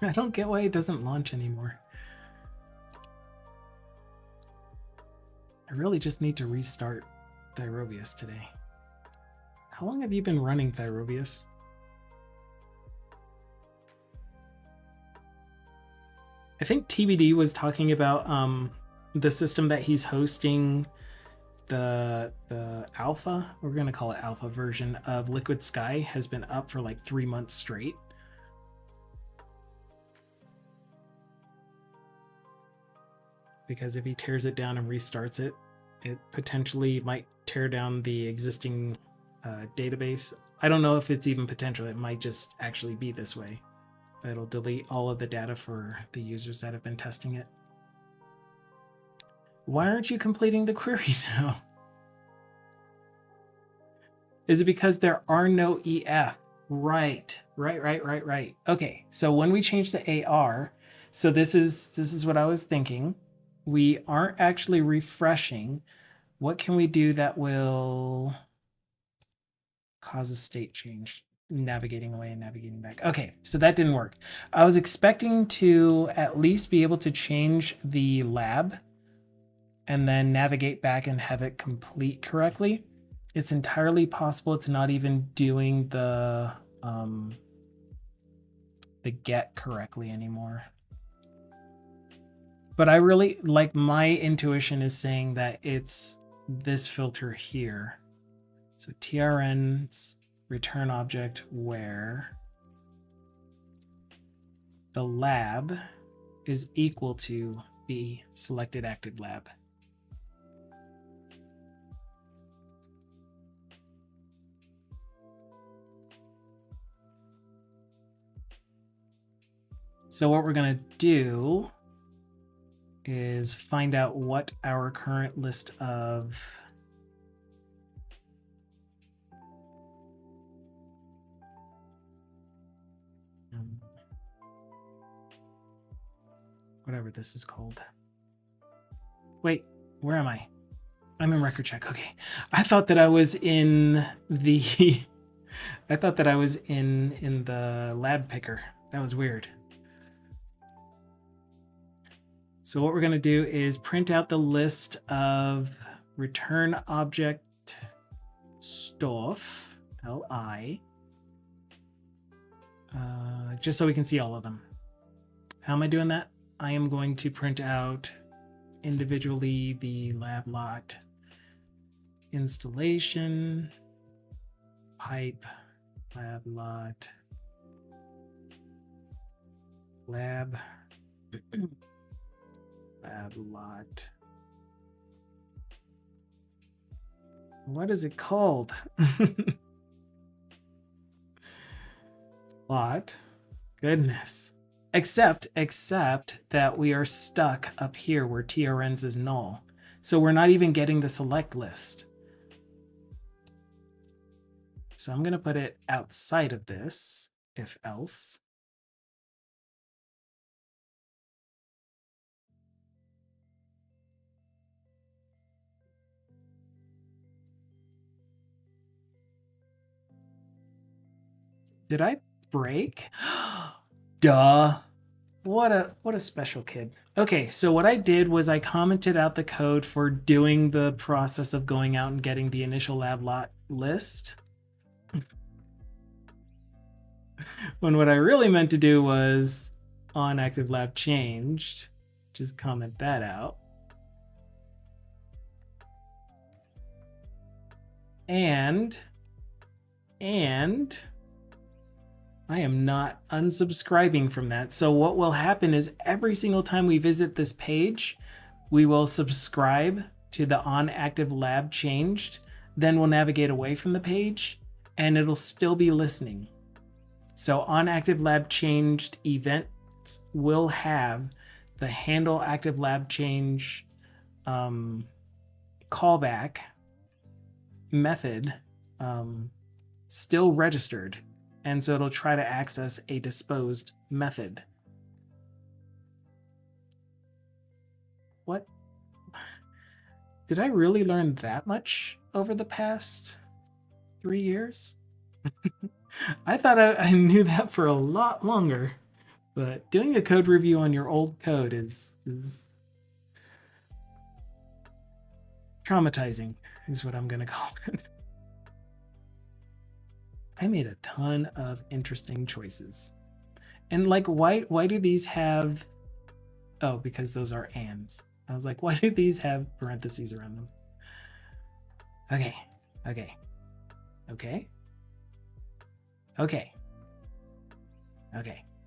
I don't get why it doesn't launch anymore. I really just need to restart Thyrobius today. How long have you been running Thyrobius? I think TBD was talking about the system that he's hosting, the alpha, we're going to call it alpha version of Liquid Sky, has been up for like 3 months straight. Because if he tears it down and restarts it, it potentially might tear down the existing database. I don't know if it's even potential. It might just actually be this way. But it'll delete all of the data for the users that have been testing it. Why aren't you completing the query now? Is it because there are no EF? Right. Okay, so when we change the AR, so this is what I was thinking. We aren't actually refreshing. What can we do that will cause a state change? Navigating away and navigating back. Okay, so that didn't work. I was expecting to at least be able to change the lab and then navigate back and have it complete correctly. It's entirely possible it's not even doing the get correctly anymore. But I really, like, my intuition is saying that it's this filter here. So trn's return object where the lab is equal to the selected active lab. So what we're going to do is find out what our current list of whatever this is called. Wait, where am I? I'm in record check. Okay. I thought that I was in the I thought that I was in the lab picker. That was weird. So what we're going to do is print out the list of return object stuff, LI, just so we can see all of them. How am I doing that? I am going to print out individually the lab lot installation, pipe, lab lot, lab, lab lot. What is it called? Lot. Goodness. Except that we are stuck up here where trn's is null. So we're not even getting the select list. So I'm going to put it outside of this, if else. Did I break? Duh. What a special kid. Okay, so what I did was I commented out the code for doing the process of going out and getting the initial lab lot list. When what I really meant to do was on active lab changed. Just comment that out. And I am not unsubscribing from that. So what will happen is every single time we visit this page, we will subscribe to the on active lab changed. Then we'll navigate away from the page and it'll still be listening. So on active lab changed events will have the handle active lab change callback method still registered. And so it'll try to access a disposed method. What? Did I really learn that much over the past 3 years? I thought I knew that for a lot longer, but doing a code review on your old code is traumatizing, is what I'm gonna call it. I made a ton of interesting choices. And like, why do these have, oh, because those are ands. I was like, why do these have parentheses around them? Okay.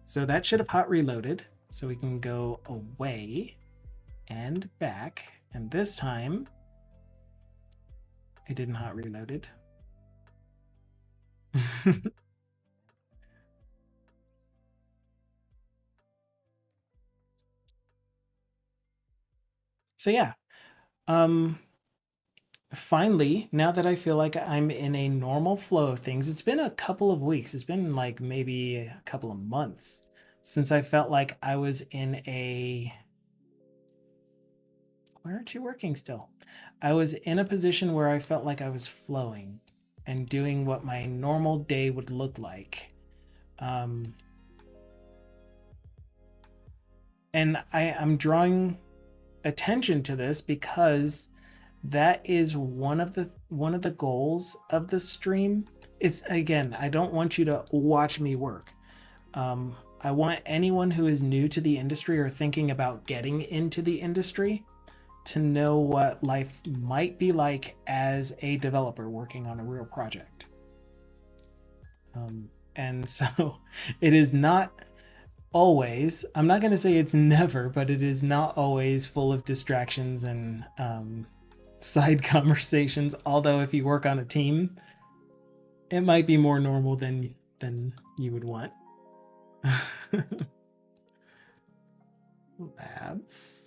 So that should have hot reloaded. So we can go away and back. And this time, it didn't hot reloaded. So yeah, finally, now that I feel like I'm in a normal flow of things, it's been a couple of weeks. It's been like maybe a couple of months since I felt like I was in a, why aren't you working still? I was in a position where I felt like I was flowing and doing what my normal day would look like. And I'm drawing attention to this because that is one of the goals of the stream. It's, again, I don't want you to watch me work. I want anyone who is new to the industry or thinking about getting into the industry to know what life might be like as a developer working on a real project. And so it is not always, I'm not going to say it's never, but it is not always full of distractions and side conversations. Although if you work on a team, it might be more normal than you would want. Labs.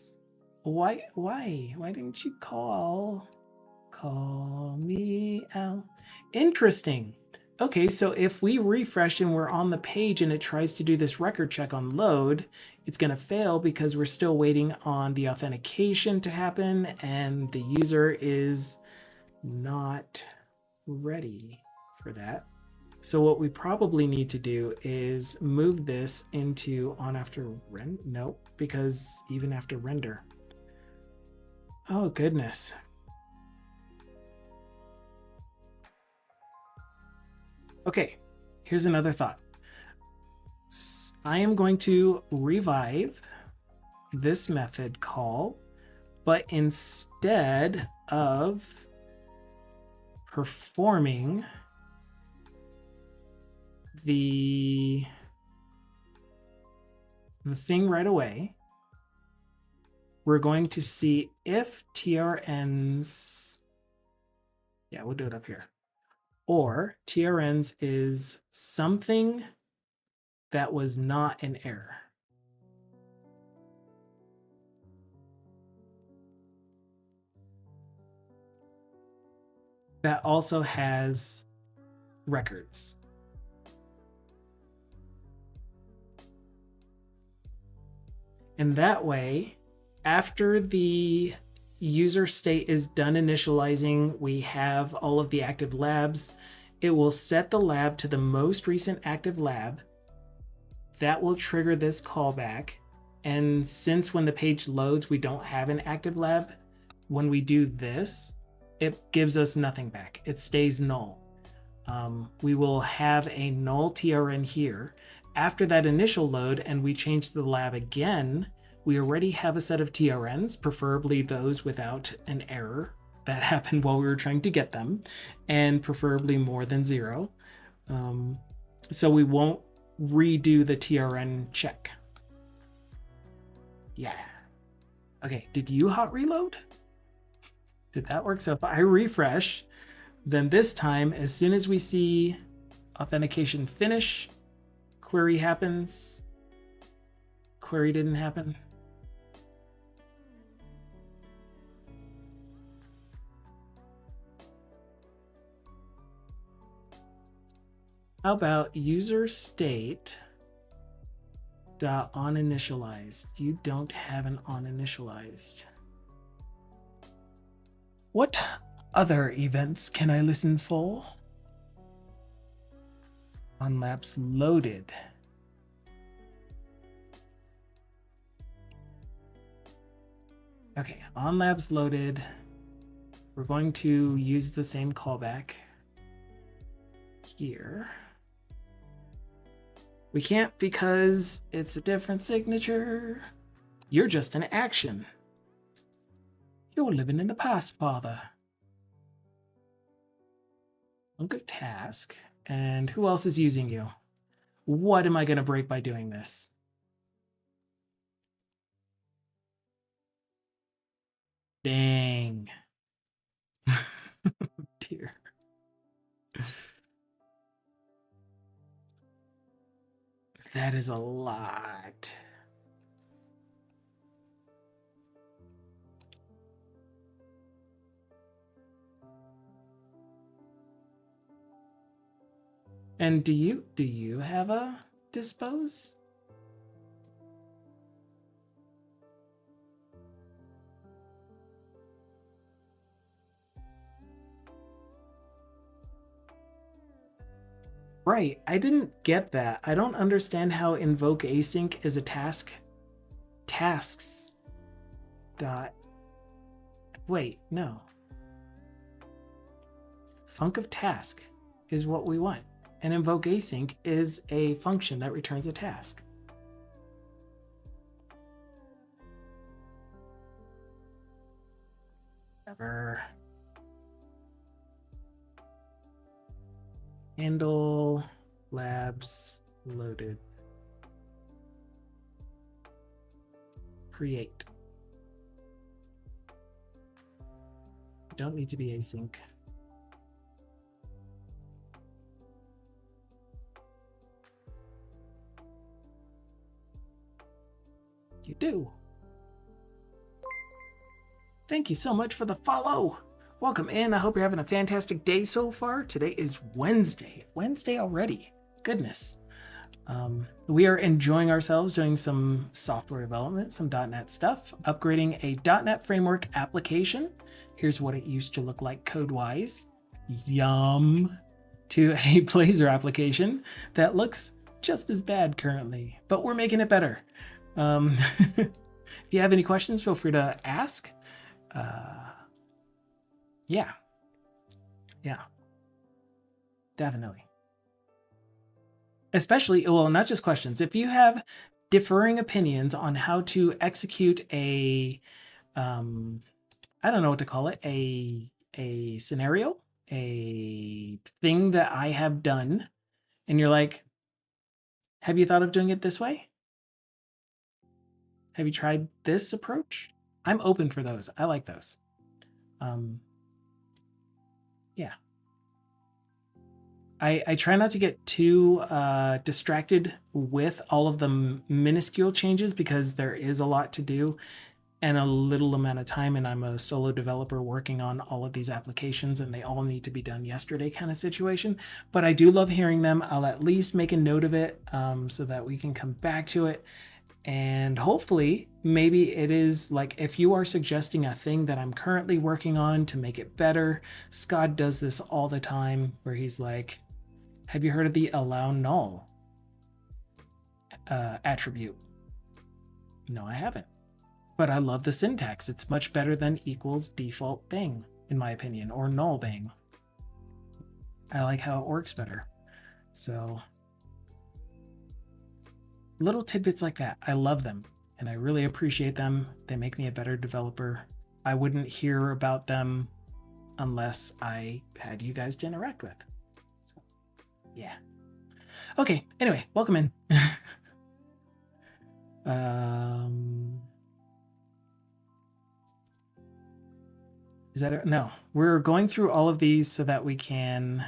Why didn't you call me out? Interesting. Okay, so if we refresh and we're on the page and it tries to do this record check on load, it's going to fail because we're still waiting on the authentication to happen and the user is not ready for that. So what we probably need to do is move this into on after render. Nope, because even after render. Oh, goodness. Okay, here's another thought. I am going to revive this method call, but instead of performing the thing right away, we're going to see if trns, yeah, we'll do it up here, or trns is something that was not an error. That also has records. And that way, after the user state is done initializing, we have all of the active labs it will set the lab to the most recent active lab. That will trigger this callback. And since when the page loads, we don't have an active lab, when we do this, it gives us nothing back. It stays null. We will have a null TRN here. After that initial load and we change the lab again, we already have a set of TRNs, preferably those without an error that happened while we were trying to get them, and preferably more than 0. So we won't redo the TRN check. Yeah. Okay, did you hot reload? Did that work? So if I refresh, then this time, as soon as we see authentication finish, query happens. Query didn't happen. How about user state dot oninitialized? You don't have an oninitialized. What other events can I listen for? On labs loaded. Okay, on labs loaded. We're going to use the same callback here. We can't because it's a different signature. You're just an action. You're living in the past, father. Good task. And who else is using you? What am I going to break by doing this? Dang. Dear. That is a lot. And do you have a dispose? Right, I didn't get that. I don't understand how invoke async is a task. Tasks. Dot. Wait, no. Func of task is what we want. And invoke async is a function that returns a task. Never. Handle labs loaded. Create. Don't need to be async. You do. Thank you so much for the follow. Welcome in. I hope you're having a fantastic day so far. Today is Wednesday. Wednesday already. Goodness. We are enjoying ourselves doing some software development, some .NET stuff, upgrading a .NET framework application. Here's what it used to look like code-wise. Yum. To a Blazor application that looks just as bad currently, but we're making it better. If you have any questions, feel free to ask. Yeah, definitely. Especially, well, not just questions. If you have differing opinions on how to execute a, I don't know what to call it, a scenario, a thing that I have done, and you're like, have you thought of doing it this way? Have you tried this approach? I'm open for those. I like those. Yeah. I try not to get too distracted with all of the minuscule changes because there is a lot to do and a little amount of time, and I'm a solo developer working on all of these applications and they all need to be done yesterday kind of situation. But I do love hearing them. I'll at least make a note of it so that we can come back to it. And hopefully, maybe it is like if you are suggesting a thing that I'm currently working on to make it better. Scott does this all the time where he's like, have you heard of the allow null attribute? No, I haven't. But I love the syntax. It's much better than equals default bang, in my opinion, or null bang. I like how it works better. So little tidbits like that, I love them and I really appreciate them. They make me a better developer. I wouldn't hear about them unless I had you guys to interact with. So, yeah. Okay, anyway, welcome in. Is that it? No, we're going through all of these so that we can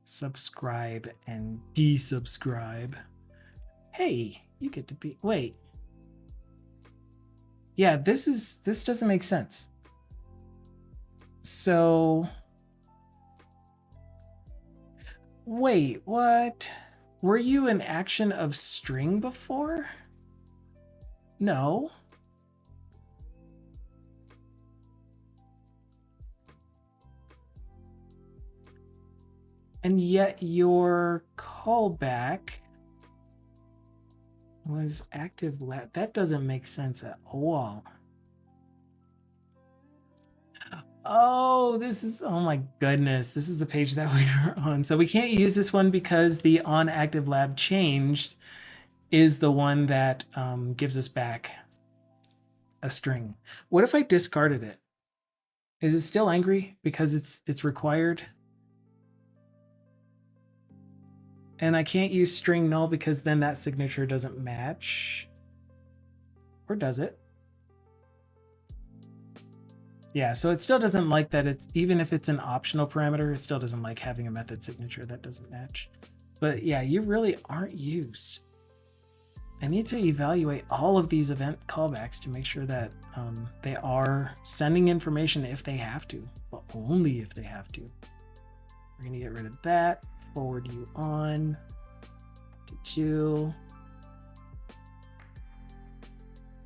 subscribe and desubscribe. Hey, you get to be, wait. Yeah, this doesn't make sense. So, wait, what? Were you an action of string before? No. And yet your callback was active lab. That doesn't make sense at all. Oh, this is, oh my goodness. This is the page that we are on. So we can't use this one because the on active lab changed is the one that gives us back a string. What if I discarded it? Is it still angry because it's required? And I can't use string null because then that signature doesn't match. Or does it? Yeah, so it still doesn't like that. It's even if it's an optional parameter, it still doesn't like having a method signature that doesn't match. But yeah, you really aren't used. I need to evaluate all of these event callbacks to make sure that they are sending information if they have to, but only if they have to. We're gonna get rid of that. Forward you on to Jill.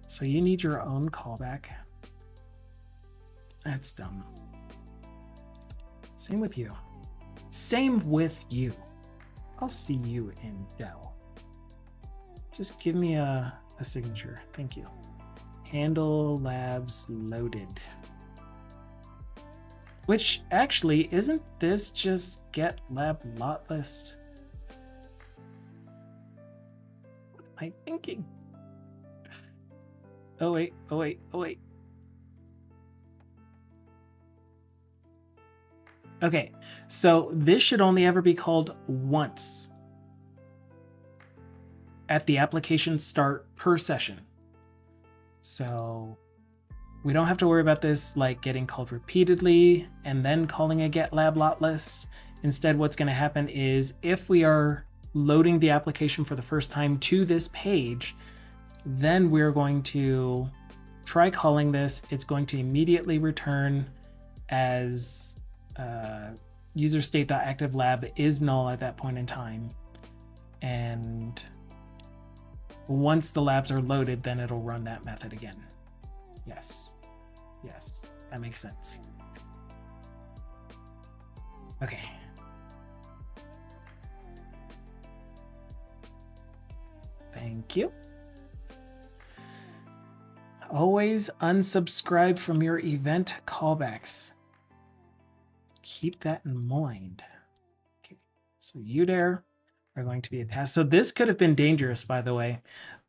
So you need your own callback. That's dumb. Same with you. Same with you. I'll see you in Dell. Just give me a signature. Thank you. Handle labs loaded. Which actually, isn't this just get lab lot list? What am I thinking? Oh wait, oh wait, oh wait. Okay, so this should only ever be called once at the application start per session. So we don't have to worry about this like getting called repeatedly and then calling a get lab lot list. Instead, what's going to happen is if we are loading the application for the first time to this page, then we're going to try calling this. It's going to immediately return as user state.activeLab is null at that point in time. And once the labs are loaded, then it'll run that method again. Yes. Yes, that makes sense. Okay. Thank you. Always unsubscribe from your event callbacks. Keep that in mind. Okay, so you there are going to be a pass. So this could have been dangerous, by the way.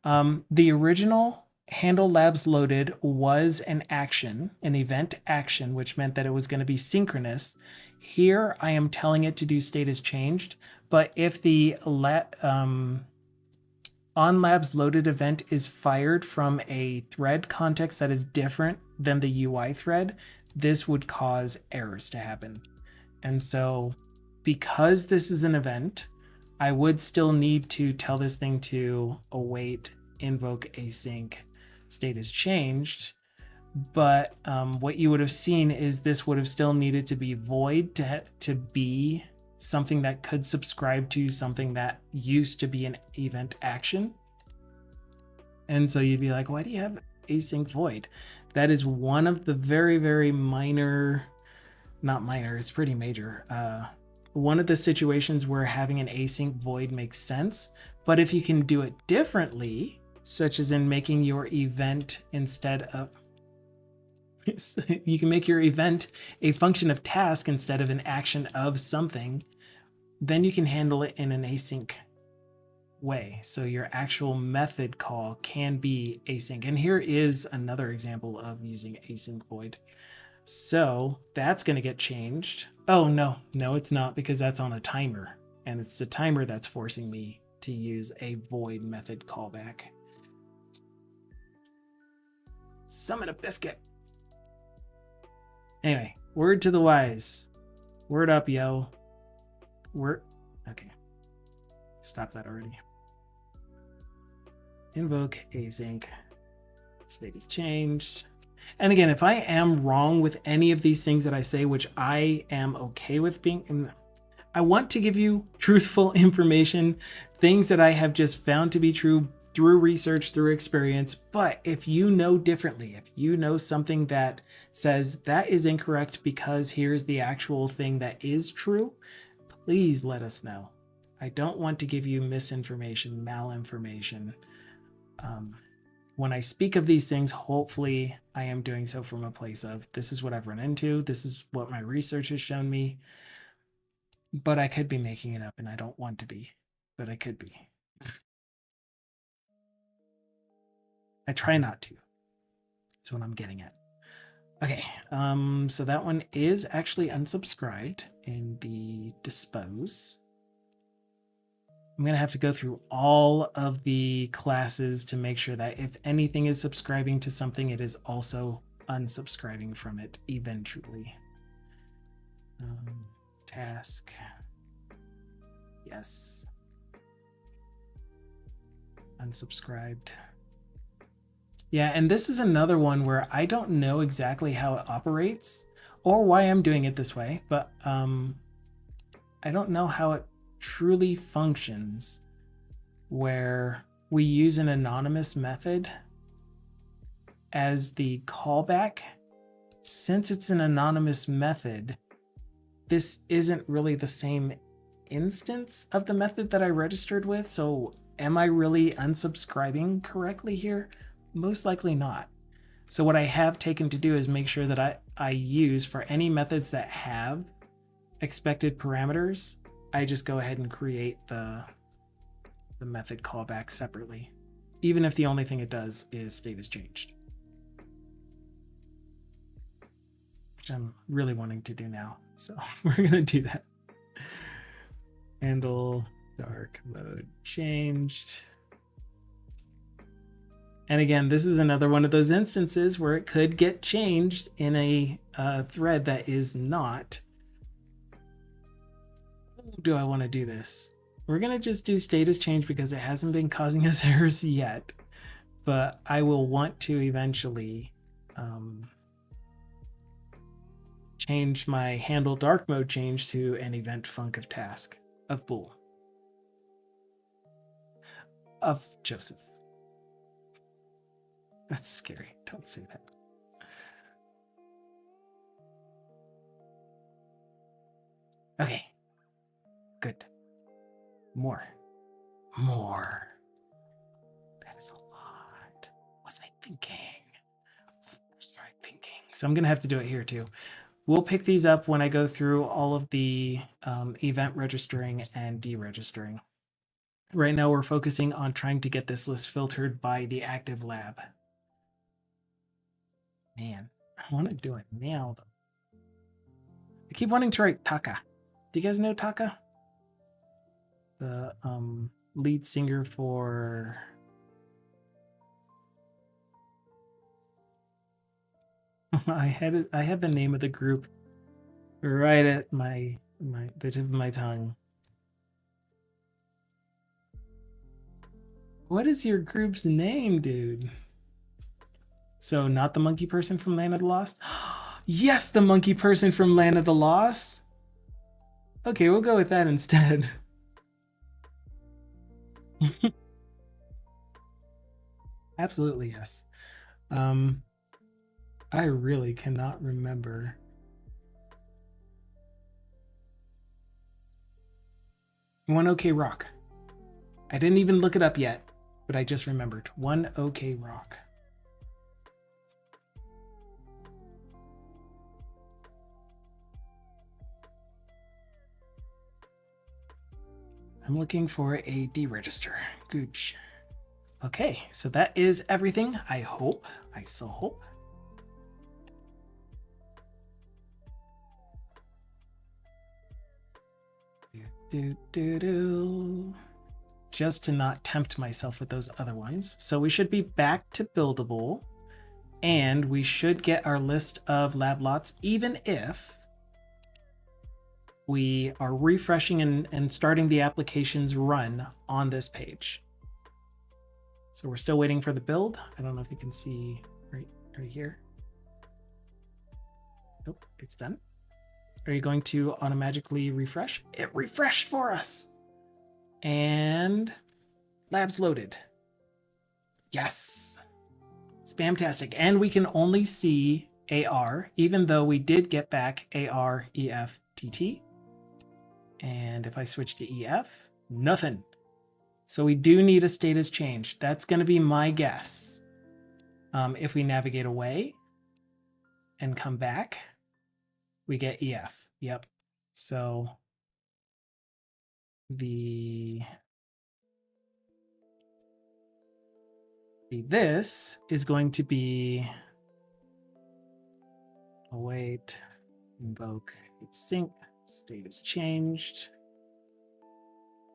The original handle labs loaded was an action, an event action, which meant that it was going to be synchronous. Here I am telling it to do state is changed, but if the on labs loaded event is fired from a thread context that is different than the UI thread, this would cause errors to happen. And so because this is an event, I would still need to tell this thing to await invoke async state is changed. But what you would have seen is this would have still needed to be void to be something that could subscribe to something that used to be an event action. And so you'd be like, why do you have async void? That is one of the very, very minor, not minor, it's pretty major. One of the situations where having an async void makes sense. But if you can do it differently, such as in making your event instead of, you can make your event a function of task instead of an action of something, then you can handle it in an async way. So your actual method call can be async. And here is another example of using async void. So that's going to get changed. Oh, no, it's not, because that's on a timer. And it's the timer that's forcing me to use a void method callback. Summon a biscuit. Anyway, word to the wise. Word up, yo. Okay. Stop that already. Invoke async. State is changed. And again, if I am wrong with any of these things that I say, which I am okay with being, I want to give you truthful information, things that I have just found to be true through research, through experience. But if you know differently, if you know something that says that is incorrect because here's the actual thing that is true, please let us know. I don't want to give you misinformation, malinformation. When I speak of these things, hopefully I am doing so from a place of, this is what I've run into, this is what my research has shown me, but I could be making it up and I don't want to be, but I could be. I try not to. That's what I'm getting at. Okay, so that one is actually unsubscribed in the dispose. I'm going to have to go through all of the classes to make sure that if anything is subscribing to something, it is also unsubscribing from it eventually. Task. Yes. Unsubscribed. Yeah, and this is another one where I don't know exactly how it operates or why I'm doing it this way, but I don't know how it truly functions where we use an anonymous method as the callback. Since it's an anonymous method, this isn't really the same instance of the method that I registered with. So am I really unsubscribing correctly here? Most likely not. So what I have taken to do is make sure that I use for any methods that have expected parameters, I just go ahead and create the method callback separately, even if the only thing it does is state is changed, which I'm really wanting to do now. So we're going to do that. Handle dark mode changed. And again, this is another one of those instances where it could get changed in a thread that is not. Do I want to do this? We're going to just do status change because it hasn't been causing us errors yet, but I will want to eventually change my handle dark mode change to an event func of task of bool of Joseph. That's scary. Don't say that. Okay. Good. More. That is a lot. What was I thinking? So I'm going to have to do it here too. We'll pick these up when I go through all of the event registering and deregistering. Right now we're focusing on trying to get this list filtered by the active lab. Man, I want to do it now though. I keep wanting to write Taka. Do you guys know Taka? The lead singer for I had the name of the group right at the tip of my tongue. What is your group's name, dude? So not the monkey person from Land of the Lost? Yes, the monkey person from Land of the Lost. Okay, we'll go with that instead. Absolutely, yes. I really cannot remember. One OK Rock. I didn't even look it up yet, but I just remembered. One OK Rock. I'm looking for a deregister. Gooch. Okay, so that is everything. I hope. I so hope. Just to not tempt myself with those other ones. So we should be back to buildable, and we should get our list of lab lots, even if we are refreshing and starting the applications run on this page. So we're still waiting for the build. I don't know if you can see right here. Nope, it's done. Are you going to automatically refresh? It refreshed for us. And labs loaded. Yes. Spamtastic. And we can only see AR, even though we did get back AR, EF, TT. And if I switch to EF, nothing. So we do need a status change. That's going to be my guess. If we navigate away and come back, we get EF. Yep. So this is going to be await, invoke, sync, status changed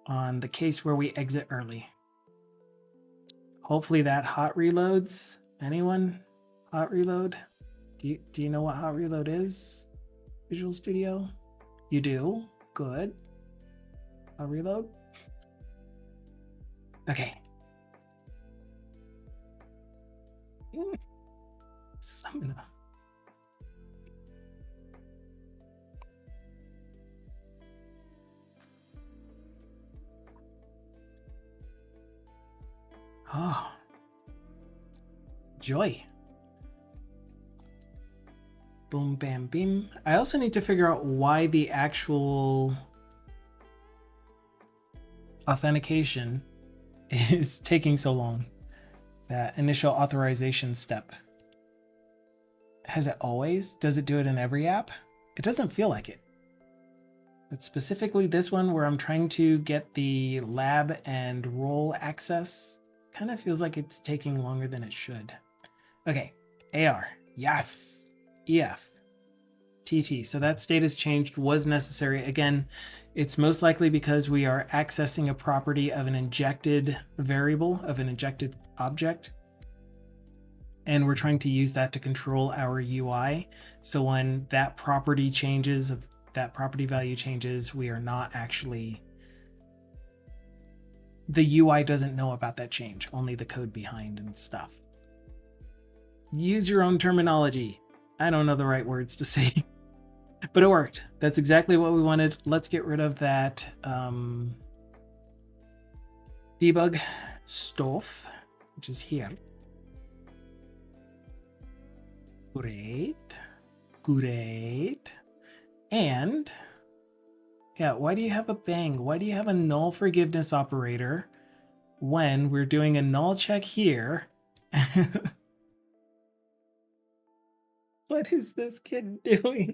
on the case where we exit early. Hopefully that hot reloads. Anyone? Hot reload? Do you know what hot reload is? Visual Studio? You do? Good. Hot reload? Okay. Summon. Oh. Joy. Boom, bam, beam. I also need to figure out why the actual authentication is taking so long. That initial authorization step. Has it always? Does it do it in every app? It doesn't feel like it. But specifically this one where I'm trying to get the lab and role access, kind of feels like it's taking longer than it should. Okay, AR, yes. EF, TT. So that status changed was necessary. Again, it's most likely because we are accessing a property of an injected variable, of an injected object. And we're trying to use that to control our UI. So when that property changes, if that property value changes, we are not actually, the UI doesn't know about that change, only the code behind and stuff. Use your own terminology. I don't know the right words to say, but it worked. That's exactly what we wanted. Let's get rid of that debug stuff, which is here. Great. Great. And yeah, why do you have a bang? Why do you have a null forgiveness operator when we're doing a null check here? What is this kid doing?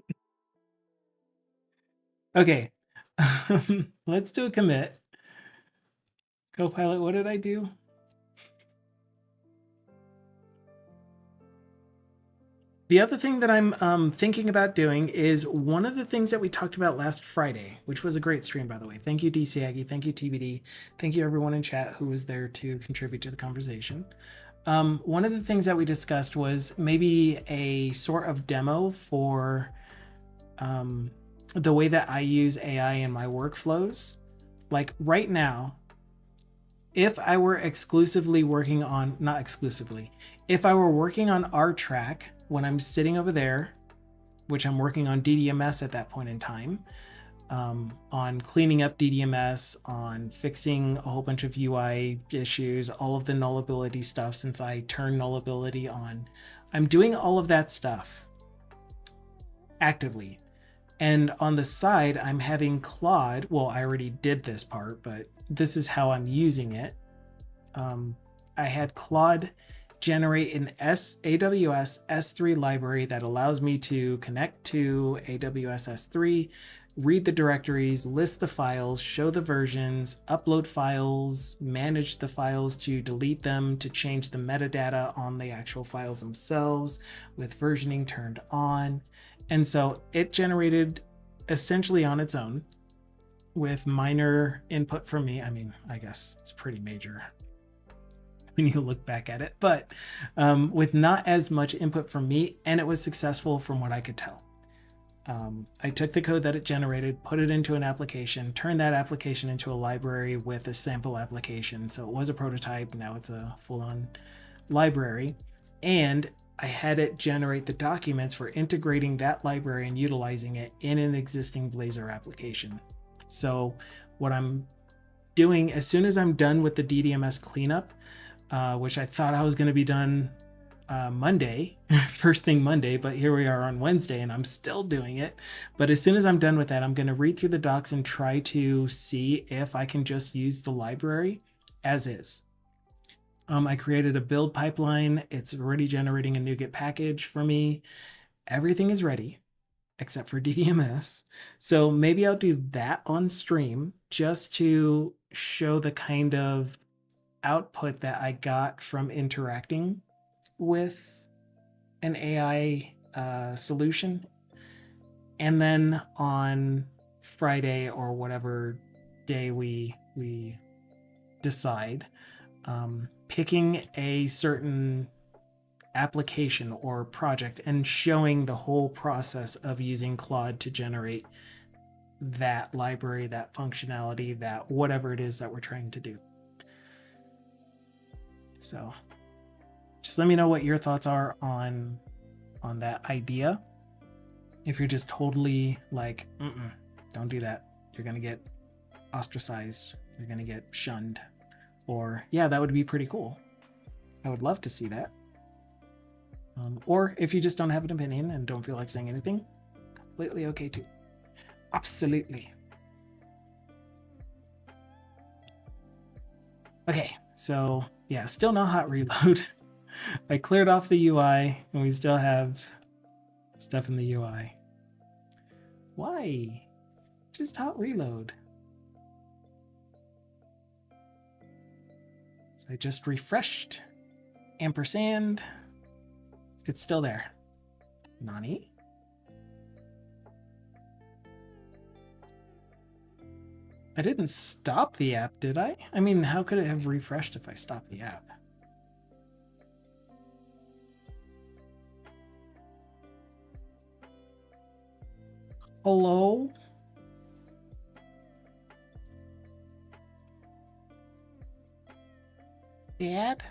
Okay, let's do a commit. Copilot, what did I do? The other thing that I'm thinking about doing is one of the things that we talked about last Friday, which was a great stream, by the way. Thank you, DC Aggie. Thank you, TBD. Thank you, everyone in chat who was there to contribute to the conversation. One of the things that we discussed was maybe a sort of demo for the way that I use AI in my workflows. Like right now, if I were exclusively working on, not exclusively, if I were working on RTRAC when I'm sitting over there, which I'm working on DDMS at that point in time, on cleaning up DDMS, on fixing a whole bunch of UI issues, all of the nullability stuff since I turned nullability on. I'm doing all of that stuff actively. And on the side, I'm having Claude. Well, I already did this part, but this is how I'm using it. I had Claude generate an AWS S3 library that allows me to connect to AWS S3, read the directories, list the files, show the versions, upload files, manage the files, to delete them, to change the metadata on the actual files themselves with versioning turned on. And so it generated essentially on its own with minor input from me. I mean, I guess it's pretty major when you look back at it, but with not as much input from me, and it was successful from what I could tell. I took the code that it generated, put it into an application, turned that application into a library with a sample application. So it was a prototype, now it's a full-on library. And I had it generate the documents for integrating that library and utilizing it in an existing Blazor application. So what I'm doing, as soon as I'm done with the DDMS cleanup, which I thought I was going to be done Monday, first thing Monday, but here we are on Wednesday and I'm still doing it. But as soon as I'm done with that, I'm going to read through the docs and try to see if I can just use the library as is. I created a build pipeline. It's already generating a NuGet package for me. Everything is ready except for DDMS. So maybe I'll do that on stream just to show the kind of output that I got from interacting with an AI solution. And then on Friday or whatever day we decide, picking a certain application or project and showing the whole process of using Claude to generate that library, that functionality, that whatever it is that we're trying to do. So just let me know what your thoughts are on that idea. If you're just totally like, don't do that, you're gonna get ostracized, you're gonna get shunned. Or, yeah, that would be pretty cool. I would love to see that. Or if you just don't have an opinion and don't feel like saying anything, completely okay too. Absolutely. Okay, so yeah, still no hot reload. I cleared off the UI and we still have stuff in the UI. Why? Just hot reload. So I just refreshed. Ampersand. It's still there. Nani? I didn't stop the app, did I? I mean, how could it have refreshed if I stopped the app? Hello? Dad?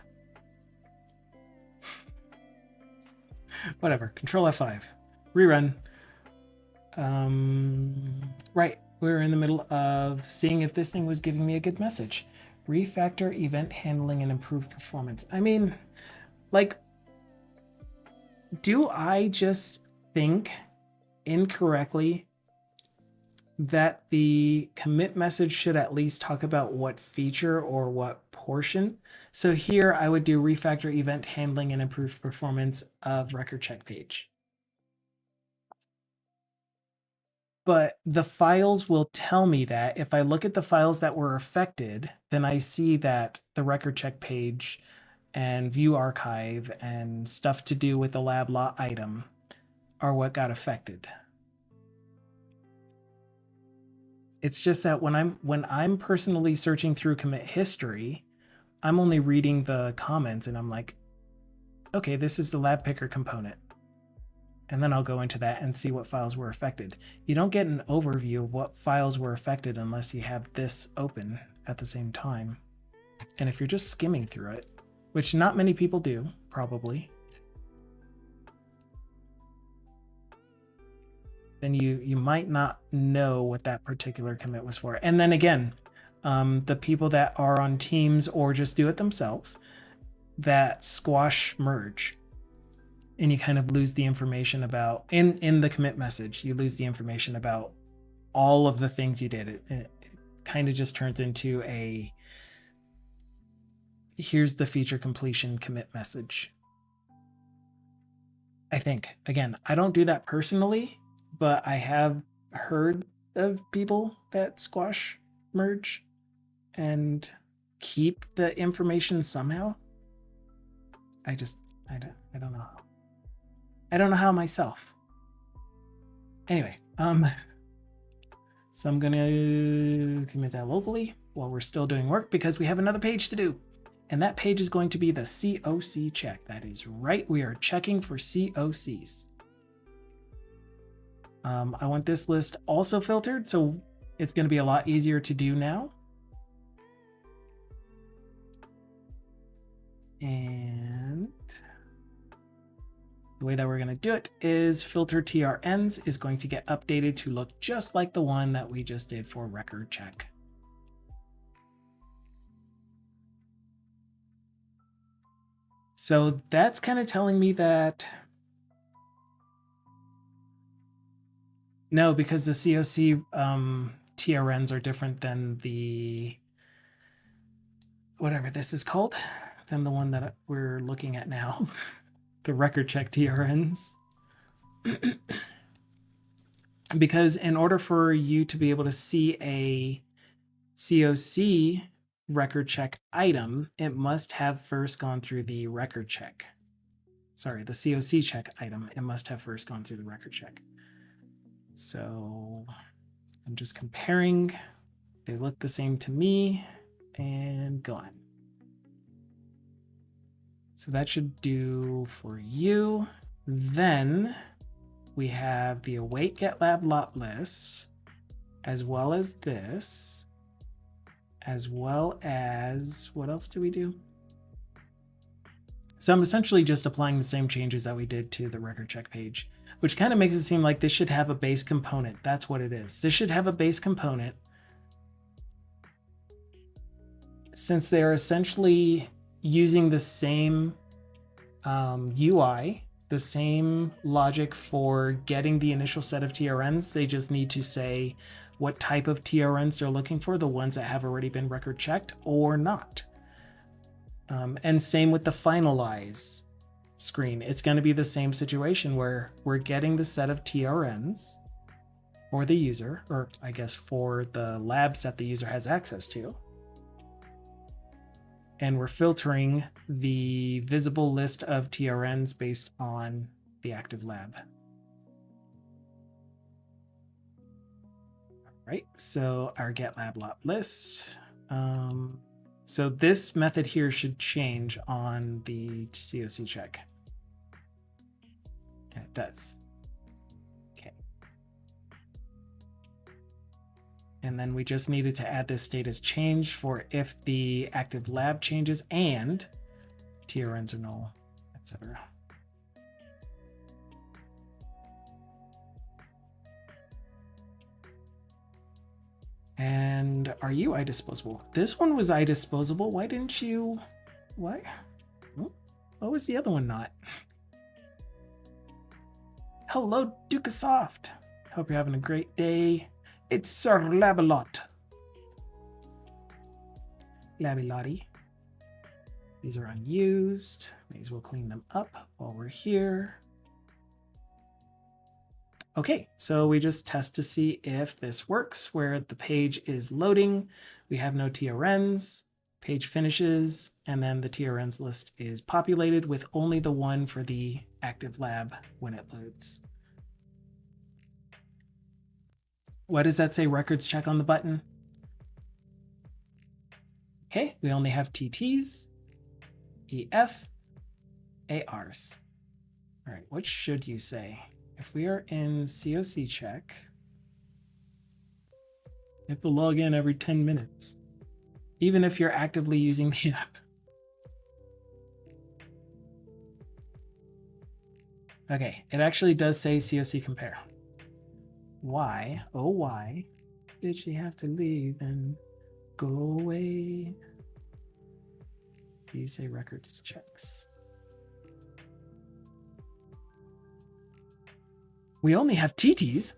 Whatever. Control F5. Rerun. Right. We were in the middle of seeing if this thing was giving me a good message. Refactor event handling and improve performance. I mean, like, do I just think incorrectly that the commit message should at least talk about what feature or what portion? So here I would do refactor event handling and improve performance of record check page. But the files will tell me that if I look at the files that were affected, then I see that the record check page and view archive and stuff to do with the lab law item are what got affected. It's just that when I'm personally searching through commit history, I'm only reading the comments and I'm like, okay, this is the lab picker component. And then I'll go into that and see what files were affected. You don't get an overview of what files were affected unless you have this open at the same time. And if you're just skimming through it, which not many people do, probably. then you might not know what that particular commit was for. And then again, the people that are on teams or just do it themselves, that squash merge, and you kind of lose the information about, in the commit message, you lose the information about all of the things you did. It kind of just turns into a, here's the feature completion commit message. I think, again, I don't do that personally, but I have heard of people that squash merge and keep the information somehow. I don't know how. I don't know how myself. Anyway, so I'm gonna commit that locally while we're still doing work because we have another page to do. And that page is going to be the COC check. That is right, we are checking for COCs. I want this list also filtered, so it's gonna be a lot easier to do now. And the way that we're going to do it is filter TRNs is going to get updated to look just like the one that we just did for record check. So that's kind of telling me that no, because the COC TRNs are different than the, whatever this is called, than the one that we're looking at now. The record check TRNs. Because in order for you to be able to see a COC record check item, it must have first gone through the record check. Sorry, the COC check item, it must have first gone through the record check. So I'm just comparing. They look the same to me, and go on. So that should do for you. Then we have the await get lab lot list, as well as this, as well as, what else do we do? So I'm essentially just applying the same changes that we did to the record check page, which kind of makes it seem like this should have a base component. That's what it is. This should have a base component. Since they're essentially using the same UI, the same logic for getting the initial set of TRNs, they just need to say what type of TRNs they're looking for, the ones that have already been record checked or not. And same with the finalize screen. It's going to be the same situation where we're getting the set of TRNs for the user, or I guess for the labs that the user has access to. And we're filtering the visible list of TRNs based on the active lab. All right, so our get lab lot list. So this method here should change on the COC check. And it does. Okay. And then we just needed to add this state as changed for if the active lab changes and TRNs are null, etc. And are you iDisposable? This one was iDisposable. Why didn't you? Why? What was the other one not? Hello, Dukasoft. Hope you're having a great day. It's Sir Labalot. Labilotty. These are unused. May as well clean them up while we're here. Okay, so we just test to see if this works, where the page is loading. We have no TRNs, page finishes, and then the TRNs list is populated with only the one for the active lab when it loads. What does that say? Records check on the button. Okay, we only have TTs, EF, ARs. All right, what should you say? If we are in COC check, you have to log in every 10 minutes, even if you're actively using the app. Okay, it actually does say COC compare. why, oh why, did she have to leave and go away? Do you say records checks? We only have TTs.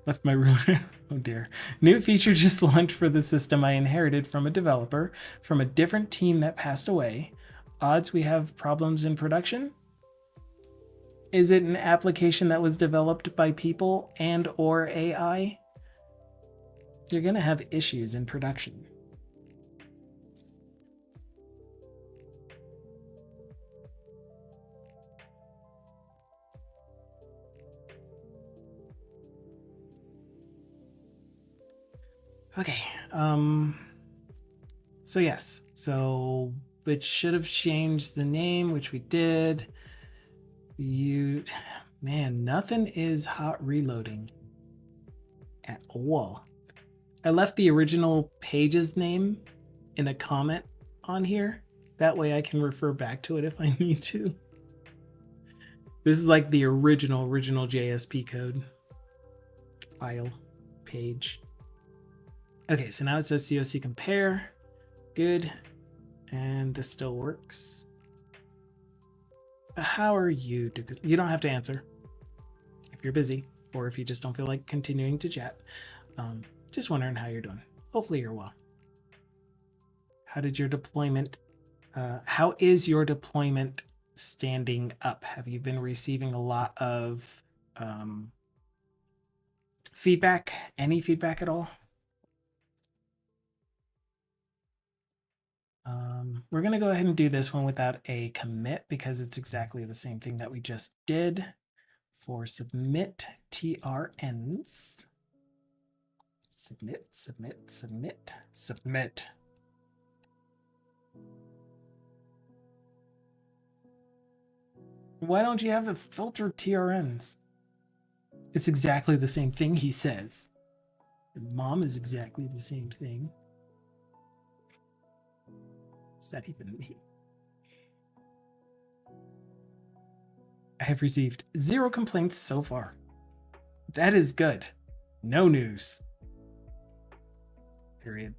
Left my ruler. Oh dear. New feature just launched for the system I inherited from a developer from a different team that passed away. Odds we have problems in production? Is it an application that was developed by people and or AI? You're going to have issues in production. Okay. So yes. So it should have changed the name, which we did. Man, nothing is hot reloading at all. I left the original page's name in a comment on here. That way I can refer back to it if I need to. This is like the original JSP code file page. Okay, so now it says COC compare. Good. And this still works. How are you? You don't have to answer if you're busy or if you just don't feel like continuing to chat. Just wondering how you're doing. Hopefully you're well. How did your deployment, how is your deployment standing up? Have you been receiving a lot of feedback? Any feedback at all? We're going to go ahead and do this one without a commit because it's exactly the same thing that we just did for submit TRNs. Submit, submit, submit, submit. Why don't you have the filtered TRNs? It's exactly the same thing, he says. Mom is exactly the same thing. What's that even mean? I have received 0 complaints so far. That is good. No news. Period. ...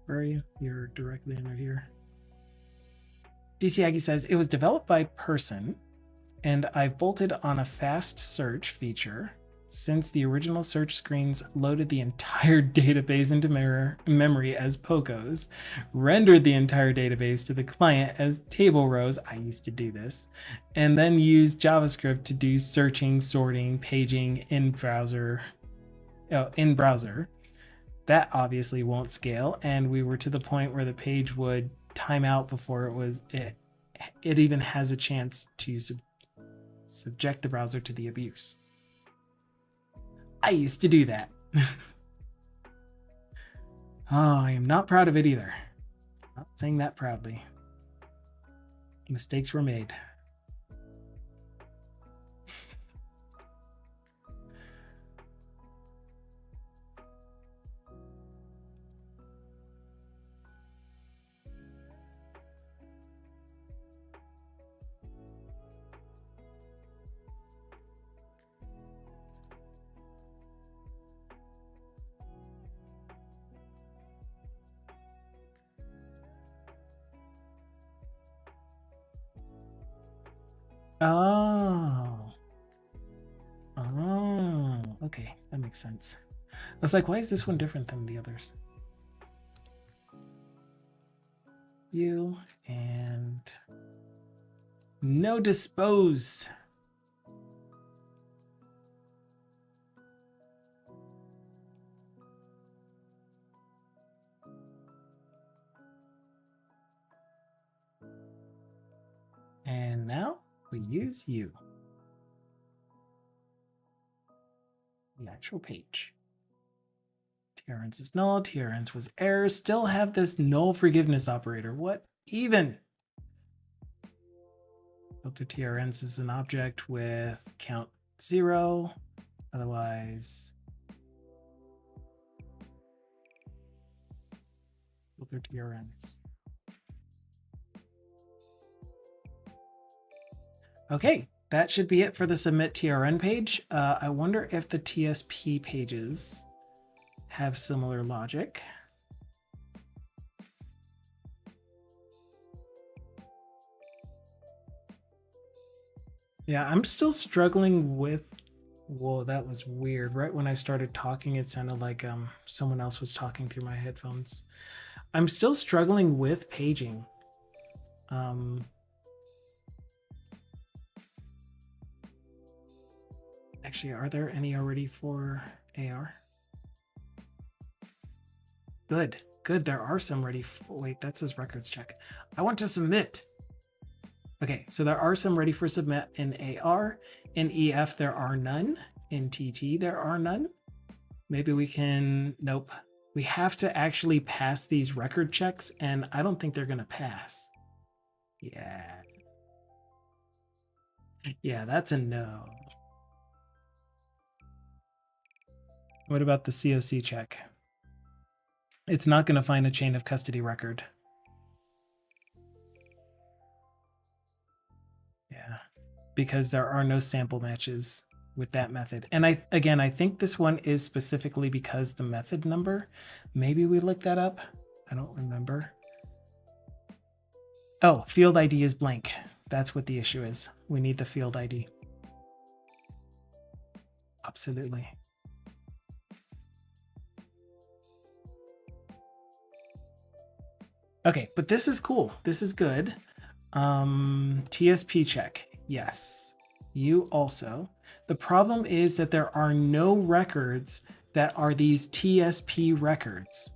Where are you? You're directly under here. DC Aggie says, it was developed by person, and I've bolted on a fast search feature since the original search screens loaded the entire database into memory as POCOs, rendered the entire database to the client as table rows. I used to do this, and then used JavaScript to do searching, sorting, paging in browser. That obviously won't scale, and we were to the point where the page would time out before it even has a chance to subject the browser to the abuse. I used to do that. I am not proud of it either. Not saying that proudly. Mistakes were made. Oh. Oh, okay. That makes sense. I was like, why is this one different than the others? You and no dispose. And now we use you. The actual page. TRNs is null, TRNs was error, still have this null forgiveness operator. What even? Filter TRNs is an object with count 0. Otherwise, filter TRNs. Okay, that should be it for the submit TRN page. I wonder if the TSP pages have similar logic. Yeah, I'm still struggling with, whoa, that was weird. Right when I started talking, it sounded like someone else was talking through my headphones. I'm still struggling with paging. Actually, are there any already for AR? Good, good. There are some ready. Wait, that says records check. I want to submit. Okay, so there are some ready for submit in AR. In EF, there are none. In TT, there are none. Maybe we can, nope. We have to actually pass these record checks, and I don't think they're going to pass. Yeah. Yeah, that's a no. What about the COC check? It's not going to find a chain of custody record. Yeah, because there are no sample matches with that method. And I think this one is specifically because the method number. Maybe we looked that up. I don't remember. Oh, field ID is blank. That's what the issue is. We need the field ID. Absolutely. Okay, but this is cool. This is good. TSP check. Yes. You also. The problem is that there are no records that are these TSP records.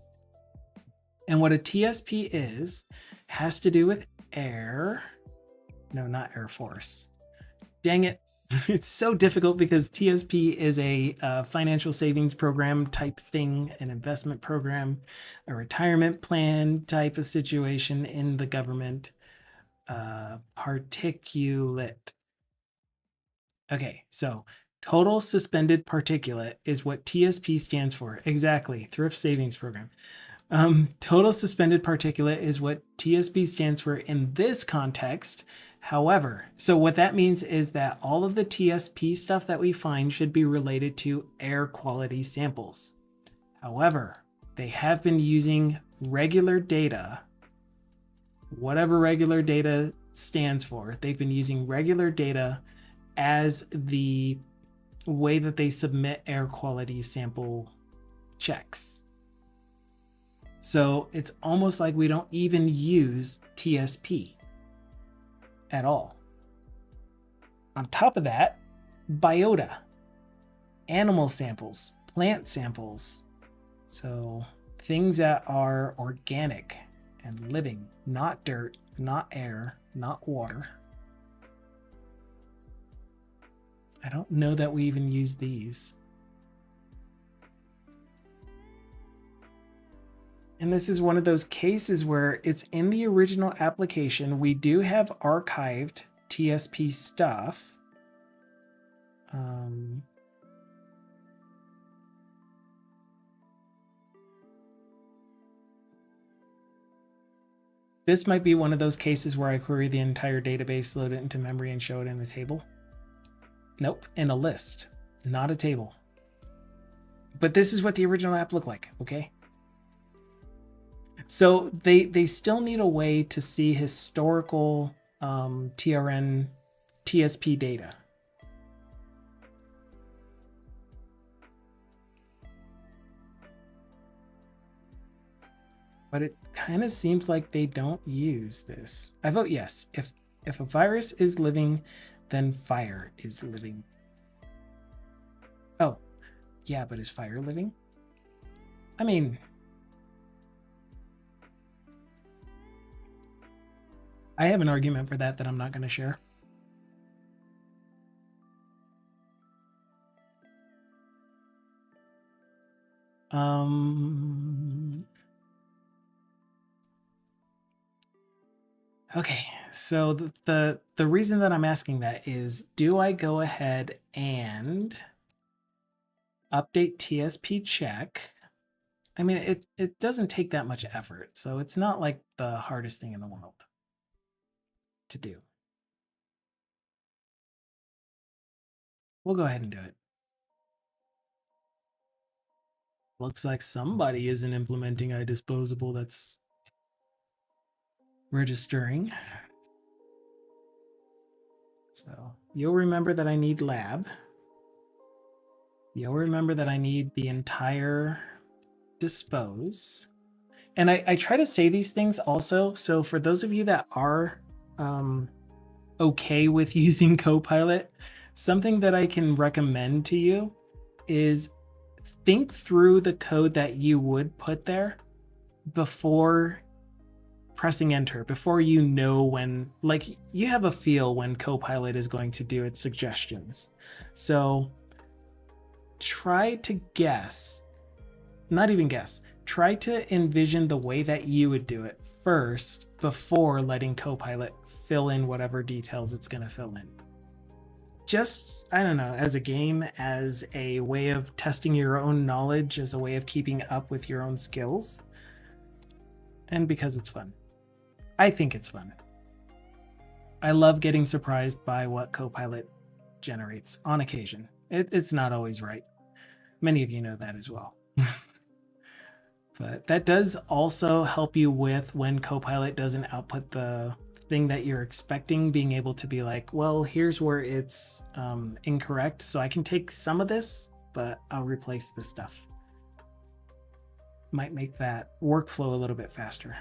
And what a TSP is has to do with air. No, not Air Force. Dang it. It's so difficult because TSP is a financial savings program type thing, an investment program, a retirement plan type of situation in the government. Particulate. Okay, so total suspended particulate is what TSP stands for. Exactly, thrift savings program. Total suspended particulate is what TSP stands for in this context. However, so what that means is that all of the TSP stuff that we find should be related to air quality samples. However, they have been using regular data, whatever regular data stands for. They've been using regular data as the way that they submit air quality sample checks. So it's almost like we don't even use TSP at all. On top of that, biota, animal samples, plant samples. So things that are organic and living, not dirt, not air, not water. I don't know that we even use these. And this is one of those cases where it's in the original application. We do have archived TSP stuff. This might be one of those cases where I query the entire database, load it into memory, and show it in a table. Nope, in a list, not a table. But this is what the original app looked like, okay? So they still need a way to see historical TRN TSP data. But it kind of seems like they don't use this. I vote yes. If a virus is living, then fire is living. Oh, yeah, but is fire living? I mean, I have an argument for that I'm not going to share. Okay, so the reason that I'm asking that is, do I go ahead and update TSP check? I mean, it doesn't take that much effort, so it's not like the hardest thing in the world to do. We'll go ahead and do it. Looks like somebody isn't implementing iDisposable. That's registering. So you'll remember that I need lab. You'll remember that I need the entire dispose. And I try to say these things also. So for those of you that are okay with using Copilot, something that I can recommend to you is think through the code that you would put there before pressing enter, before you know when, like, you have a feel when Copilot is going to do its suggestions. So try to guess, not even guess, try to envision the way that you would do it first before letting Copilot fill in whatever details it's going to fill in. Just, I don't know, as a game, as a way of testing your own knowledge, as a way of keeping up with your own skills, and because it's fun. I think it's fun. I love getting surprised by what Copilot generates on occasion. It's not always right. Many of you know that as well. But that does also help you with when Copilot doesn't output the thing that you're expecting, being able to be like, well, here's where it's incorrect. So I can take some of this, but I'll replace this stuff. Might make that workflow a little bit faster.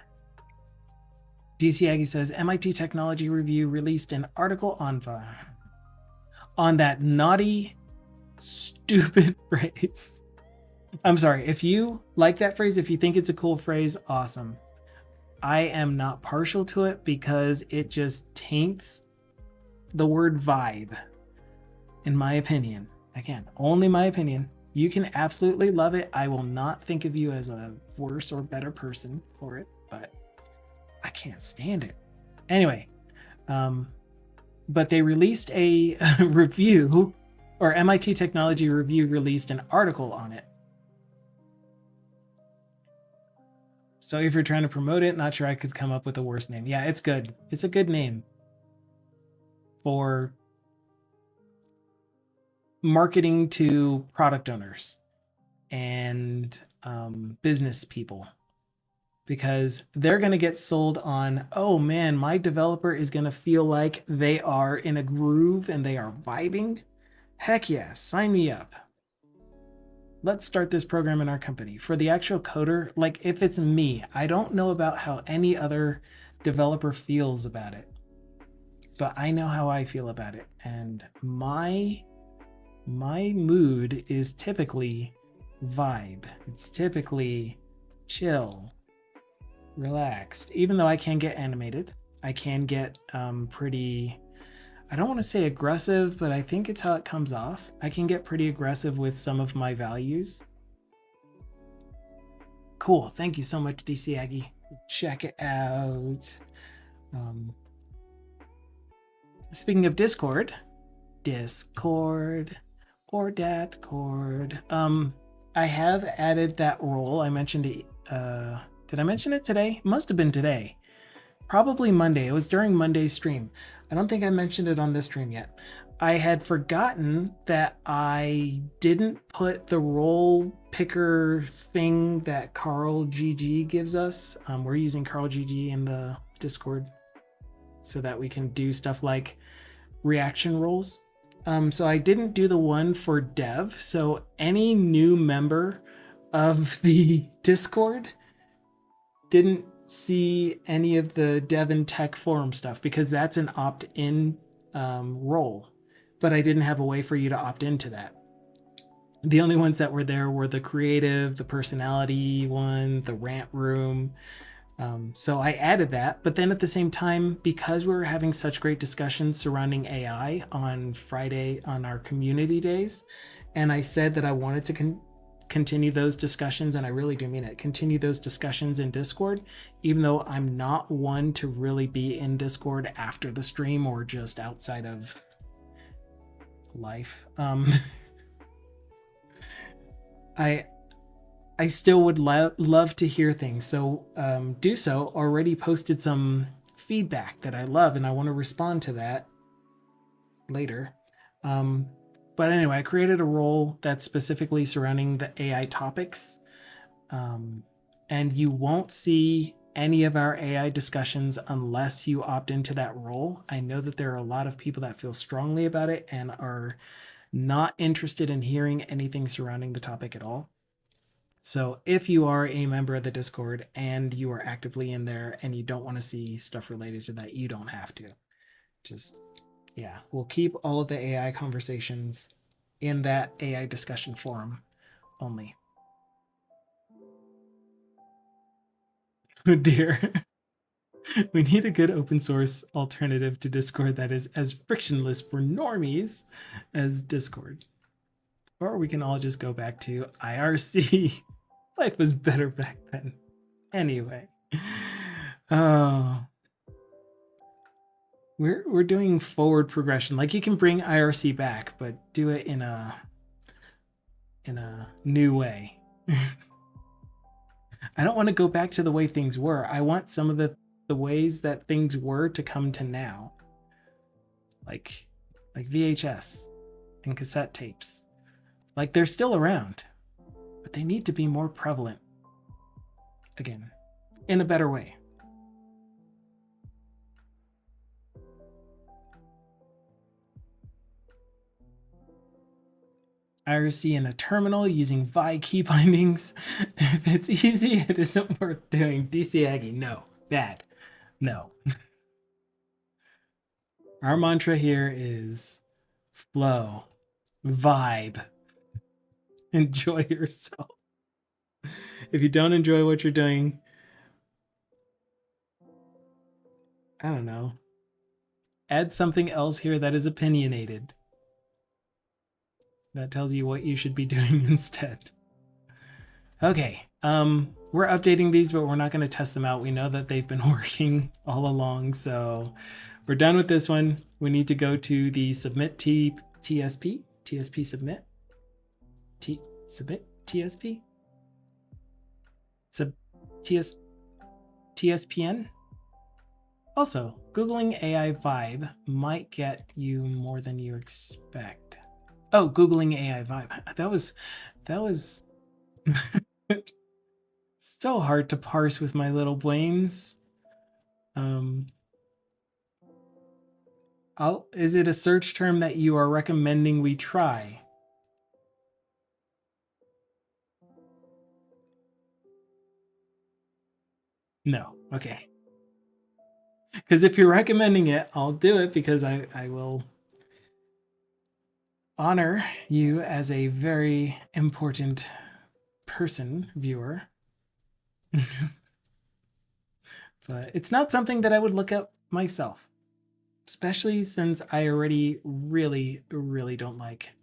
DC Aggie says, MIT Technology Review released an article on that naughty, stupid phrase. I'm sorry, if you like that phrase, if you think it's a cool phrase, awesome. I am not partial to it because it just taints the word vibe, in my opinion. Again, only my opinion. You can absolutely love it. I will not think of you as a worse or better person for it, but I can't stand it. Anyway, but they released a review, or MIT Technology Review released an article on it. So if you're trying to promote it, not sure I could come up with a worse name. Yeah, it's good. It's a good name for marketing to product owners and business people, because they're going to get sold on, oh man, my developer is going to feel like they are in a groove and they are vibing. Heck yeah, sign me up. Let's start this program in our company. For the actual coder, like if it's me, I don't know about how any other developer feels about it, but I know how I feel about it. And my mood is typically vibe. It's typically chill, relaxed. Even though I can get animated, I can get pretty, I don't want to say aggressive, but I think it's how it comes off. I can get pretty aggressive with some of my values. Cool. Thank you so much, DC Aggie. Check it out. Speaking of Discord or Datcord, I have added that role. I mentioned it. Did I mention it today? Must have been today. Probably Monday. It was during Monday's stream. I don't think I mentioned it on this stream yet. I had forgotten that I didn't put the role picker thing that Carl GG gives us. We're using Carl GG in the Discord so that we can do stuff like reaction roles. So I didn't do the one for dev. So any new member of the Discord didn't see any of the dev and tech forum stuff because that's an opt-in role, but I didn't have a way for you to opt into that. The only ones that were there were the creative, the personality one, the rant room. So I added that, but then at the same time, because we were having such great discussions surrounding AI on Friday on our community days, and I said that I wanted to continue those discussions, and I really do mean it, continue those discussions in Discord, even though I'm not one to really be in Discord after the stream or just outside of life. I still would love to hear things. So do so. Already posted some feedback that I love, and I want to respond to that later. But anyway, I created a role that's specifically surrounding the AI topics. And you won't see any of our AI discussions unless you opt into that role. I know that there are a lot of people that feel strongly about it and are not interested in hearing anything surrounding the topic at all. So if you are a member of the Discord and you are actively in there and you don't want to see stuff related to that, you don't have to. Just, yeah, we'll keep all of the AI conversations in that AI discussion forum only. Oh dear. We need a good open source alternative to Discord that is as frictionless for normies as Discord. Or we can all just go back to IRC. Life was better back then. Anyway. Oh. We're doing forward progression. Like you can bring IRC back, but do it in a new way. I don't want to go back to the way things were. I want some of the ways that things were to come to now. Like VHS and cassette tapes. Like they're still around, but they need to be more prevalent. Again, in a better way. IRC in a terminal using VI key bindings. If it's easy, it isn't worth doing. DC Aggie, no. Bad. No. Our mantra here is flow, vibe, enjoy yourself. If you don't enjoy what you're doing, I don't know. Add something else here that is opinionated. That tells you what you should be doing instead. Okay, we're updating these, but we're not going to test them out. We know that they've been working all along, so we're done with this one. We need to go to the submit TSP submit submit TSP TSPN. Also, Googling AI vibe might get you more than you expect. Oh, Googling AI vibe. That was so hard to parse with my little brains. Is it a search term that you are recommending we try? No. Okay. Because if you're recommending it, I'll do it because I will honor you as a very important person, viewer. But it's not something that I would look up myself, especially since I already really, really don't like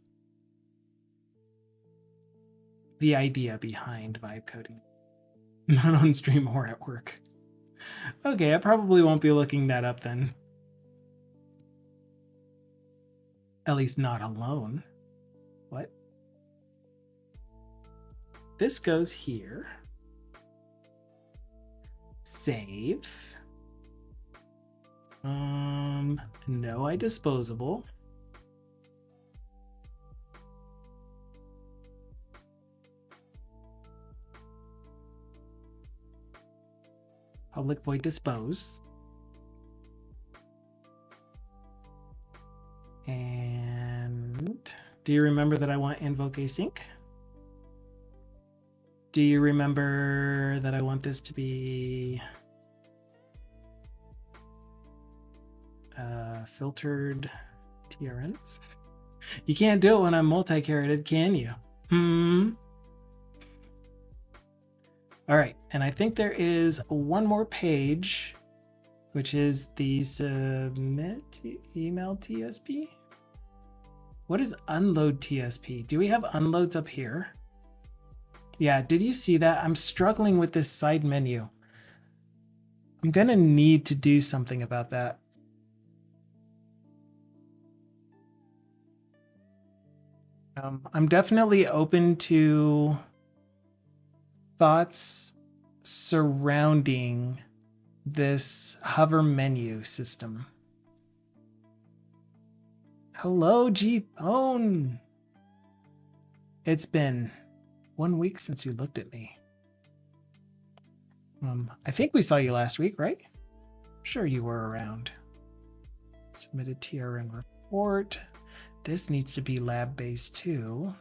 the idea behind vibe coding. Not on stream or at work. Okay, I probably won't be looking that up then. At least not alone. What? This goes here. Save. No, I disposable. Public void dispose. And do you remember that I want invoke async? Do you remember that I want this to be filtered TRNs? You can't do it when I'm multi-carroted, can you? All right, and I think there is one more page, which is the submit email TSP. What is unload TSP? Do we have unloads up here? Yeah, did you see that? I'm struggling with this side menu. I'm gonna need to do something about that. I'm definitely open to thoughts surrounding this hover menu system. Hello, Jeepone. It's been 1 week since you looked at me. I think we saw you last week, right? Sure you were around. Submitted TRN report. This needs to be lab-based too.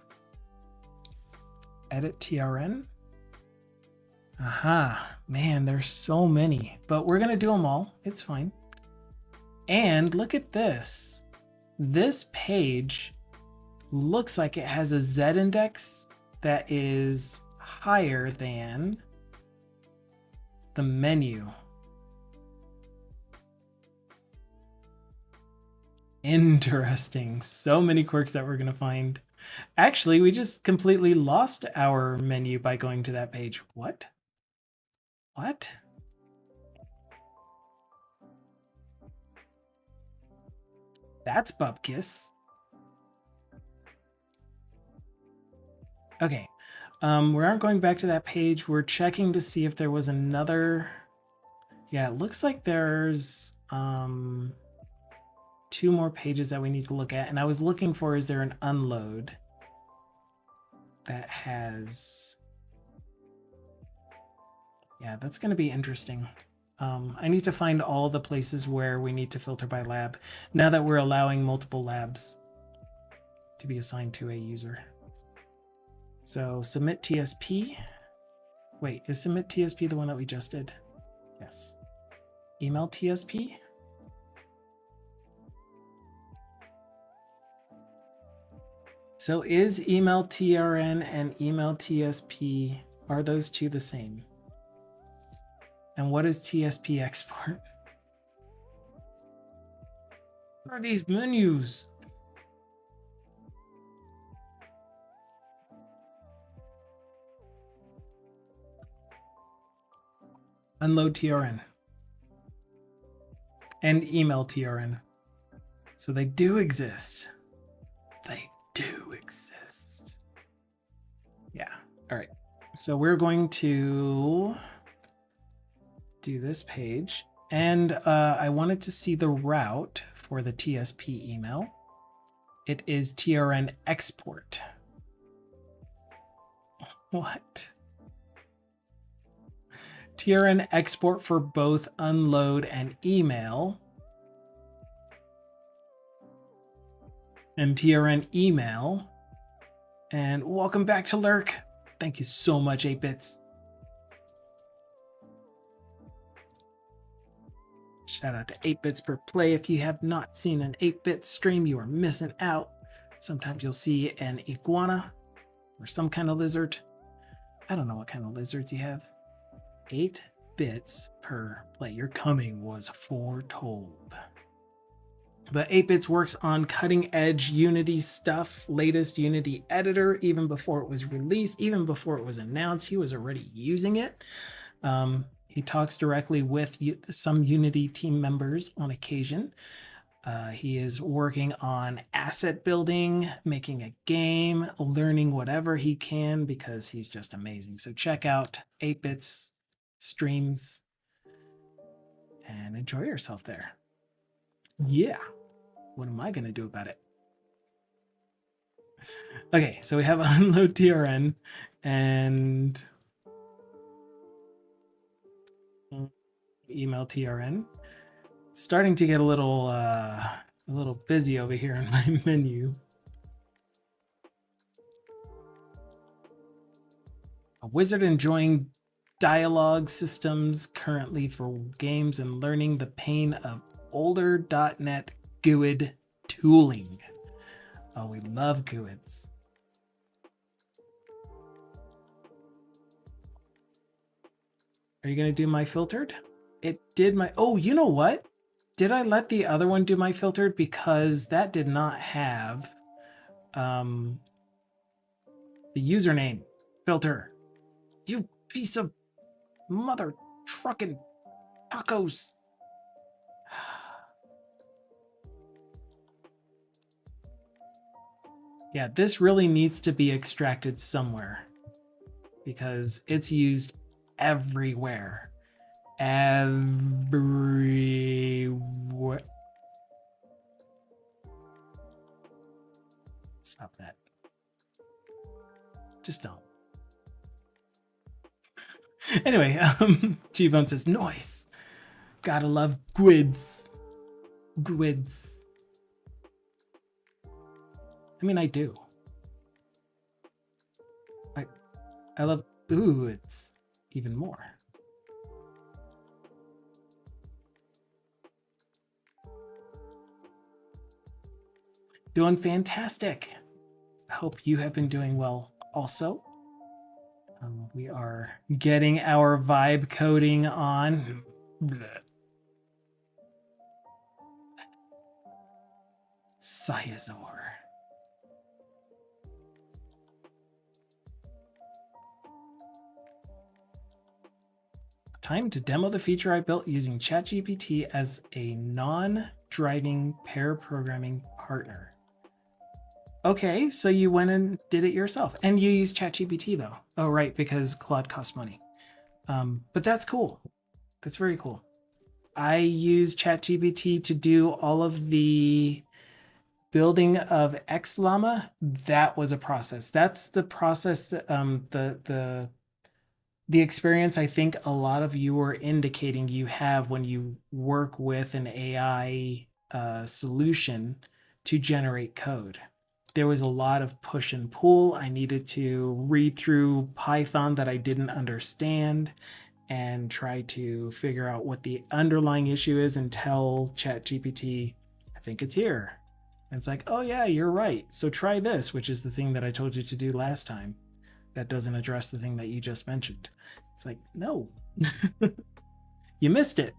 Edit TRN. Aha, man, there's so many, but we're gonna do them all. It's fine. And look at this. This page looks like it has a Z index that is higher than the menu. Interesting. So many quirks that we're going to find. Actually, we just completely lost our menu by going to that page. What? What? That's Bupkis. Okay. We aren't going back to that page. We're checking to see if there was another. Yeah, it looks like there's 2 more pages that we need to look at. And I was looking for, is there an unload that has. Yeah, that's going to be interesting. I need to find all the places where we need to filter by lab now that we're allowing multiple labs to be assigned to a user. So submit TSP. Wait, is submit TSP the one that we just did? Yes. Email TSP. So is email TRN and email TSP, are those two the same? And what is TSP export? What are these menus? Unload TRN and email TRN. So they do exist. They do exist. Yeah. All right. So we're going to do this page. And I wanted to see the route for the TSP email. It is TRN export. What? TRN export for both unload and email. And TRN email. And welcome back to Lurk. Thank you so much, 8-Bits. Shout out to 8-Bits per play. If you have not seen an 8-Bit stream, you are missing out. Sometimes you'll see an iguana or some kind of lizard. I don't know what kind of lizards you have. 8 bits per play. Your coming was foretold. But 8-Bits works on cutting edge Unity stuff, latest Unity editor, even before it was released, even before it was announced, he was already using it. He talks directly with some Unity team members on occasion. He is working on asset building, making a game, learning whatever he can because he's just amazing. So check out 8-Bits streams and enjoy yourself there. Yeah. What am I going to do about it? Okay, so we have unload TRN and email TRN. It's starting to get a little busy over here in my menu. A wizard enjoying dialogue systems currently for games and learning the pain of older .NET GUID tooling. Oh, we love GUIDs. Are you going to do my filtered? It did my... Oh, you know what? Did I let the other one do my filtered? Because that did not have the username filter. You piece of mother trucking tacos. Yeah, this really needs to be extracted somewhere because it's used everywhere. Everywhere. Stop that. Just don't. Anyway, G-Bone says, noise. Gotta love grids. Grids. I mean, I do. I love, ooh, it's even more. Doing fantastic. I hope you have been doing well also. We are getting our vibe coding on. Siazor. Time to demo the feature I built using ChatGPT as a non-driving pair programming partner. Okay, so you went and did it yourself. And you use ChatGPT though. Oh, right, because Claude costs money. But that's cool. That's very cool. I use ChatGPT to do all of the building of XLlama. That was a process. That's the process that the experience I think a lot of you are indicating you have when you work with an AI solution to generate code. There was a lot of push and pull. I needed to read through Python that I didn't understand and try to figure out what the underlying issue is and tell ChatGPT, I think it's here. And it's like, oh yeah, you're right. So try this, which is the thing that I told you to do last time. That doesn't address the thing that you just mentioned. It's like, no, you missed it.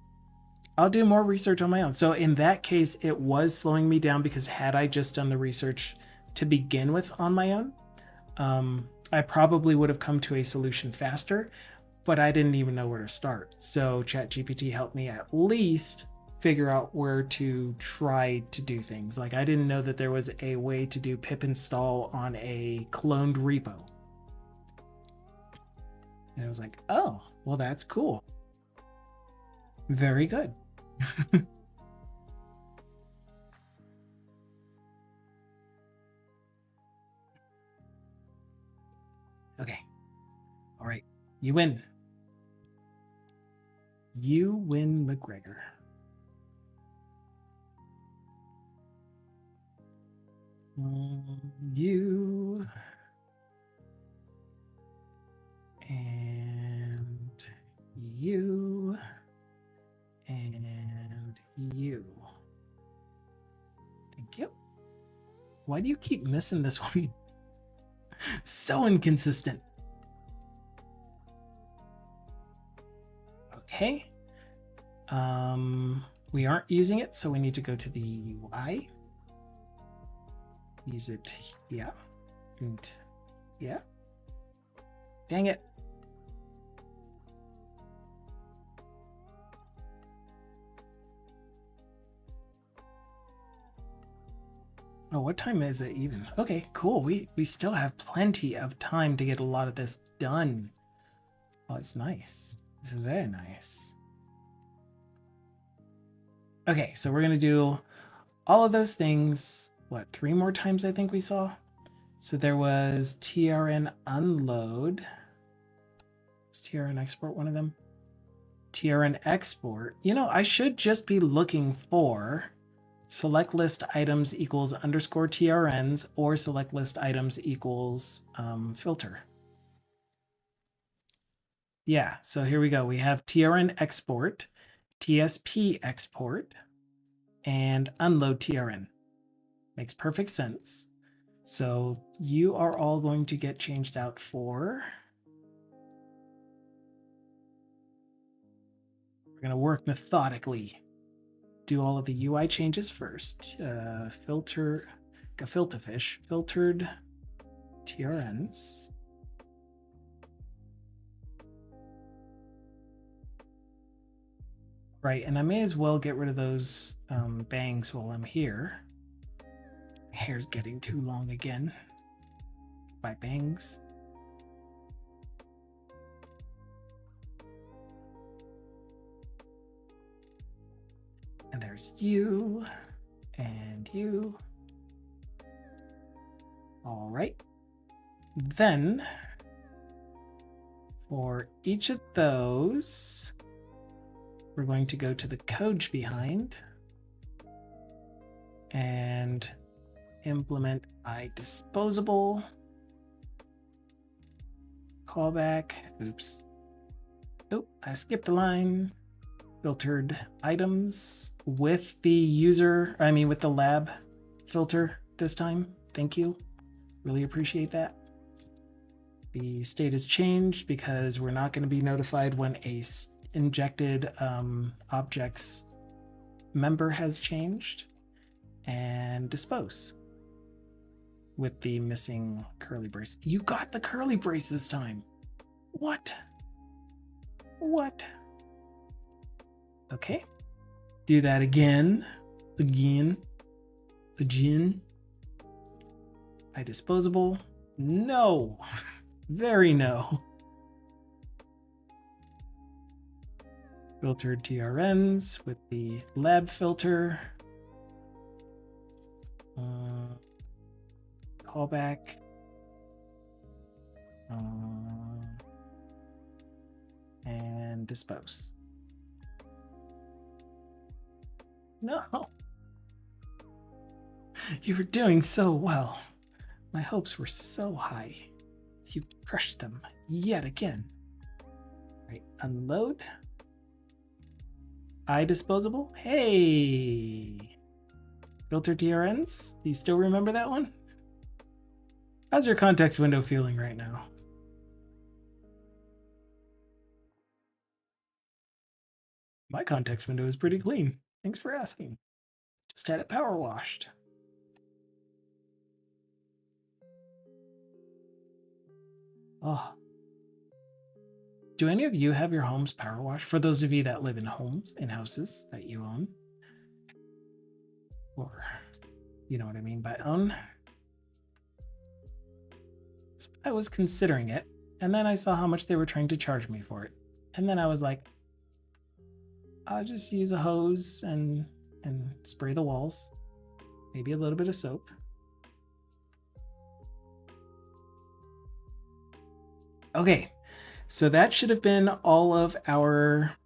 I'll do more research on my own. So in that case, it was slowing me down because had I just done the research to begin with on my own, I probably would have come to a solution faster, but I didn't even know where to start. So ChatGPT helped me at least figure out where to try to do things. Like I didn't know that there was a way to do pip install on a cloned repo. And I was like, oh, well, that's cool. Very good. Okay. All right. You win. You win, McGregor. You and you and you. Thank you. Why do you keep missing this one? So inconsistent. Okay. We aren't using it, so we need to go to the UI. Use it here. And yeah. Dang it. Oh, what time is it even? Okay, cool. We still have plenty of time to get a lot of this done. Oh, it's nice. This is very nice. Okay, so we're gonna do all of those things. What, 3 more times I think we saw? So there was TRN unload. Was TRN export one of them? TRN export. You know, I should just be looking for select list items equals underscore TRNs or select list items equals filter. Yeah, so here we go. We have TRN export, TSP export, and unload TRN. Makes perfect sense. So you are all going to get changed out for... We're going to work methodically. Do all of the UI changes first. Filter, gefilte fish, filtered TRNs. Right, and I may as well get rid of those bangs while I'm here. Hair's getting too long again. By bangs. And there's you, and you. All right. Then for each of those, we're going to go to the code behind and implement iDisposable. Callback. Oops. Oh, I skipped a line. Filtered items with the with the lab filter this time. Thank you. Really appreciate that. The state has changed because we're not going to be notified when a injected object's member has changed. And dispose with the missing curly brace. You got the curly brace this time. What? What? Okay. Do that again. Again. iDisposable. No. Very no. Filtered TRNs with the lab filter. Callback. And dispose. No. You were doing so well. My hopes were so high. You crushed them yet again. Right, unload. iDisposable. Hey. Filter TRNs. Do you still remember that one? How's your context window feeling right now? My context window is pretty clean. Thanks for asking. Just had it power washed. Oh. Do any of you have your homes power washed? For those of you that live in homes, in houses that you own. Or, you know what I mean by own. So I was considering it, and then I saw how much they were trying to charge me for it. And then I was like, I'll just use a hose and spray the walls. Maybe a little bit of soap. Okay, so that should have been all of our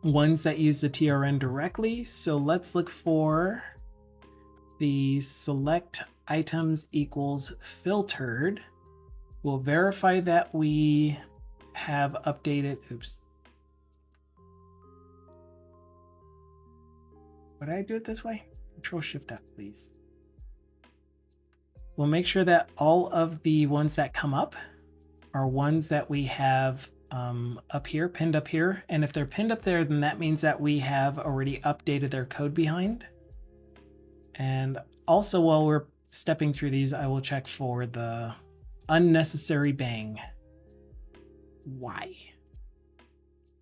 ones that use the TRN directly. So let's look for the select items equals filtered. We'll verify that we have updated. Oops. Would I do it this way? Control Shift F, please. We'll make sure that all of the ones that come up are ones that we have up here, pinned up here. And if they're pinned up there, then that means that we have already updated their code behind. And also while we're stepping through these, I will check for the unnecessary bang. Why?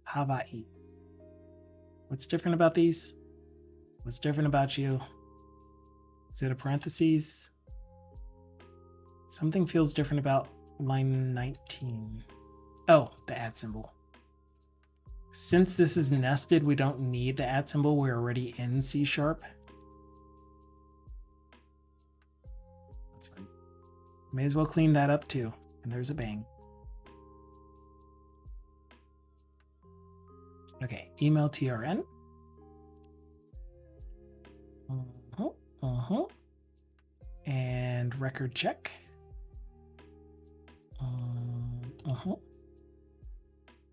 Hawaii. What's different about these? What's different about you? Is it a parentheses? Something feels different about line 19. Oh, the @ symbol. Since this is nested, we don't need the @ symbol. We're already in C#. That's fine. May as well clean that up too. And there's a bang. Okay, email TRN. And record check.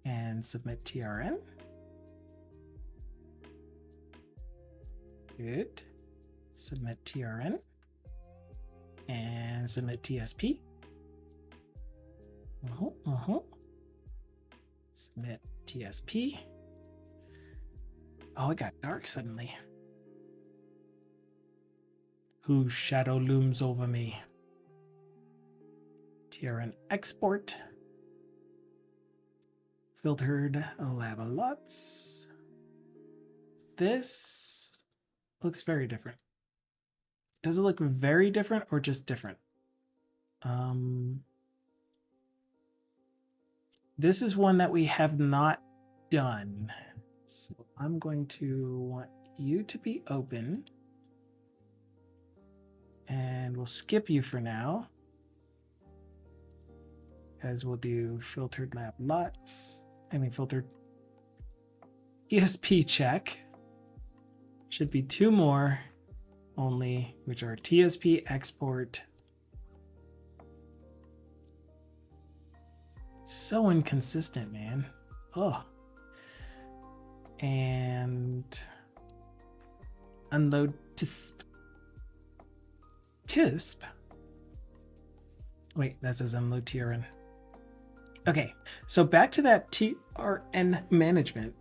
And submit TRN. Good. Submit TRN. And submit TSP. Submit TSP. Oh, it got dark suddenly. Whose shadow looms over me? TRN export. Filtered lava lots. This looks very different. Does it look very different or just different? This is one that we have not done. So I'm going to want you to be open. And we'll skip you for now. as we'll do filtered lab lots. I mean, filtered TSP check. Should be 2 more only, which are TSP export. So inconsistent, man. Oh. And unload TISP. TISP? Wait, that says unload TRN. Okay, so back to that TRN management.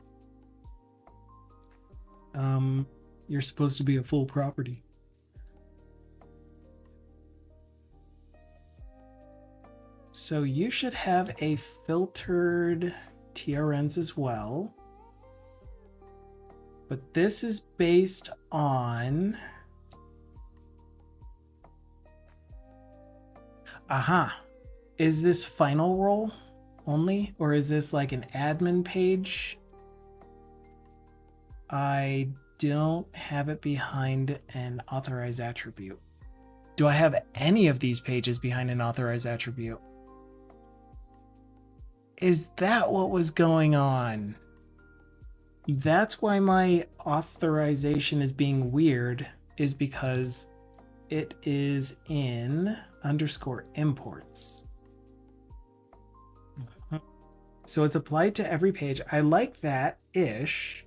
You're supposed to be a full property. So you should have a filtered TRNs as well. But this is based on... Aha. Is this final role only? Or is this like an admin page? I don't have it behind an authorized attribute. Do I have any of these pages behind an authorized attribute? Is that what was going on? That's why my authorization is being weird, is because it is in underscore imports. So it's applied to every page. I like that-ish.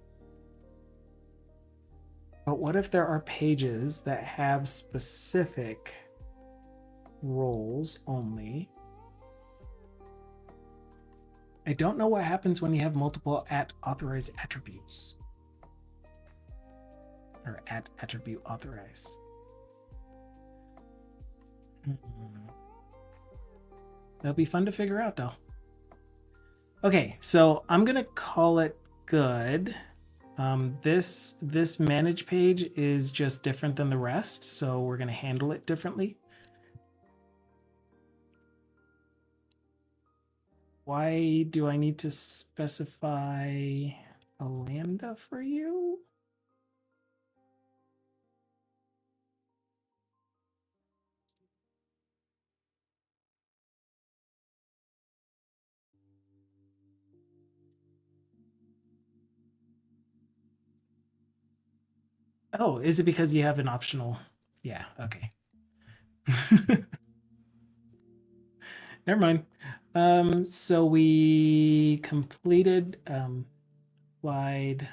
But what if there are pages that have specific roles only? I don't know what happens when you have multiple authorized attributes. Or attribute authorized. That'll be fun to figure out though. Okay, so I'm gonna call it good. This manage page is just different than the rest, so we're gonna handle it differently. Why do I need to specify a lambda for you? Oh, is it because you have an optional? Yeah, okay. Never mind. So we completed applied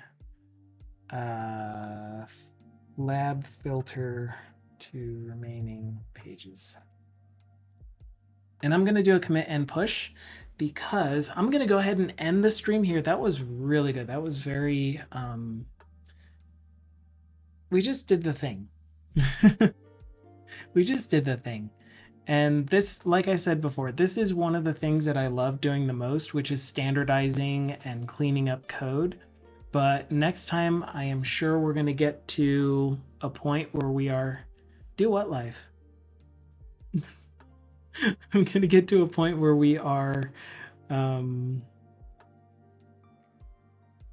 lab filter to remaining pages. And I'm going to do a commit and push because I'm going to go ahead and end the stream here. That was really good. That was very, we just did the thing. We just did the thing. And this, like I said before, this is one of the things that I love doing the most, which is standardizing and cleaning up code. But next time, I am sure we're going to get to a point where we are... Do what, life? I'm going to get to a point where we are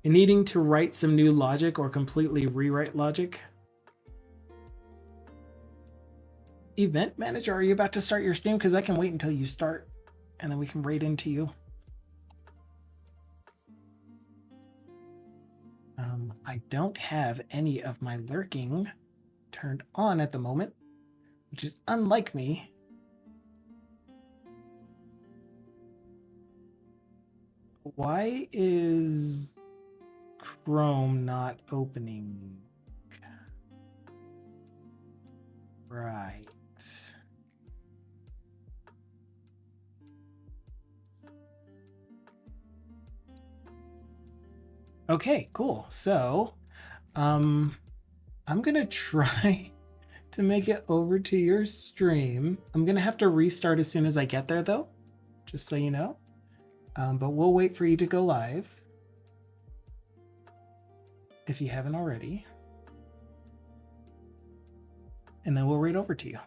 needing to write some new logic or completely rewrite logic. Event manager, are you about to start your stream? Because I can wait until you start and then we can raid into you. I don't have any of my lurking turned on at the moment, which is unlike me. Why is Chrome not opening? Right. Okay, cool. So, I'm gonna try to make it over to your stream. I'm gonna have to restart as soon as I get there though, just so you know. But we'll wait for you to go live if you haven't already. And then we'll raid over to you.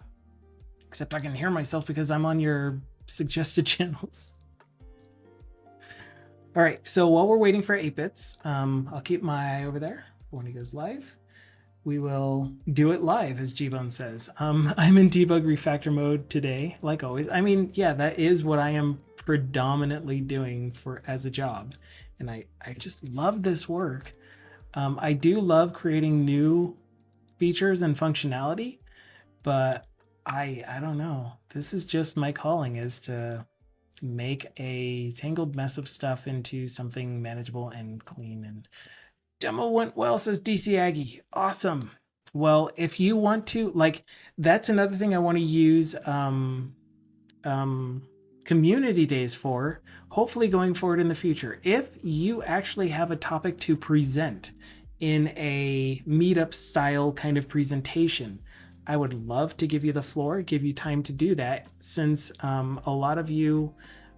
Except I can hear myself because I'm on your suggested channels. All right, so while we're waiting for 8-bits, I'll keep my eye over there for when he goes live. we will do it live, as Gbone says. I'm in debug refactor mode today, like always. I mean, yeah, that is what I am predominantly doing for as a job. And I just love this work. I do love creating new features and functionality, but I don't know. This is just my calling, is to make a tangled mess of stuff into something manageable and clean. And demo went well, says DC Aggie. Awesome. Well, if you want to, like, that's another thing I want to use community days for, hopefully going forward in the future. If you actually have a topic to present in a meetup style kind of presentation, I would love to give you the floor, give you time to do that, since a lot of you,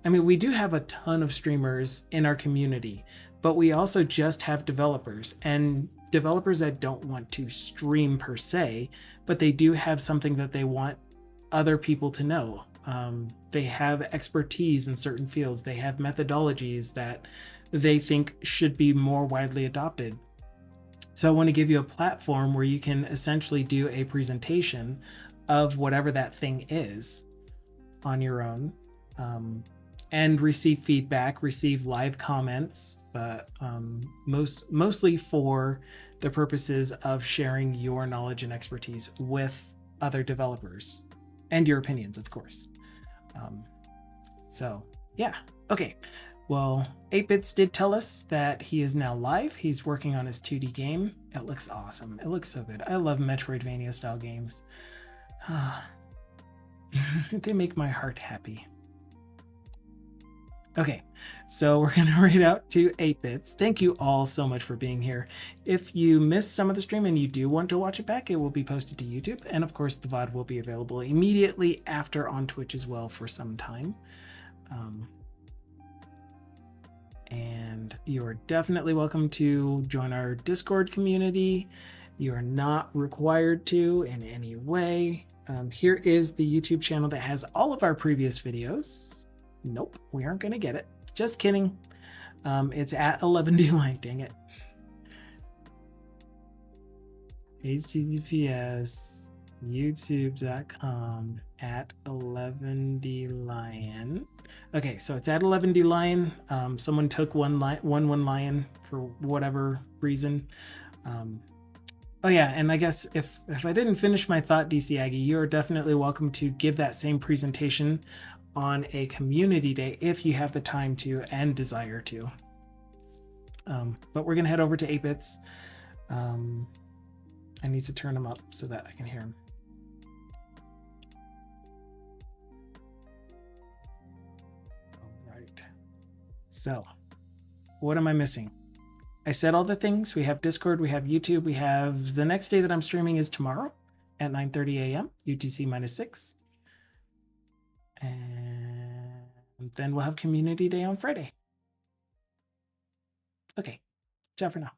I mean, we do have a ton of streamers in our community, but we also just have developers, and developers that don't want to stream per se, but they do have something that they want other people to know. They have expertise in certain fields. They have methodologies that they think should be more widely adopted. So I want to give you a platform where you can essentially do a presentation of whatever that thing is on your own, and receive feedback, receive live comments, but mostly for the purposes of sharing your knowledge and expertise with other developers, and your opinions, of course. So yeah, okay. Well, 8bits did tell us that he is now live. He's working on his 2D game. It looks awesome. It looks so good. I love Metroidvania style games. They make my heart happy. Okay, so we're going to read out to 8bits. Thank you all so much for being here. If you missed some of the stream and you do want to watch it back, it will be posted to YouTube. And of course, the VOD will be available immediately after on Twitch as well for some time. And you are definitely welcome to join our Discord community. You are not required to in any way. Here is the YouTube channel that has all of our previous videos. Nope, we aren't going to get it. Just kidding. It's at 11dline, dang it. https youtube.com at 11dlion. Okay, so it's at 11dlion. Someone took one lion for whatever reason. Oh yeah, and I guess if I didn't finish my thought, DC Aggie, you're definitely welcome to give that same presentation on a community day if you have the time to and desire to. But we're gonna head over to 8bits. I need to turn him up so that I can hear him. All right. So, what am I missing? I said all the things. We have Discord, we have YouTube, we have the next day that I'm streaming is tomorrow at 9:30 a.m. UTC -6. And then we'll have Community Day on Friday. Okay, ciao for now.